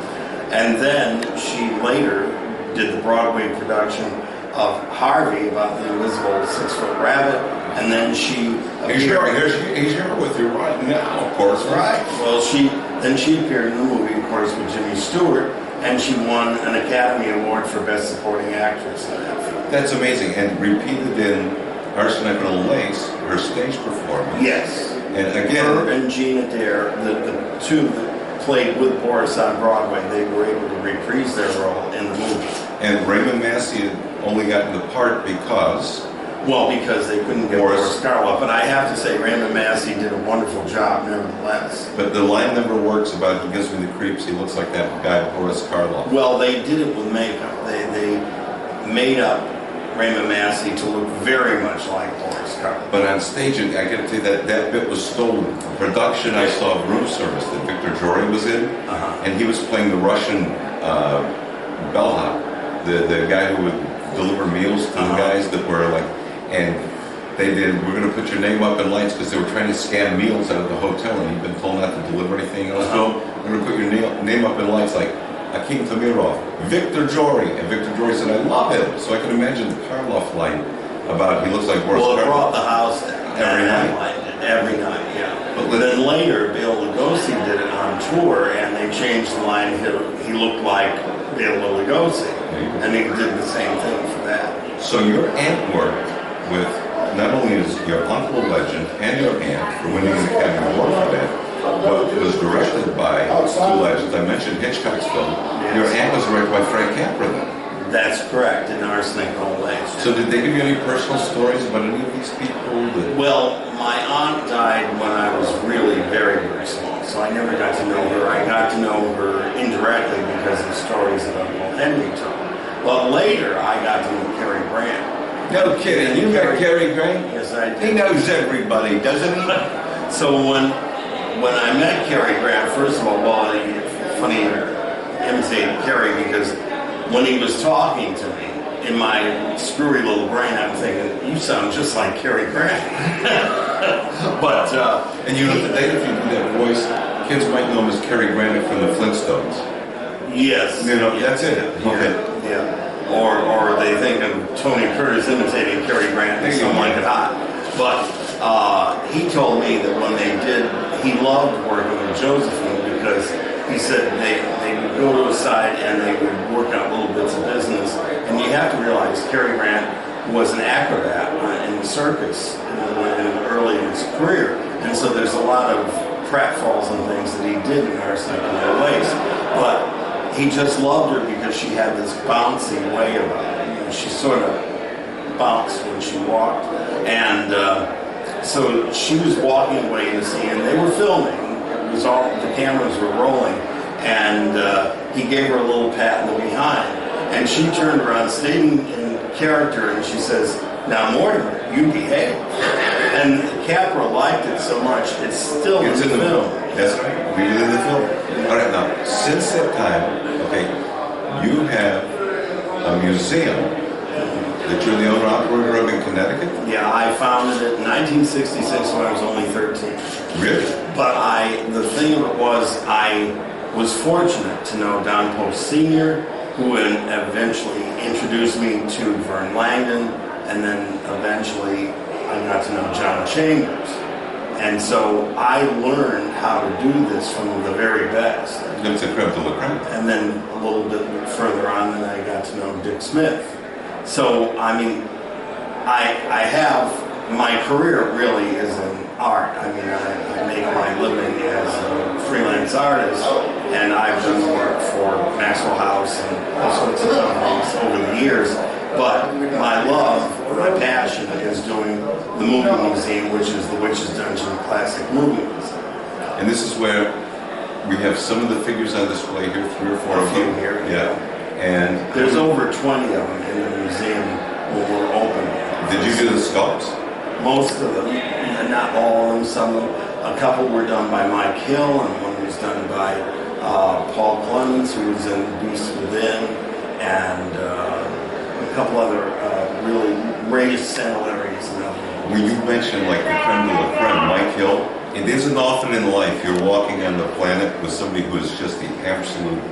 S2: And then she later did the Broadway production of Harvey about the invisible 6-foot rabbit, and then she
S3: He's here with you right now, of course.
S2: Right. Well, she appeared in the movie, of course, with Jimmy Stewart, and she won an Academy Award for Best Supporting Actress in that film.
S3: That's amazing. And repeated in Arsenic and Lace, her stage performance.
S2: Yes.
S3: And again,
S2: her and Gina Dare, the two that played with Boris on Broadway, they were able to reprise their role in the movie.
S3: And Raymond Massey had only gotten the part because...
S2: Well, because they couldn't get Boris Karloff. But I have to say, Raymond Massey did a wonderful job, nevertheless.
S3: But the line never works about he gives me the creeps, he looks like that guy, Boris Karloff.
S2: Well, they did it with makeup. They made up Raymond Massey to look very much like Boris Karloff.
S3: But on stage, I got to tell you that bit was stolen. From production, I saw Room Service that Victor Jory was in, and he was playing the Russian bellhop, the guy who would deliver meals to the guys that were like, and they did, we're going to put your name up in lights because they were trying to scan meals out of the hotel and you've been told not to deliver anything else. So we're going to put your name up in lights like Akim Tamirov, Victor Jory. And Victor Jory said, I love him. So I can imagine the Karloff line about he looks like Boris Karloff.
S2: Well, it brought the house down. Every night, yeah. But then later, Bill Lugosi did it on tour and they changed the line. He looked like Bill Lugosi. And he did the same thing for that.
S3: So your aunt worked with not only is your uncle a legend and your aunt for winning an Academy Award for that, but was directed by two legends. I mentioned Hitchcock's film.
S2: Yes.
S3: Your aunt was directed by Frank Capra then.
S2: That's correct, in Arsenic No Lace.
S3: So did they give you any personal stories about any of these people?
S2: Well, my aunt died when I was really very, very small, so I never got to know her. I got to know her indirectly because of stories that Uncle Henry told. But later, I got to know Cary Grant.
S3: No kidding, you got Cary Grant?
S2: Yes, I did.
S3: He knows everybody, doesn't he?
S2: So when I met Cary Grant, first of all, it's funny to imitate Cary because when he was talking to me, in my screwy little brain, I'm thinking, you sound just like Cary Grant. But,
S3: and you know, today if you do that voice, kids might know him as Cary Grant from the Flintstones.
S2: Yes.
S3: You know, that's it. Okay.
S2: Yeah. Or they think of Tony Curtis imitating Cary Grant and Some Like It Hot. But he told me that when they did, he loved working with Josephine because he said they would go to a side and they would work out little bits of business. And you have to realize Cary Grant was an acrobat in the circus early in his career. And so there's a lot of pratfalls and things that he did in Arsenic and Lace. But he just loved her because she had this bouncy way about her. You know, she sort of bounced when she walked. And so she was walking away in the scene, and they were filming. It was all, the cameras were rolling. And he gave her a little pat in the behind. And she turned around, stayed in character, and she says, now Mortimer, you behave. And Capra liked it so much, it's still in the film.
S3: That's right, really in the film. All right, now, since that time, okay, you have a museum That you're the owner operator of in Connecticut?
S2: Yeah, I founded it in 1966 when I was only 13.
S3: Really?
S2: But the thing of it was, I was fortunate to know Don Post Sr., who eventually introduced me to Vern Langdon, and then eventually I got to know John Chambers. And so I learned how to do this from the very best.
S3: It's a creme de la creme.
S2: And then a little bit further on, then I got to know Dick Smith. So, I mean, I have, my career really is in art. I mean, I make my living as a freelance artist, and I've done work for Maxwell House and all sorts of companies over the years. But my love, my passion is doing the Movie Museum, which is the Witch's Dungeon Classic Movie Museum.
S3: And this is where we have some of the figures on display here, 3 or 4 of them.
S2: Here,
S3: yeah. And
S2: there's over 20 of them in the museum when we're open.
S3: Did you do the sculpts?
S2: Most of them, not all of them. Some of them. A couple were done by Mike Hill, and one was done by Paul Clemens, who was in Beast Within, and a couple other really raised similarities.
S3: When you mentioned like the creme de la creme, Mike Hill, it isn't often in life you're walking on the planet with somebody who is just the absolute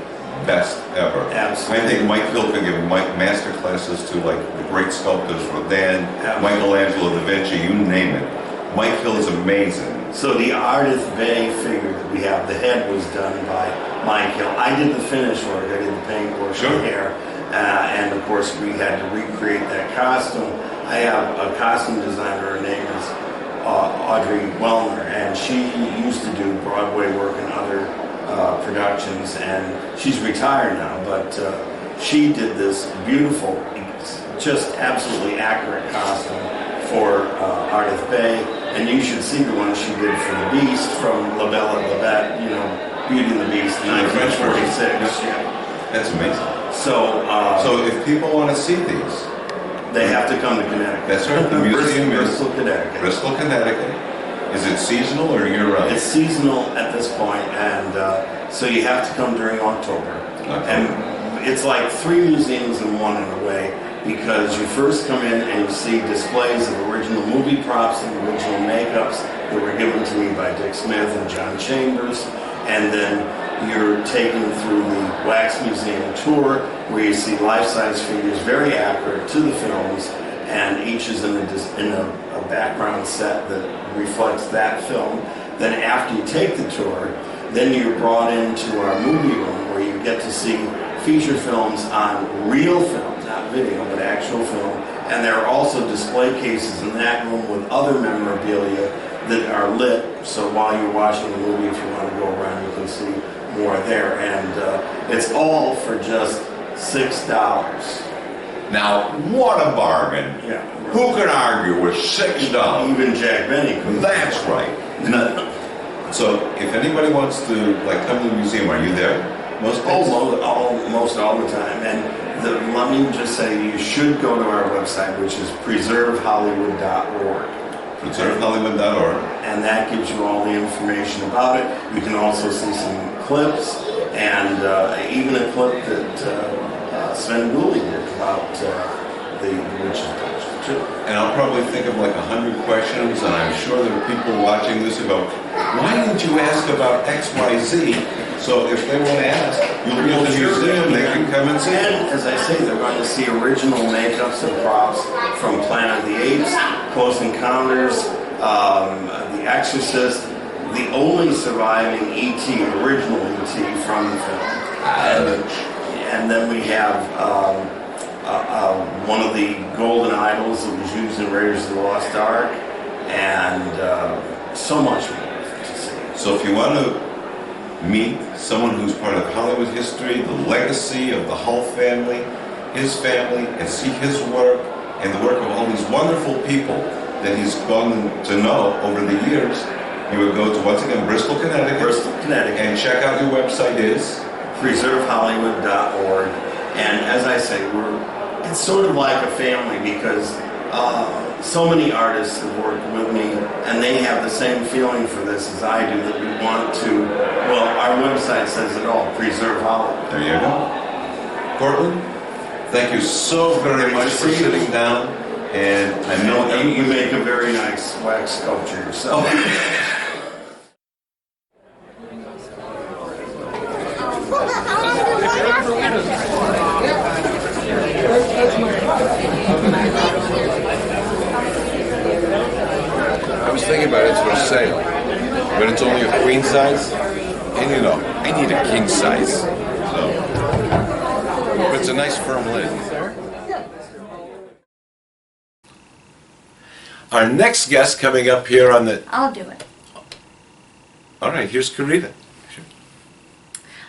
S3: best ever.
S2: Absolutely.
S3: I think Mike Hill could give master classes to like the great sculptors, Rodin, Michelangelo, Da Vinci, you name it. Mike Hill is amazing.
S2: So the Ardith Bay figure that we have, the head was done by Mike Hill. I did the finish work, I did the paint work,
S3: sure.
S2: Hair, and of course we had to recreate that costume. I have a costume designer, her name is Audrey Wellner, and she used to do Broadway work and other productions, and she's retired now, but she did this beautiful, just absolutely accurate costume for Ardith Bay, and you should see the one she did for the Beast from La Belle et la Bête, you know, Beauty and the Beast, 1946. Yeah.
S3: That's amazing.
S2: So,
S3: so if people want to see these,
S2: they have to come to Connecticut.
S3: That's right. The museum is
S2: Bristol, Connecticut.
S3: Bristol, Connecticut. Is it seasonal or year-round?
S2: It's seasonal at this point, and so you have to come during October. And it's like 3 museums in one in a way, because you first come in and you see displays of original movie props and original makeups that were given to me by Dick Smith and John Chambers, and then you're taken through the Wax Museum tour, where you see life-size figures very accurate to the films, and each is in a background set that reflects that film. Then after you take the tour, then you're brought into our movie room, where you get to see feature films on real film, not video, but actual film. And there are also display cases in that room with other memorabilia that are lit, so while you're watching the movie, if you want to go around, you can see more there. And it's all for just $6.
S3: Now, what a bargain.
S2: Yeah.
S3: Who can argue with $6?
S2: Even Jack Benny could.
S3: That's right. So if anybody wants to like come to the museum, are you there? Most days?
S2: Almost all the time. And let me just say, you should go to our website, which is preservehollywood.org.
S3: preservehollywood.org.
S2: And that gives you all the information about it. You can also see some clips, and even a clip that Sven Gooley did about the Witch's Dungeon, too.
S3: And I'll probably think of like 100 questions, and I'm sure there are people watching this who go, why didn't you ask about XYZ? So if they want to ask, you'll be at the museum, they can come and see it.
S2: And as I say, they're going to see original makeups and props from Planet of the Apes, Close Encounters, The Exorcist, the only surviving E.T., original E.T. from the film. And then we have one of the golden idols that was used in Raiders of the Lost Ark, and so much more to see.
S3: So if you want to meet someone who's part of Hollywood history, the legacy of the Hull family, his family, and see his work and the work of all these wonderful people that he's gone to know over the years, you would go to, once again, Bristol, Connecticut.
S2: Bristol, Connecticut.
S3: And check out your website is?
S2: preservehollywood.org. And as I say, it's sort of like a family, because so many artists have worked with me, and they have the same feeling for this as I do, that we want to, well, our website says it all, Preserve Hollywood.
S3: There you go. Cortlandt,
S1: Thank you so very much for sitting down. And
S2: I know you make a very nice wax sculpture yourself.
S3: I was thinking about it, it's for sale, but it's only a queen size, and you know, I need a king size. So, but it's a nice firm lid.
S1: Our next guest coming up here on the...
S4: I'll do it.
S1: All right, here's Karita.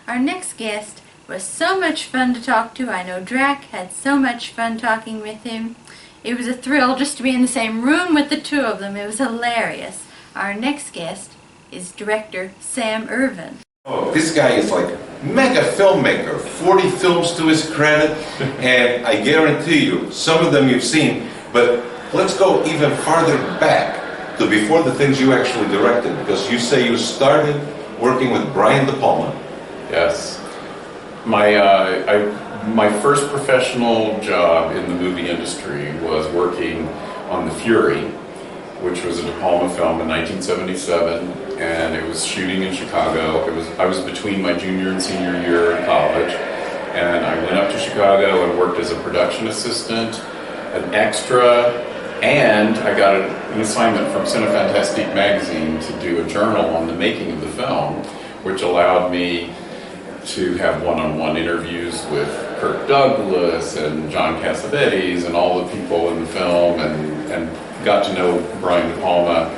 S4: Our next guest was so much fun to talk to. I know Drac had so much fun talking with him. It was a thrill just to be in the same room with the two of them. It was hilarious. Our next guest is director Sam Irvin.
S1: Oh, this guy is like a mega filmmaker, 40 films to his credit, and I guarantee you, some of them you've seen, but let's go even farther back to before the things you actually directed, because you say you started working with Brian De Palma.
S19: Yes. My first professional job in the movie industry was working on The Fury, which was a De Palma film in 1977, and it was shooting in Chicago. I was between my junior and senior year in college, and I went up to Chicago and worked as a production assistant, an extra, and I got an assignment from Cinefantastique magazine to do a journal on the making of the film, which allowed me to have one-on-one interviews with Kirk Douglas and John Cassavetes and all the people in the film, and got to know Brian De Palma,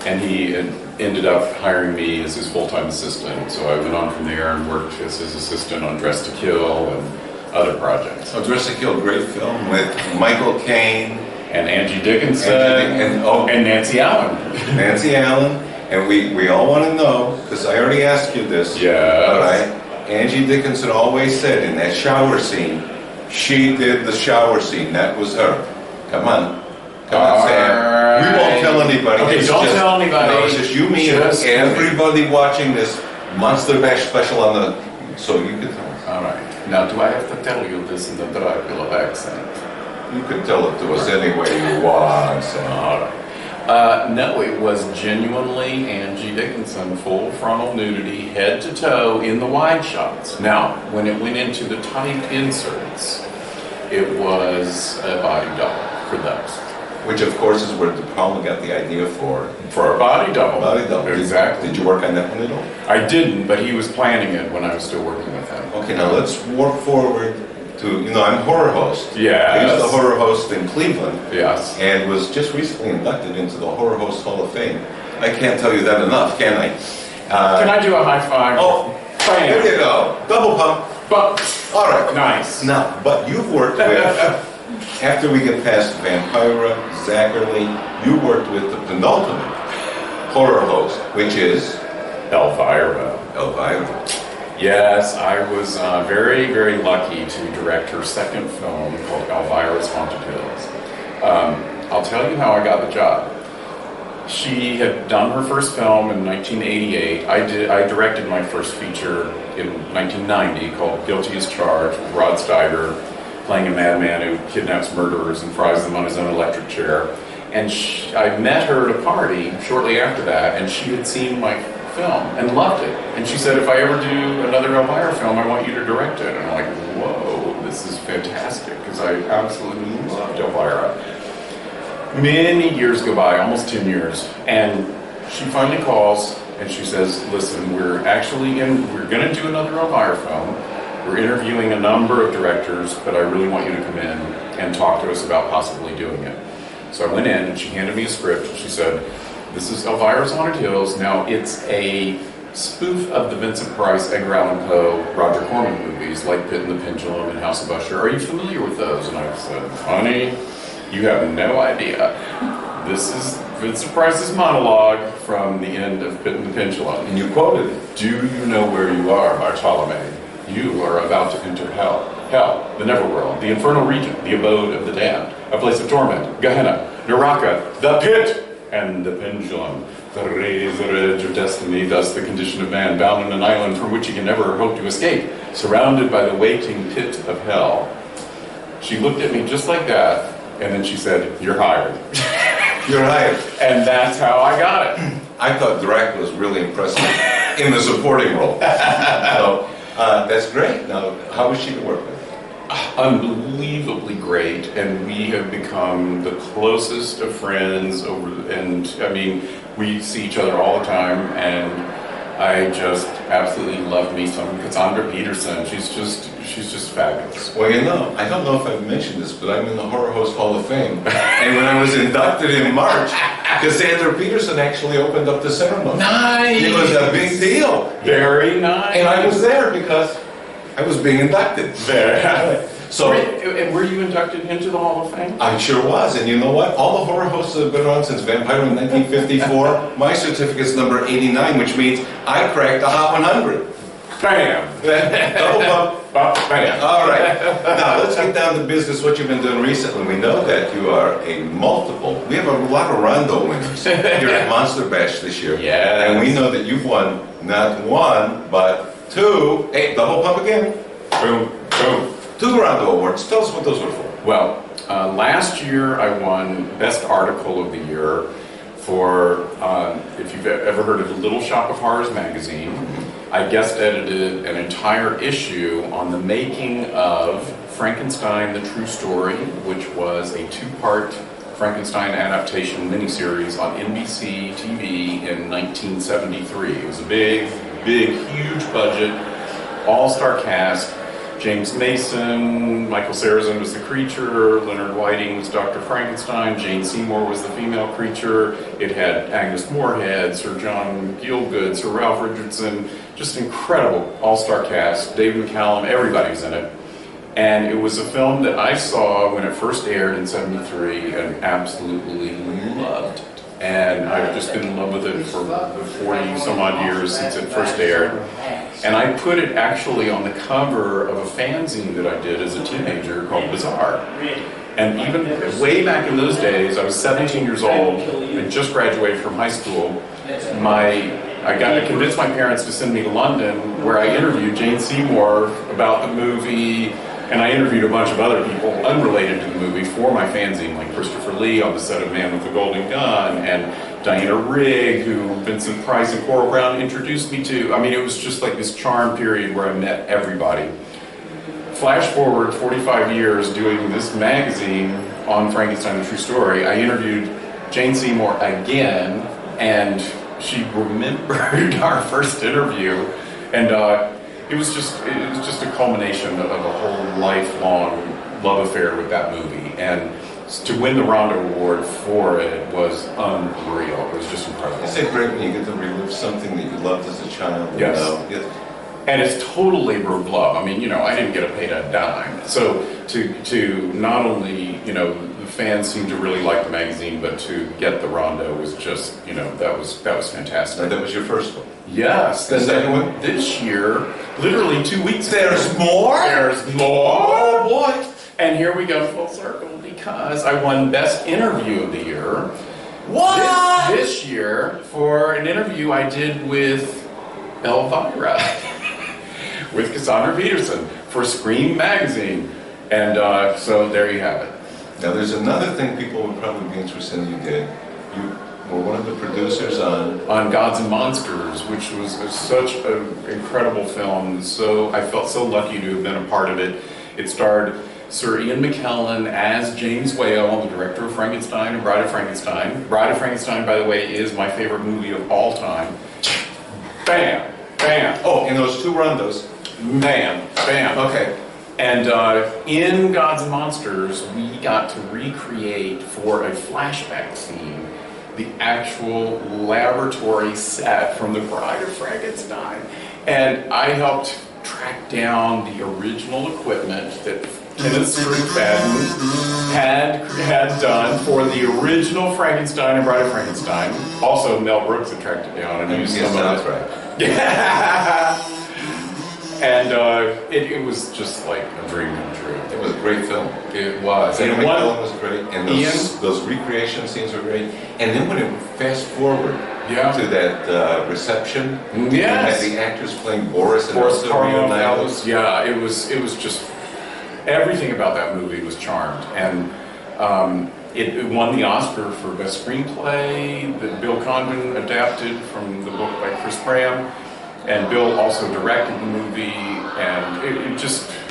S19: and he ended up hiring me as his full-time assistant. So I went on from there and worked as his assistant on Dress to Kill and other projects.
S1: Oh, Dress to Kill, great film with Michael Caine
S19: and Angie Dickinson and Nancy Allen.
S1: Nancy Allen, and we all want to know, because I already asked you this.
S19: Yeah.
S1: All right. Angie Dickinson always said in that shower scene, she did the shower scene. That was her. Come on. Come on, Sam. We won't tell anybody.
S19: Okay,
S1: It's
S19: don't
S1: just,
S19: tell anybody.
S1: No, it's just you, me, and everybody watching this Monster Bash special on the... So you can tell us.
S19: All right. Now, do I have to tell you this in the Dracula accent?
S1: You can tell it to us any way you want, Sam.
S19: All right. No, it was genuinely Angie Dickinson, full frontal nudity, head to toe in the wide shots. Now, when it went into the tight inserts, it was a body double for those.
S1: Which, of course, is where De Palma got the idea for
S19: a body double.
S1: Body double.
S19: Exactly.
S1: Did you work on that one at all?
S19: I didn't, but he was planning it when I was still working with him.
S1: Okay, now let's work forward to, I'm a horror host.
S19: Yes.
S1: I used to horror host in Cleveland.
S19: Yes.
S1: And was just recently inducted into the Horror Host Hall of Fame. I can't tell you that enough, can I?
S19: Can I do a high five?
S1: Oh,
S19: bam.
S1: There you go. Double pump.
S19: But,
S1: all right.
S19: Nice.
S1: Now, but you've worked with, after we get past Vampira, Zachary, you worked with the penultimate horror host, which is?
S19: Elvira.
S1: Elvira.
S19: Yes, I was very, very lucky to direct her second film called Elvira's Haunted Hills. I'll tell you how I got the job. She had done her first film in 1988. I directed my first feature in 1990 called Guilty as Charged, with Rod Steiger playing a madman who kidnaps murderers and fries them on his own electric chair. And I met her at a party shortly after that, and she had seen my film and loved it. And she said, if I ever do another Elvira film, I want you to direct it. And I'm like, whoa, this is fantastic, because I absolutely loved Elvira. Many years go by, almost 10 years, and she finally calls and she says, listen, we're going to do another Elvira film. We're interviewing a number of directors, but I really want you to come in and talk to us about possibly doing it. So I went in and she handed me a script. She said, this is Elvira's Haunted Hills. Now, it's a spoof of the Vincent Price, Edgar Allan Poe, Roger Corman movies, like Pit and the Pendulum and House of Usher. Are you familiar with those? And I said, honey, you have no idea. This is Vincent Price's monologue from the end of Pit and the Pendulum. And you quoted it. Do you know where you are, Bartolome? You are about to enter hell. Hell, the Neverworld, the infernal region, the abode of the damned, a place of torment, Gehenna, Naraka, the pit, and the pendulum, the razor edge of destiny, thus the condition of man, bound in an island from which he can never hope to escape, surrounded by the waiting pit of hell. She looked at me just like that, and then she said, "You're hired."
S1: You're hired.
S19: And that's how I got it.
S1: I thought Drac was really impressive in the supporting role. So that's great. Now, how was she to work with?
S19: Unbelievably great, and we have become the closest of friends and I mean, we see each other all the time, and I just absolutely love me some Cassandra Peterson. She's just fabulous.
S1: Well, you know, I don't know if I've mentioned this, but I'm in the Horror Host Hall of Fame. And when I was inducted in March, Cassandra Peterson actually opened up the ceremony.
S19: Nice!
S1: It was a big deal.
S19: Very nice.
S1: And I was there because I was being inducted. So,
S19: and were you inducted into the Hall of Fame?
S1: I sure was, and you know what? All the horror hosts that have been around since Vampire in 1954, my certificate's number 89, which means I cracked the Hot 100.
S19: Bam!
S1: Double bump. Bam. All right. Now, let's get down to business, what you've been doing recently. We know that you are we have a lot of Rondo winners here at Monster Bash this year.
S19: Yeah.
S1: And we know that you've won not one, but two. Hey, double pump again.
S19: Boom, boom.
S1: 2 Rondo Awards. Tell us what those were for.
S19: Well, last year I won Best Article of the Year for, if you've ever heard of Little Shop of Horrors magazine, I guest edited an entire issue on the making of Frankenstein, the True Story, which was a 2-part Frankenstein adaptation miniseries on NBC TV in 1973. It was a big, huge budget, all-star cast. James Mason, Michael Sarrazin was the creature, Leonard Whiting was Dr. Frankenstein, Jane Seymour was the female creature. It had Agnes Moorehead, Sir John Gielgud, Sir Ralph Richardson, just incredible all-star cast. David McCallum, everybody was in it. And it was a film that I saw when it first aired in '73 and absolutely loved it. And I've just been in love with it for 40 some odd years since it first aired. And I put it actually on the cover of a fanzine that I did as a teenager called Bizarre. And even way back in those days, I was 17 years old and just graduated from high school. I got to convince my parents to send me to London, where I interviewed Jane Seymour about the movie, and I interviewed a bunch of other people unrelated to the movie for my fanzine, like Christopher Lee on the set of Man with the Golden Gun, and Diana Rigg, who Vincent Price and Coral Brown introduced me to. I mean, it was just like this charm period where I met everybody. Flash forward 45 years doing this magazine on Frankenstein, the True Story, I interviewed Jane Seymour again, and she remembered our first interview, and it was just a culmination of a whole lifelong love affair with that movie. And to win the Rondo Award for it was unreal. It was just incredible.
S1: Isn't it great when you get to relive something that you loved as a child?
S19: Yes.
S1: Yes.
S19: And it's total labor of love. I mean, I didn't get paid a dime. So to not only, the fans seemed to really like the magazine, but to get the Rondo was just, that was fantastic.
S1: And that was your first one?
S19: Yes. The second one this year, literally 2 weeks ago.
S1: There's more?
S19: There's more.
S1: Oh boy.
S19: And here we go full circle because I won Best Interview of the Year.
S1: What?
S19: This year for an interview I did with Elvira, with Cassandra Peterson for Scream Magazine. And so there you have it.
S1: Now there's another thing people would probably be interested in you did. You were one of the producers on
S19: Gods and Monsters, which was such an incredible film. So I felt so lucky to have been a part of it. It starred Sir Ian McKellen as James Whale, the director of Frankenstein and Bride of Frankenstein. Bride of Frankenstein, by the way, is my favorite movie of all time. Bam! Bam!
S1: Oh, and those 2 Rondos.
S19: Bam! Bam!
S1: Okay.
S19: And in Gods and Monsters, we got to recreate for a flashback scene the actual laboratory set from the Bride of Frankenstein. And I helped track down the original equipment that Kenneth McFadden had done for the original Frankenstein and Bride of Frankenstein. Also, Mel Brooks had tracked it down and used some of it.
S1: Right.
S19: Yeah. And it was just like a dream come true.
S1: It was a great film.
S19: It was.
S1: Ian
S19: And
S1: McKellen was great, and those recreation scenes were great. And then when it fast forward to that reception,
S19: yes,
S1: and the actors playing Boris and
S19: Boris
S1: Karloff,
S19: Karloff, it was just. Everything about that movie was charmed, and it won the Oscar for Best Screenplay that Bill Condon adapted from the book by Chris Graham, and Bill also directed the movie, and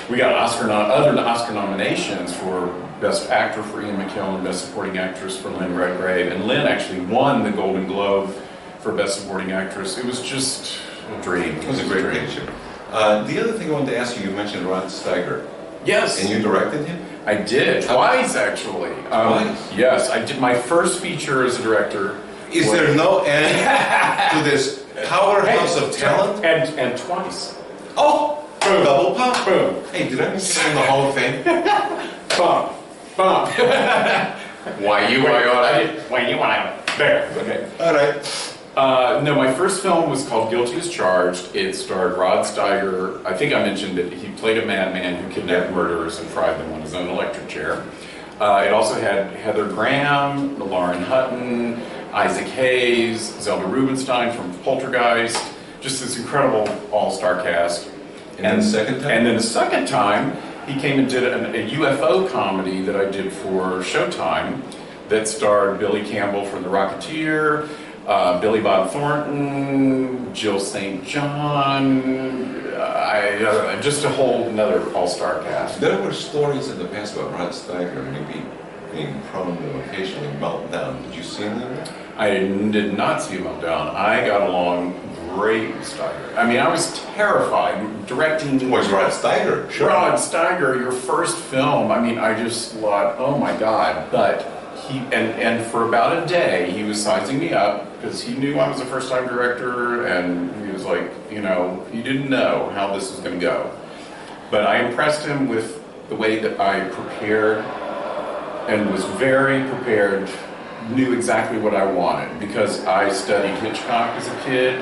S19: we got other Oscar nominations for Best Actor for Ian McKellen, Best Supporting Actress for Lynn Redgrave, and Lynn actually won the Golden Globe for Best Supporting Actress. It was just a dream.
S1: It was a great picture. The other thing I wanted to ask you mentioned Rod Steiger.
S19: Yes.
S1: And you directed him?
S19: I did, twice actually.
S1: Twice?
S19: Yes, I did my first feature as a director.
S1: Is there no end to this powerhouse of talent?
S19: And twice.
S1: Oh!
S19: Boom.
S1: Double pop?
S19: Boom.
S1: Hey, did I mention in the Hall of Fame?
S19: Bump. Bump. Why you there. Okay.
S1: All right.
S19: No, my first film was called Guilty as Charged. It starred Rod Steiger. I think I mentioned it. He played a madman who kidnapped murderers and fried them on his own electric chair. It also had Heather Graham, Lauren Hutton, Isaac Hayes, Zelda Rubinstein from Poltergeist. Just this incredible all-star cast.
S1: And then the second time?
S19: And then the second time, he came and did a UFO comedy that I did for Showtime that starred Billy Campbell from The Rocketeer, Billy Bob Thornton, Jill St. John, just a whole another all-star cast.
S1: There were stories in the past about Rod Steiger maybe being prone to occasionally melt down. Did you see them?
S19: I did not see him melt down. I got along great with Steiger. I mean, I was terrified directing.
S1: Was Rod Steiger? Sure.
S19: Rod Steiger, your first film. I mean, I just thought, oh my God. But he and for about a day, he was sizing me up because he knew I was a first-time director, and he was like, you know, he didn't know how this was going to go. But I impressed him with the way that I prepared and was very prepared, knew exactly what I wanted because I studied Hitchcock as a kid,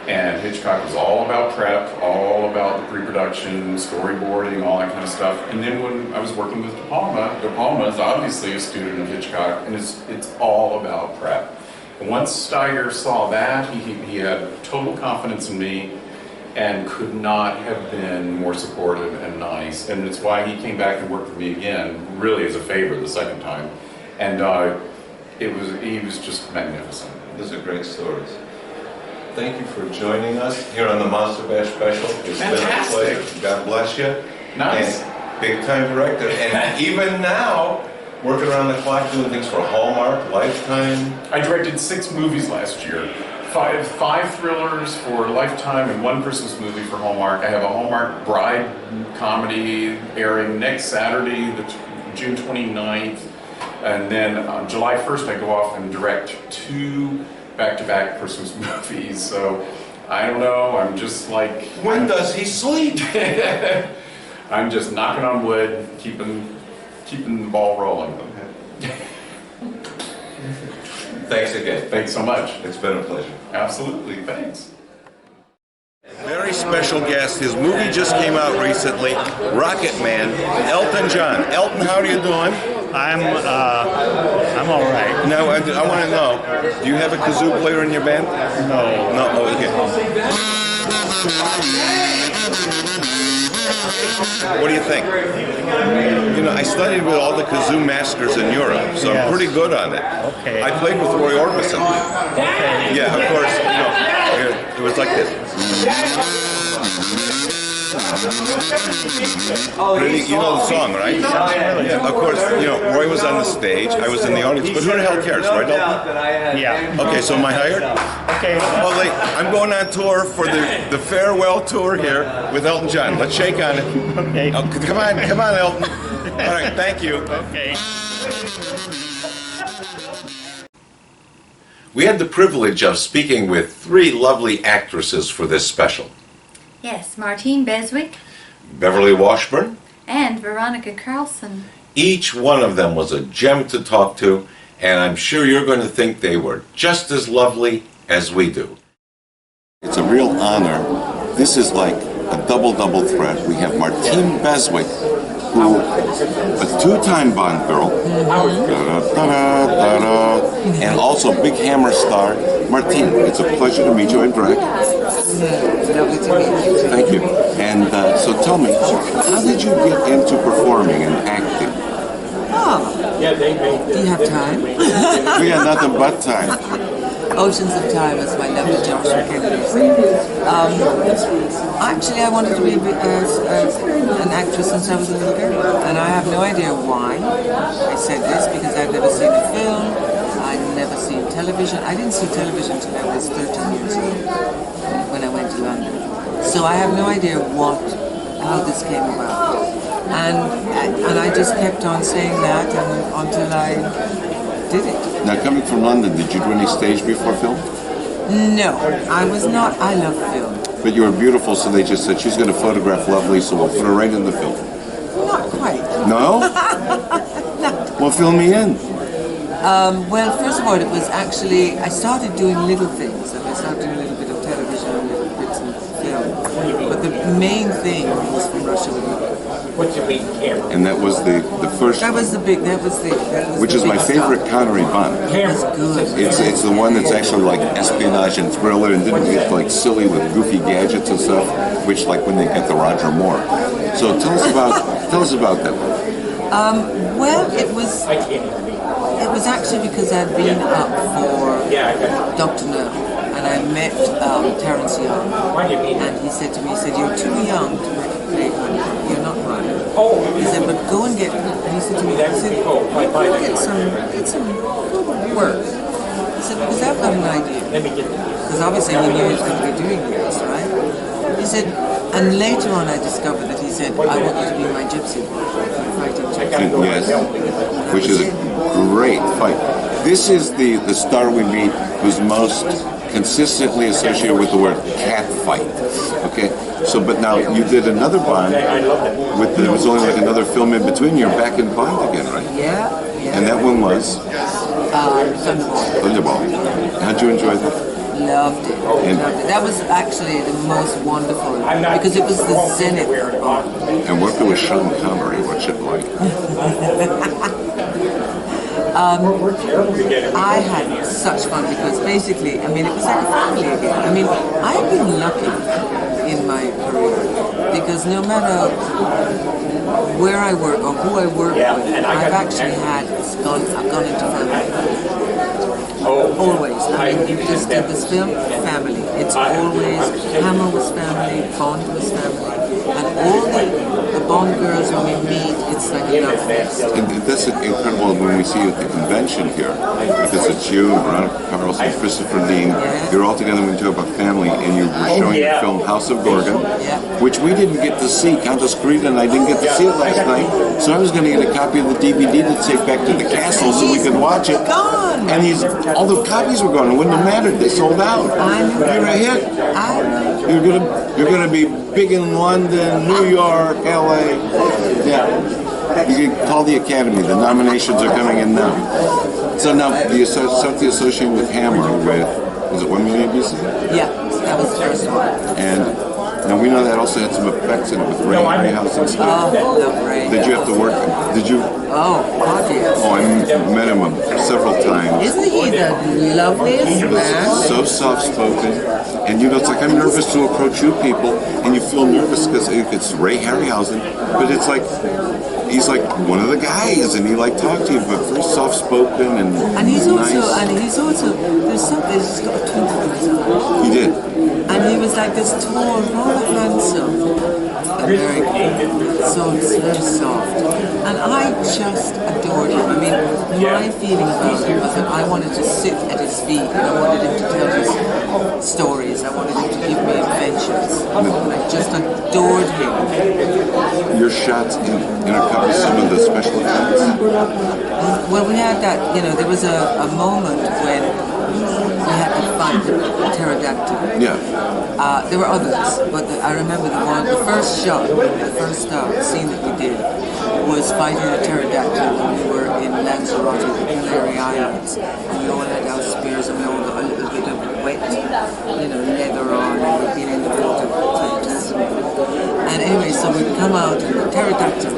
S19: and Hitchcock was all about prep, all about the pre-production, storyboarding, all that kind of stuff. And then when I was working with De Palma is obviously a student of Hitchcock, and it's all about prep. And once Steiger saw that, he had total confidence in me and could not have been more supportive and nice. And it's why he came back and worked with me again, really as a favor the second time. And he was just magnificent.
S1: Those are great stories. Thank you for joining us here on the Monster Bash special. It's
S19: Fantastic.
S1: been a pleasure. God bless you.
S19: Nice.
S1: And big time director. And even now, working around the clock doing things for Hallmark, Lifetime.
S19: I directed 6 movies last year. Five thrillers for Lifetime and 1 Christmas movie for Hallmark. I have a Hallmark Bride comedy airing next Saturday, June 29th. And then on July 1st, I go off and direct 2 back-to-back Christmas movies. So I don't know, I'm just like...
S1: When does he sleep?
S19: I'm just knocking on wood, keeping the ball rolling.
S1: Thanks again.
S19: Thanks so much.
S1: It's been a pleasure.
S19: Absolutely, thanks.
S3: Very special guest. His movie just came out recently, Rocket Man, Elton John. Elton, how are you doing?
S21: I'm all right.
S3: Now, I want to know, do you have a kazoo player in your band?
S21: No.
S3: No, oh, okay. What do you think? You know, I studied with all the kazoo masters in Europe, so I'm pretty good on it.
S21: Okay.
S3: I played with Roy Orbison.
S21: Okay.
S3: Yeah, of course, you know, it was like this. You know the song, right? Yeah. Of course, you know, Roy was on the stage, I was in the audience, but who the hell cares, right, Elton?
S21: Yeah.
S3: Okay, so am I hired?
S21: Okay.
S3: Well, I'm going on tour for the farewell tour here with Elton John. Let's shake on it.
S21: Okay.
S3: Oh, come on, Elton. All right, thank you.
S21: Okay.
S1: We had the privilege of speaking with 3 lovely actresses for this special.
S4: Yes, Martine Beswick
S1: Beverly Washburn.
S4: and Veronica Carlson.
S1: Each one of them was a gem to talk to, and I'm sure you're going to think they were just as lovely as we do.
S3: It's a real honor. This is like a double threat. We have Martine Beswick who a two-time Bond girl, and also Big Hammer star, Martine. It's a pleasure to meet you in drag.
S5: Lovely to meet you.
S3: Thank you. And so tell me, how did you get into performing and acting?
S5: Oh, do you have time?
S3: We got nothing but time.
S5: Oceans of Time, as my lovely Joshua Kennedy said. Actually, I wanted to be an actress since I was a little girl, and I have no idea why I said this, because I've never seen a film, I'd never seen television. I didn't see television until I was 13 years old, when I went to London. So I have no idea how this came about. And I just kept on saying that until I did it.
S3: Now, coming from London, did you do any stage before film?
S5: No, I was not. I love film.
S3: But you were beautiful, so they just said, she's going to photograph lovely, so we'll put her right in the film.
S5: Not quite.
S3: No? Well, fill me in.
S5: Well, first of all, it was actually, I started doing little things, and I started doing a little bit of television and little bits of film. But the main thing was From Russia with Love.
S3: And that was the first.
S5: That was the big.
S3: Which is my favorite Connery Bond.
S5: That's good.
S3: It's the one that's actually like espionage and thriller, and didn't get like silly with goofy gadgets and stuff, which like when they get the Roger Moore. So tell us about that one.
S5: Well, it was actually because I'd been up for Dr. No, and I met Terence Young, and he said to me, "You're too young to play Connery. You're not right." He said, "But go and get," and he said to me, "Get some work." He said, "Because I've got an idea." Because obviously he knew he was going to be doing this, right? He said, and later on I discovered that he said, "I want you to be my gypsy fighting gypsy."
S3: Yes, which is a great fight. This is the star we meet who's most consistently associated with the word cat fight. Okay, so but now you did another Bond with there was only like another film in between. You're back in Bond again, right?
S5: Yeah.
S3: And that one was
S5: Thunderball.
S3: Thunderball. How'd you enjoy that?
S5: Loved it. Loved it. That was actually the most wonderful because it was the zenith of Bond.
S3: And working with Sean Connery, what's it like?
S5: I had such fun because basically, I mean, it was like a family again. I mean, I've been lucky in my career because no matter where I work or who I work with, I've actually I've gone into family. Always. I mean, you just did this film, family. It's always, Hammer was family, Bond was family, and all the Bond girls when we meet, it's like a love fest.
S3: And that's incredible when we see you at the convention here, because it's you, Veronica Carlson, Christopher Dean, you're all together when you talk about family, and you were showing your film House of Gorgon, which we didn't get to see. Countess Carita and I didn't get to see it last night, so I was going to get a copy of the DVD to take back to the castle so we could watch it. And all the copies were gone. It wouldn't have mattered. They sold out. You're a hit. You're gonna be big in London, New York, LA. Yeah. You can call the Academy. The nominations are coming in now. So now the association with Hammer with, was it 1 Million Pieces?
S5: Yeah, that was the first one.
S3: And now we know that also had some effects in it with Ray Harryhausen and stuff.
S5: Oh, love Ray.
S3: Did you have to work? Did you?
S5: Oh, God, yes.
S3: Oh, I met him several times.
S5: Isn't he the loveliest man?
S3: So soft-spoken, and you know, it's like I'm nervous to approach you people, and you feel nervous because it's Ray Harryhausen, but it's like he's like one of the guys, and he like talked to you, but very soft-spoken and
S5: he's
S3: nice.
S5: also there's something. He's got a twinkle in his eye.
S3: He did.
S5: And he was like this tall, rather handsome American, so very soft. And I just adored him. I mean, my feeling about him was that I wanted to sit at his feet and I wanted him to tell his stories. I wanted him to give me adventures. I just adored him.
S3: Your shots intercut with some of the special effects?
S5: Well, we had that, there was a moment when we had to fight the pterodactyl.
S3: Yeah.
S5: There were others, but I remember the first shot, the first scene that we did was fighting the pterodactyl when we were in Lanzarote, the Canary Islands, and we all had our spears and we all got a little bit of wet, leather on, and we'd been in the water fantastic. And anyway, so we'd come out and the pterodactyl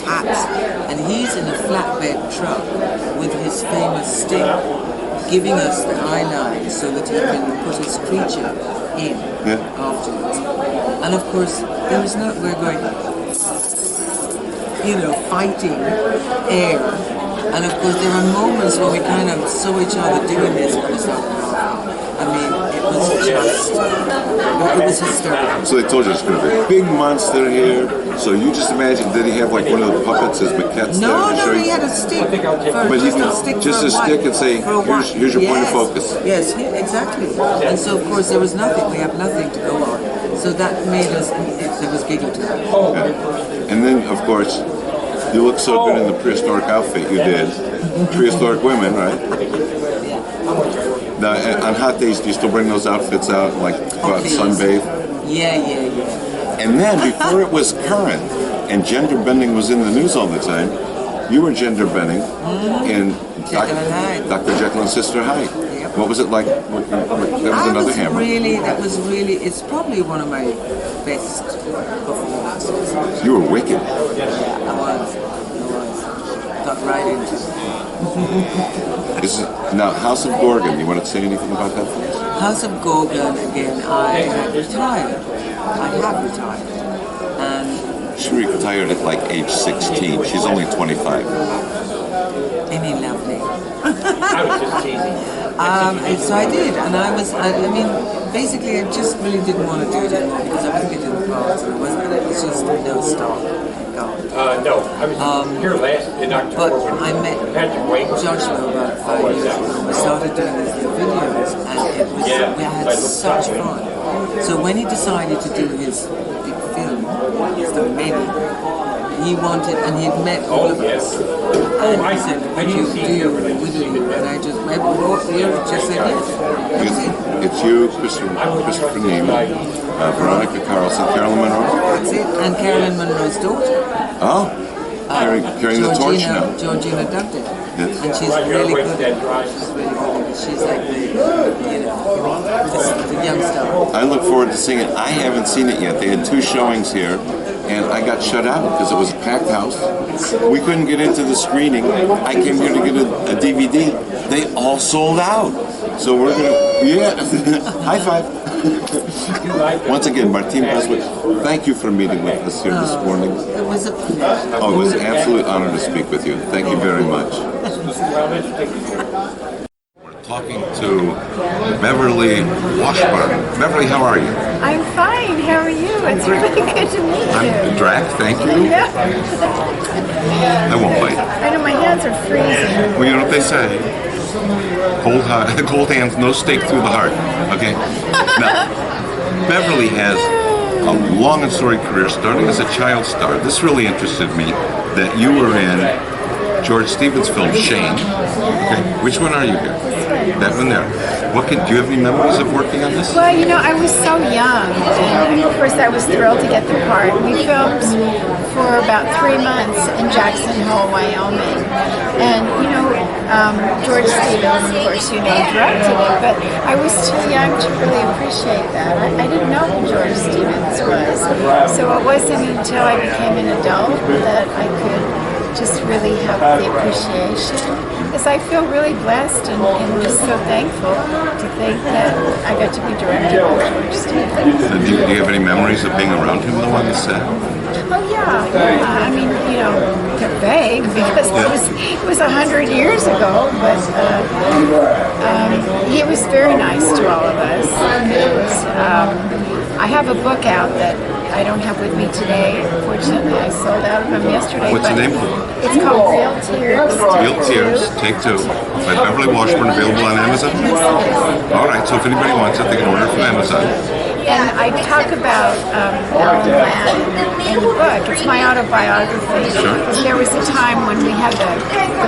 S5: hats, and he's in a flatbed truck with his famous stick, giving us the I-9 so that he can put his creature in afterwards. And of course, we're going, fighting air. And of course, there are moments when we kind of saw each other doing this and we started laughing. I mean, it was hysterical.
S3: So they told you it's going to be a big monster here. So you just imagine, did he have like one of the puppets as maquettes
S5: No,
S3: there?
S5: he had a stick.
S3: But he could just a stick and say, here's your point of focus.
S5: Yes, exactly. And so, of course, there was nothing. We have nothing to go on. So that made us, there was giggle to it.
S3: Yeah. And then, of course, you look so good in the prehistoric outfit you did. Prehistoric women, right? Now, on hot days, do you still bring those outfits out, like go out and sunbathe?
S5: Yeah.
S3: And then, before it was current, and gender bending was in the news all the time, you were gender bending in Dr. Jekyll and Sister Hyde. Yep. What was it like? That was another hammer.
S5: That was really, it's probably one of my best performances.
S3: You were wicked.
S5: Yeah, I was. Got right into it.
S3: Now, House of Gorgon, you want to say anything about that for us?
S5: House of Gorgon, again, I have retired. And
S3: she retired at like age 16. She's only 25.
S5: Ain't he lovely? So I did, and I mean, basically, I just really didn't want to do it anymore because I was getting the parts, and it was just no stop.
S18: No, I was here last in October.
S5: But I met Joshua about 5 years ago. We started doing these little videos, and we had such fun. So when he decided to do his big film, he's done many, he wanted, and he'd met all of us. And he said, would you do? And I just said yes.
S3: It's you, Christopher Neiman, Veronica Carlson, Carolyn Monroe.
S5: That's it, and Carolyn Monroe's daughter.
S3: Oh, carrying the torch now.
S5: Georgina dubbed it.
S3: Yes.
S5: And she's really good. She's really good. She's like the young star.
S3: I look forward to seeing it. I haven't seen it yet. They had 2 showings here, and I got shut out because it was a packed house. We couldn't get into the screening. I came here to get a DVD. They all sold out. So we're gonna, high five. Once again, Martine Beswick, thank you for meeting with us here this morning.
S5: It was a pleasure.
S3: Oh, it was an absolute honor to speak with you. Thank you very much. We're talking to Beverly Washburn. Beverly, how are you?
S6: I'm fine. How are you? It's really good to meet you.
S3: I'm Drac, thank you.
S6: Yeah.
S3: I won't bite.
S6: I know my hands are freezing.
S3: Well, you know what they say? Cold hands, no stake through the heart. Okay? Now, Beverly has a long and storied career, starting as a child star. This really interested me, that you were in George Stevens' film, Shane. Okay, which one are you here? That one there. Do you have any memories of working on this?
S6: Well, I was so young, and of course I was thrilled to get the part. We filmed for about 3 months in Jackson Hole, Wyoming, and George Stevens, of course, directed it, but I was too young to really appreciate that. I didn't know who George Stevens was, so it wasn't until I became an adult that I could just really have the appreciation, because I feel really blessed and just so thankful to think that I got to be directed by George Stevens.
S3: So do you have any memories of being around him though on the set?
S6: Oh yeah, I mean, they're vague because it was 100 years ago, but he was very nice to all of us. I have a book out that I don't have with me today. Unfortunately, I sold out of them yesterday.
S3: What's the name?
S6: It's called Real Tears.
S3: Real Tears, Take Two, by Beverly Washburn, available on Amazon? All right, so if anybody wants it, they can order it from Amazon.
S6: And I talk about Cortlandt in the book. It's my autobiography.
S3: Sure.
S6: There was a time when we had the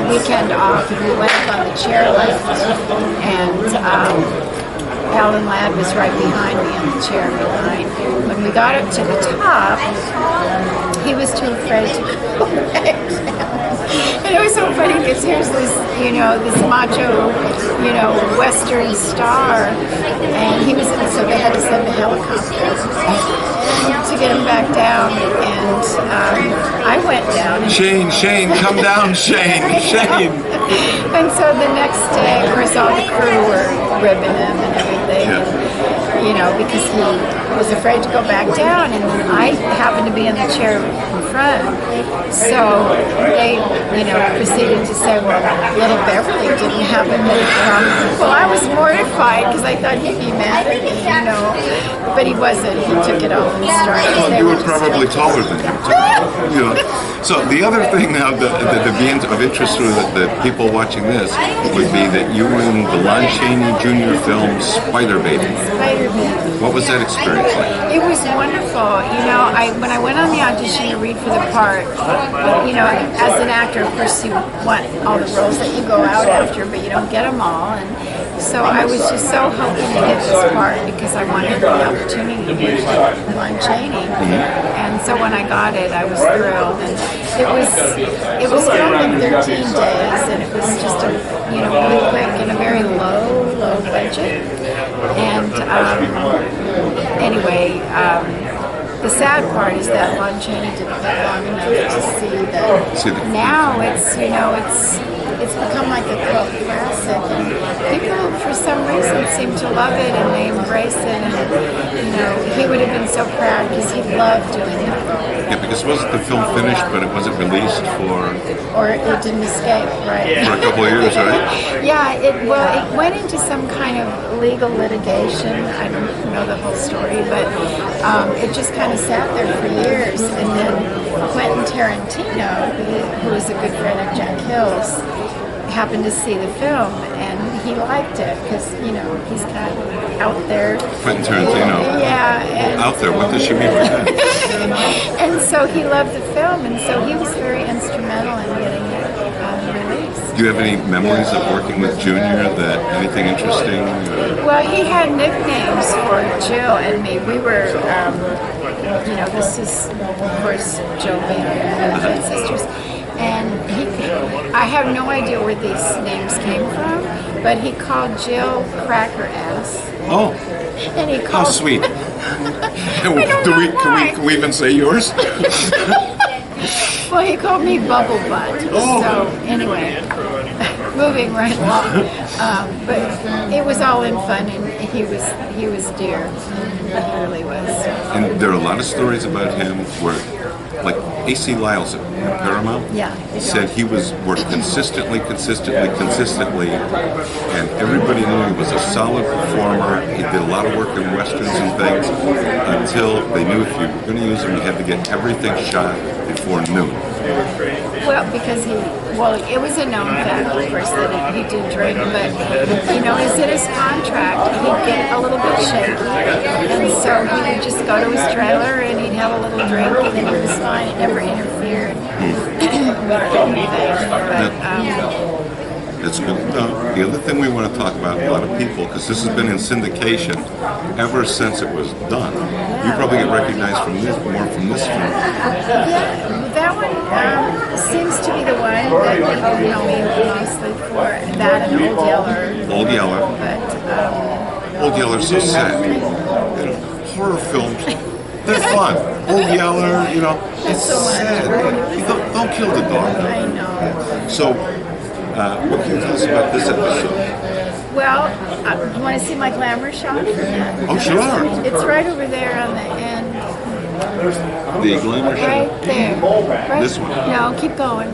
S6: weekend off and we went up on the chairlift, and Alan Ladd was right behind me in the chair behind. When we got up to the top, he was too afraid to go back down. And it was so funny because here's this, this macho, Western star, and he was, so they had to send a helicopter to to get him back down, and I went down. And
S3: Shane, come down, Shane.
S6: And so the next day, of course, all the crew were ribbing him and everything. You know, because he was afraid to go back down, and I happened to be in the chair in front. So they, you know, proceeded to say, well, little Beverly didn't happen to come. Well, I was mortified because I thought he'd be mad at me, you know. But he wasn't. He took it all in stride.
S3: Well, you were probably taller than him, too. You know. So the other thing now that be of interest to the people watching this would be that you were in the Lon Chaney Jr. film Spider Baby.
S6: Spider Baby.
S3: What was that experience like?
S6: It was wonderful. You know, when I went on the audition to read for the part, you know, as an actor, of course, you want all the roles that you go out after, but you don't get them all. And so I was just so hoping to get this part because I wanted the opportunity to be Lon Chaney. And so when I got it, I was thrilled. And it was filmed in 13 days, and it was just a, you know, really quick and a very low budget. And anyway, the sad part is that Lon Chaney didn't live long enough to see that. Now it's, you know, it's become like a cult classic, and people for some reason seem to love it and they embrace it, and you know, he would have been so proud because he loved doing that role.
S3: Yeah, because wasn't the film finished, but it wasn't released for...
S6: Or it didn't escape, right?
S3: For a couple of years, right?
S6: Yeah, it went into some kind of legal litigation. I don't know the whole story, but it just kind of sat there for years, and then Quentin Tarantino, who is a good friend of Jack Hill's, happened to see the film, and he liked it because, you know, he's kind of out there.
S3: Quentin Tarantino.
S6: Yeah. And
S3: out there. What does she mean by that?
S6: And so he loved the film, and so he was very instrumental in getting it released.
S3: Do you have any memories of working with Junior? That anything interesting?
S6: Well, he had nicknames for Jill and me. We were, you know, this is, of course, Jill and sisters. And I have no idea where these names came from, but he called Jill Cracker Ass.
S3: Oh,
S6: and he
S3: how
S6: called,
S3: sweet! Can we even say yours?
S6: Well, he called me Bubble Butt.
S3: Oh.
S6: So anyway, moving right along. But it was all in fun, and he was dear. He really was.
S3: And there are a lot of stories about him where, like A.C. Lyles at Paramount said he worked consistently, and everybody knew he was a solid performer. He did a lot of work in westerns and things until they knew if you were going to use him, you had to get everything shot before noon.
S6: Well, because it was a known fact, of course, that he did drink, but, you know, it's in his contract. He'd get a little bit shaky, and so he would just go to his trailer and he'd have a little drink, and then he was fine. It never interfered with anything. But,
S3: That's good. The other thing we want to talk about, a lot of people, because this has been in syndication ever since it was done. You probably get recognized more from this film.
S6: Yeah, that one seems to be the one that people know me mostly for. That and Old Yeller.
S3: Old Yeller.
S6: But
S3: Old Yeller's so sad. You know, horror films, they're fun. Old Yeller, you know, it's
S6: so
S3: sad. Don't kill the dog.
S6: I know.
S3: So, what can you tell us about this episode?
S6: Well, you want to see my glamour shot for that?
S3: Oh, sure.
S6: It's right over there on the end.
S3: The glamour shot?
S6: Right there. Right?
S3: This one?
S6: No, keep going.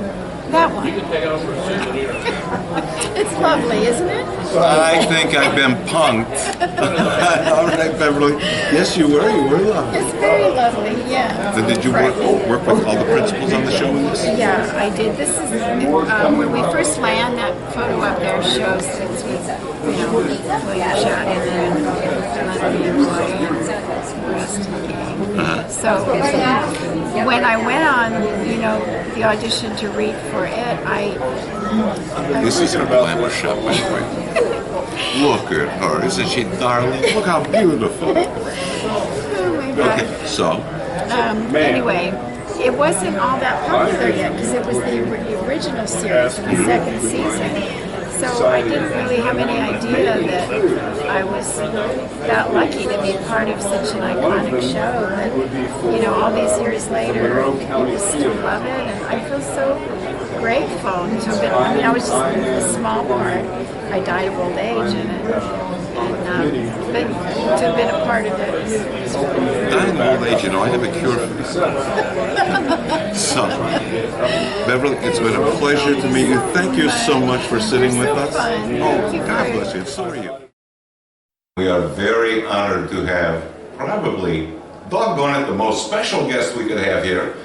S6: That one. It's lovely, isn't it?
S3: I think I've been punked. All right, Beverly. Yes, you were. You were lovely.
S6: It's very lovely, yeah.
S3: So did you work with all the principals on the show in this?
S6: Yeah, I did. This is when we first land. That photo up there shows that we, you know, William shot and then So when I went on, you know, the audition to read for it,
S3: This is her glamour shot, by the way. Look at her. Isn't she darling? Look how beautiful.
S6: Oh my God.
S3: Okay, so?
S6: Anyway, it wasn't all that popular yet because it was the original series in the second season. So I didn't really have any idea that I was that lucky to be part of such an iconic show that, you know, all these years later, people still love it, and I feel so grateful to have been, I mean, I was just a small part. I died of old age in it. But to have been a part of it is
S3: Dying of old age, you know, I have a cure for this. So, Beverly, it's been a pleasure to meet you. Thank you so much for sitting with us. Oh, God bless you. So are you. We are very honored to have probably, doggone it, the most special guest we could have here,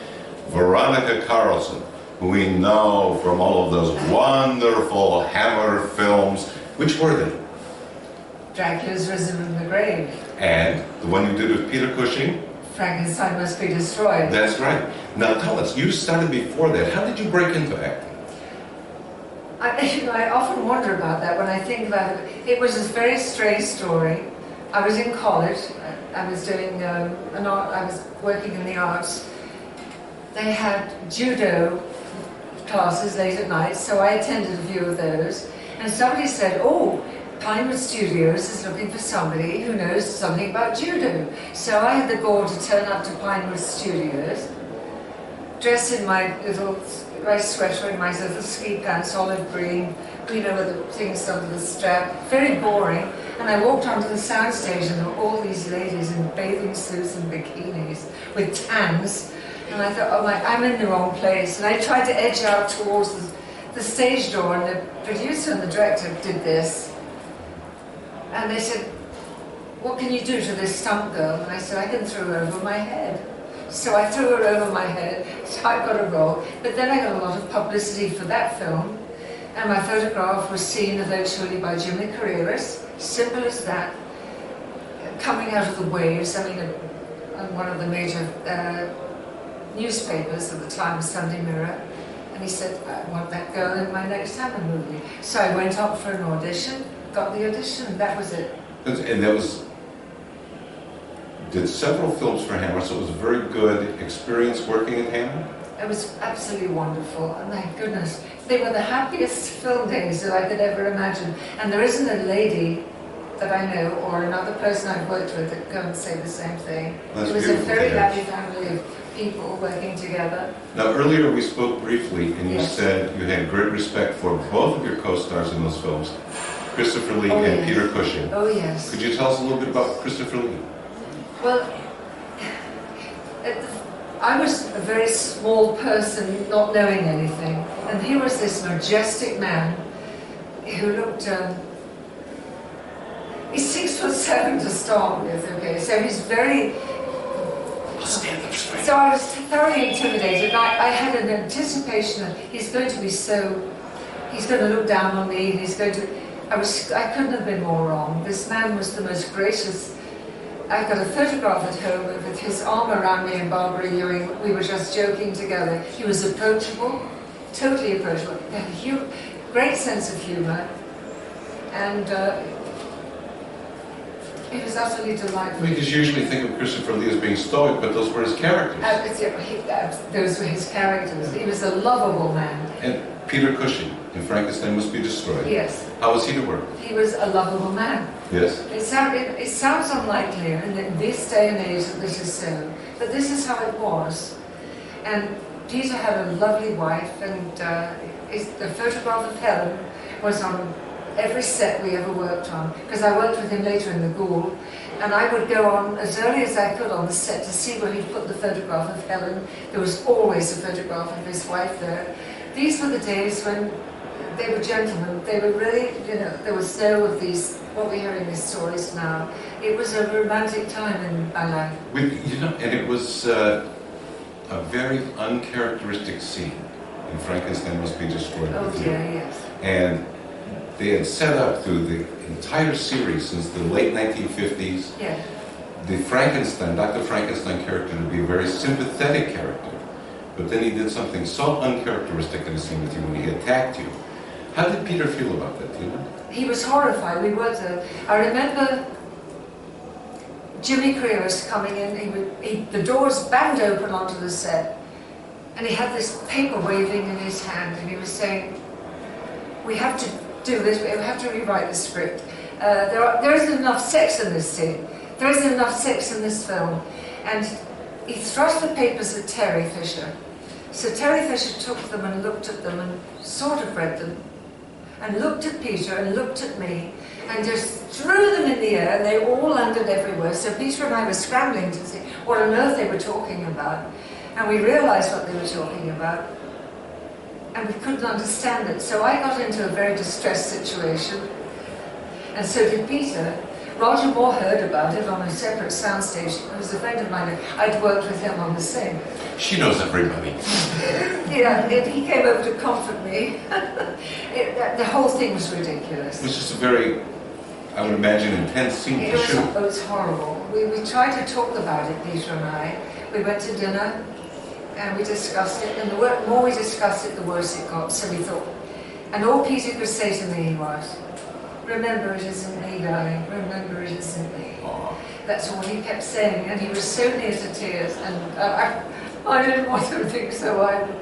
S3: Veronica Carlson, who we know from all of those wonderful Hammer films. Which were they?
S7: Dracula's Risen from the Grave.
S3: And the one you did with Peter Cushing?
S7: Frankenstein Must Be Destroyed.
S3: That's right. Now tell us, you started before that. How did you break into acting?
S7: I often wonder about that when I think about it. It was a very strange story. I was in college. I was doing I was working in the arts. They had judo classes late at night, so I attended a few of those. And somebody said, "Oh, Pinewood Studios is looking for somebody who knows something about judo." So I had the gall to turn up to Pinewood Studios, dressed in my little white sweater and my little ski pants, olive green, you know, with the things under the strap, very boring. And I walked onto the soundstage and there were all these ladies in bathing suits and bikinis with tans. And I thought, oh my, I'm in the wrong place. And I tried to edge out towards the stage door, and the producer and the director did this. And they said, "What can you do to this stunt girl?" And I said, "I can throw her over my head." So I threw her over my head, so I got a role. But then I got a lot of publicity for that film. And my photograph was seen eventually by Jimmy Carreras, simple as that, coming out of the waves. I mean, on one of the major newspapers at the time, Sunday Mirror. And he said, "I want that girl in my next Hammer movie." So I went up for an audition, got the audition, that was it.
S3: And that was, did several films for Hammer, so it was a very good experience working at Hammer?
S7: It was absolutely wonderful, and thank goodness. They were the happiest film days that I could ever imagine. And there isn't a lady that I know, or another person I've worked with, that can say the same thing.
S3: That's
S7: it was a
S3: beautiful
S7: very
S3: to hear.
S7: happy family of people working together.
S3: Now earlier we spoke briefly and you
S7: Yes.
S3: said you had great respect for both of your co-stars in those films, Christopher Lee
S7: Oh,
S3: and
S7: yes.
S3: Peter Cushing.
S7: Oh, yes.
S3: Could you tell us a little bit about Christopher Lee?
S7: Well, I was a very small person, not knowing anything, and he was this majestic man who looked, he's 6'7" to start with, okay, so he's very, so I was thoroughly intimidated. I had an anticipation that he's going to be he's going to look down on me, and he's going to, I couldn't have been more wrong. This man was the most gracious. I've got a photograph at home with his arm around me and Barbara Ewing. We were just joking together. He was approachable, totally approachable. He had a great sense of humor, and it was utterly delightful.
S3: Because you usually think of Christopher Lee as being stoic, but those were his characters.
S7: Those were his characters. He was a lovable man.
S3: And Peter Cushing in Frankenstein Must Be Destroyed.
S7: Yes.
S3: How was he to work?
S7: He was a lovable man.
S3: Yes.
S7: It sounds unlikely in this day and age that this is so, but this is how it was. And Peter had a lovely wife, and the photograph of Helen was on every set we ever worked on, because I worked with him later in The Ghoul, and I would go on as early as I could on the set to see where he'd put the photograph of Helen. There was always a photograph of his wife there. These were the days when they were gentlemen. They were really, there was no of these, what we hear in these stories now. It was a romantic time in my life.
S3: And it was a very uncharacteristic scene in Frankenstein Must Be Destroyed.
S7: Oh dear, yes.
S3: And they had set up through the entire series since the late 1950s,
S7: Yeah.
S3: the Dr. Frankenstein character to be a very sympathetic character. But then he did something so uncharacteristic in a scene with you when he attacked you. How did Peter feel about that, do you know?
S7: He was horrified. We worked there. I remember Jimmy Carreras coming in. The doors banged open onto the set, and he had this paper waving in his hand, and he was saying, "We have to do this. We have to rewrite the script. There isn't enough sex in this scene. There isn't enough sex in this film. And he thrust the papers at Terry Fisher. So Terry Fisher took them and looked at them and sort of read them, and looked at Peter and looked at me, and just threw them in the air, and they all landed everywhere. So Peter and I were scrambling to see what on earth they were talking about. And we realized what they were talking about, and we couldn't understand it. So I got into a very distressed situation, and so did Peter. Roger Moore heard about it on a separate soundstage. He was a friend of mine. I'd worked with him on the same.
S1: She knows everybody.
S7: Yeah, he came over to comfort me. The whole thing was ridiculous.
S1: It was just a very, I would imagine, intense scene to shoot.
S7: It was horrible. We tried to talk about it, Peter and I. We went to dinner and we discussed it, and the more we discussed it, the worse it got. So we thought, and all Peter could say to me was, "Remember, it isn't me, darling. Remember, it isn't me." That's all he kept saying, and he was so near to tears, and I didn't want him to think so either.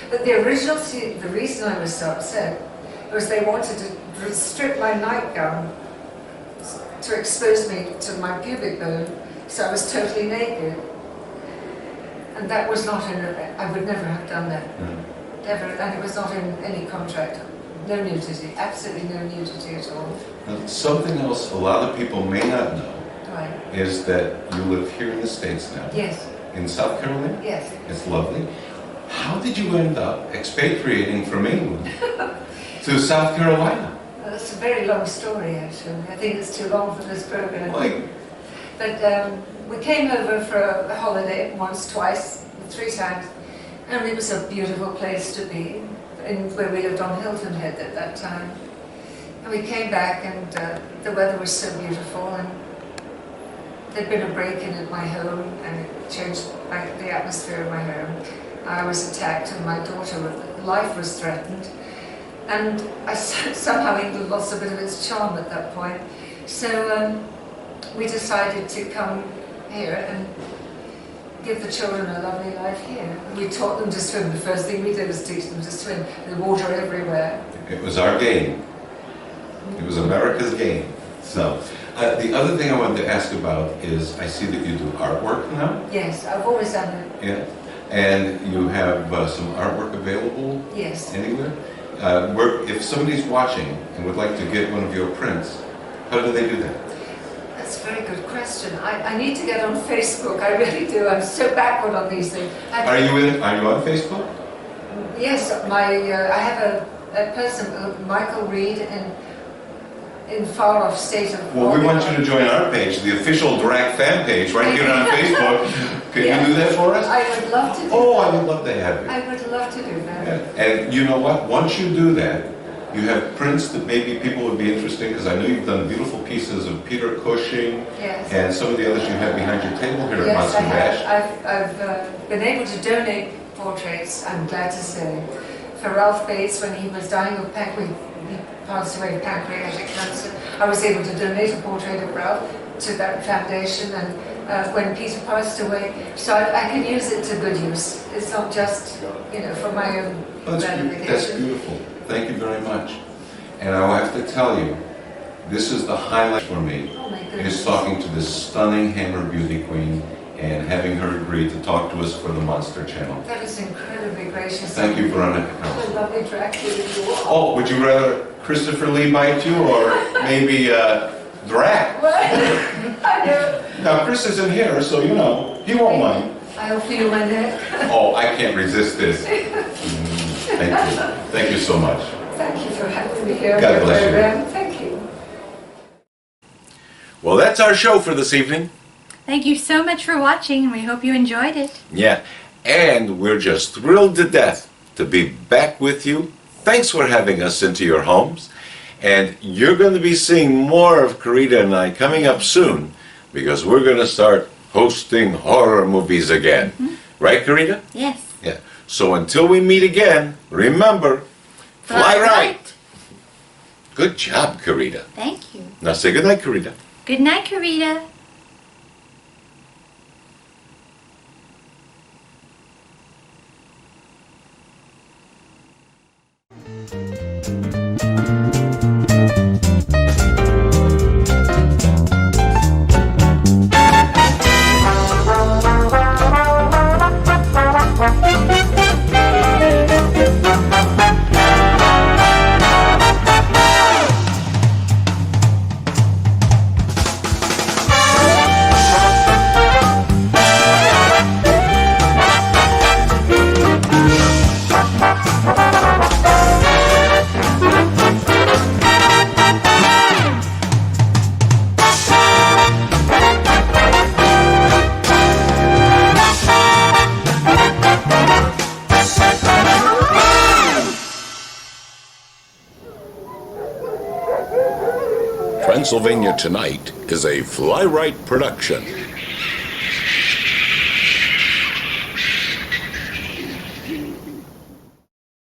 S7: But the original scene, the reason I was so upset was they wanted to strip my nightgown to expose me to my pubic bone, so I was totally naked. And that was not in, I would never have done that. Never, and it was not in any contract. No nudity, absolutely no nudity at all.
S1: Now, something else a lot of people may not know
S7: Right.
S1: is that you live here in the States now.
S7: Yes.
S1: In South Carolina?
S7: Yes.
S1: It's lovely. How did you end up expatriating from England to South Carolina?
S7: Well, it's a very long story, actually. I think it's too long for this program. But we came over for a holiday once, twice, 3 times, and it was a beautiful place to be, where we lived on Hilton Head at that time. And we came back, and the weather was so beautiful, and there'd been a break-in at my home, and it changed the atmosphere of my home. I was attacked, and my daughter's life was threatened. And I somehow England lost a bit of its charm at that point. So we decided to come here and give the children a lovely life here. We taught them to swim. The first thing we did was teach them to swim. There's water everywhere.
S1: It was our game. It was America's game. So, the other thing I wanted to ask about is, I see that you do artwork now.
S7: Yes, I've always done it.
S1: Yeah. And you have some artwork available?
S7: Yes.
S1: Anywhere? If somebody's watching and would like to get one of your prints, how do they do that?
S7: That's a very good question. I need to get on Facebook. I really do. I'm so backward on these things.
S1: Are you on Facebook?
S7: Yes, I have a person, Michael Reed, in far-off state of...
S1: Well, we want you to join our page, the official Drac fan page, right here on Facebook. Can you do that for us?
S7: I would love to do
S1: Oh,
S7: that.
S1: I would love to have you.
S7: I would love to do that.
S1: Yeah. And you know what? Once you do that, you have prints that maybe people would be interested in, because I know you've done beautiful pieces of Peter Cushing and some of the others you have behind your table here at
S7: Yes, I
S1: Monster Bash.
S7: have. I've been able to donate portraits, I'm glad to say, for Ralph Bates when he was dying of he passed away of pancreatic cancer. I was able to donate a portrait of Ralph to that foundation, and when Peter passed away, so I can use it to good use. It's not just, for my own gratification.
S1: That's beautiful. Thank you very much. And I will have to tell you, this is the highlight for me, is talking to this stunning Hammer beauty queen and having her agree to talk to us for the Monster Channel.
S7: That is incredibly gracious.
S1: Thank you, Veronica
S7: What
S1: Carlson.
S7: a lovely Dracula you are.
S1: Oh, would you rather Christopher Lee bite you or maybe Drac?
S7: I know.
S1: Now, Chris isn't here, so he won't mind.
S7: I'll feel my neck.
S1: Oh, I can't resist this. Thank you. Thank you so much.
S7: Thank you for having me here on
S1: God
S7: your
S1: bless you.
S7: program. Thank you.
S1: Well, that's our show for this evening.
S4: Thank you so much for watching, and we hope you enjoyed it.
S1: Yeah, and we're just thrilled to death to be back with you. Thanks for having us into your homes. And you're going to be seeing more of Carita and I coming up soon, because we're going to start hosting horror movies again. Right, Carita?
S4: Yes.
S1: Yeah. So until we meet again, remember, fly right. Good job, Carita.
S4: Thank you.
S1: Now say goodnight, Carita.
S4: Good night, Carita.
S8: Transylvania Tonight is a Fly Right production.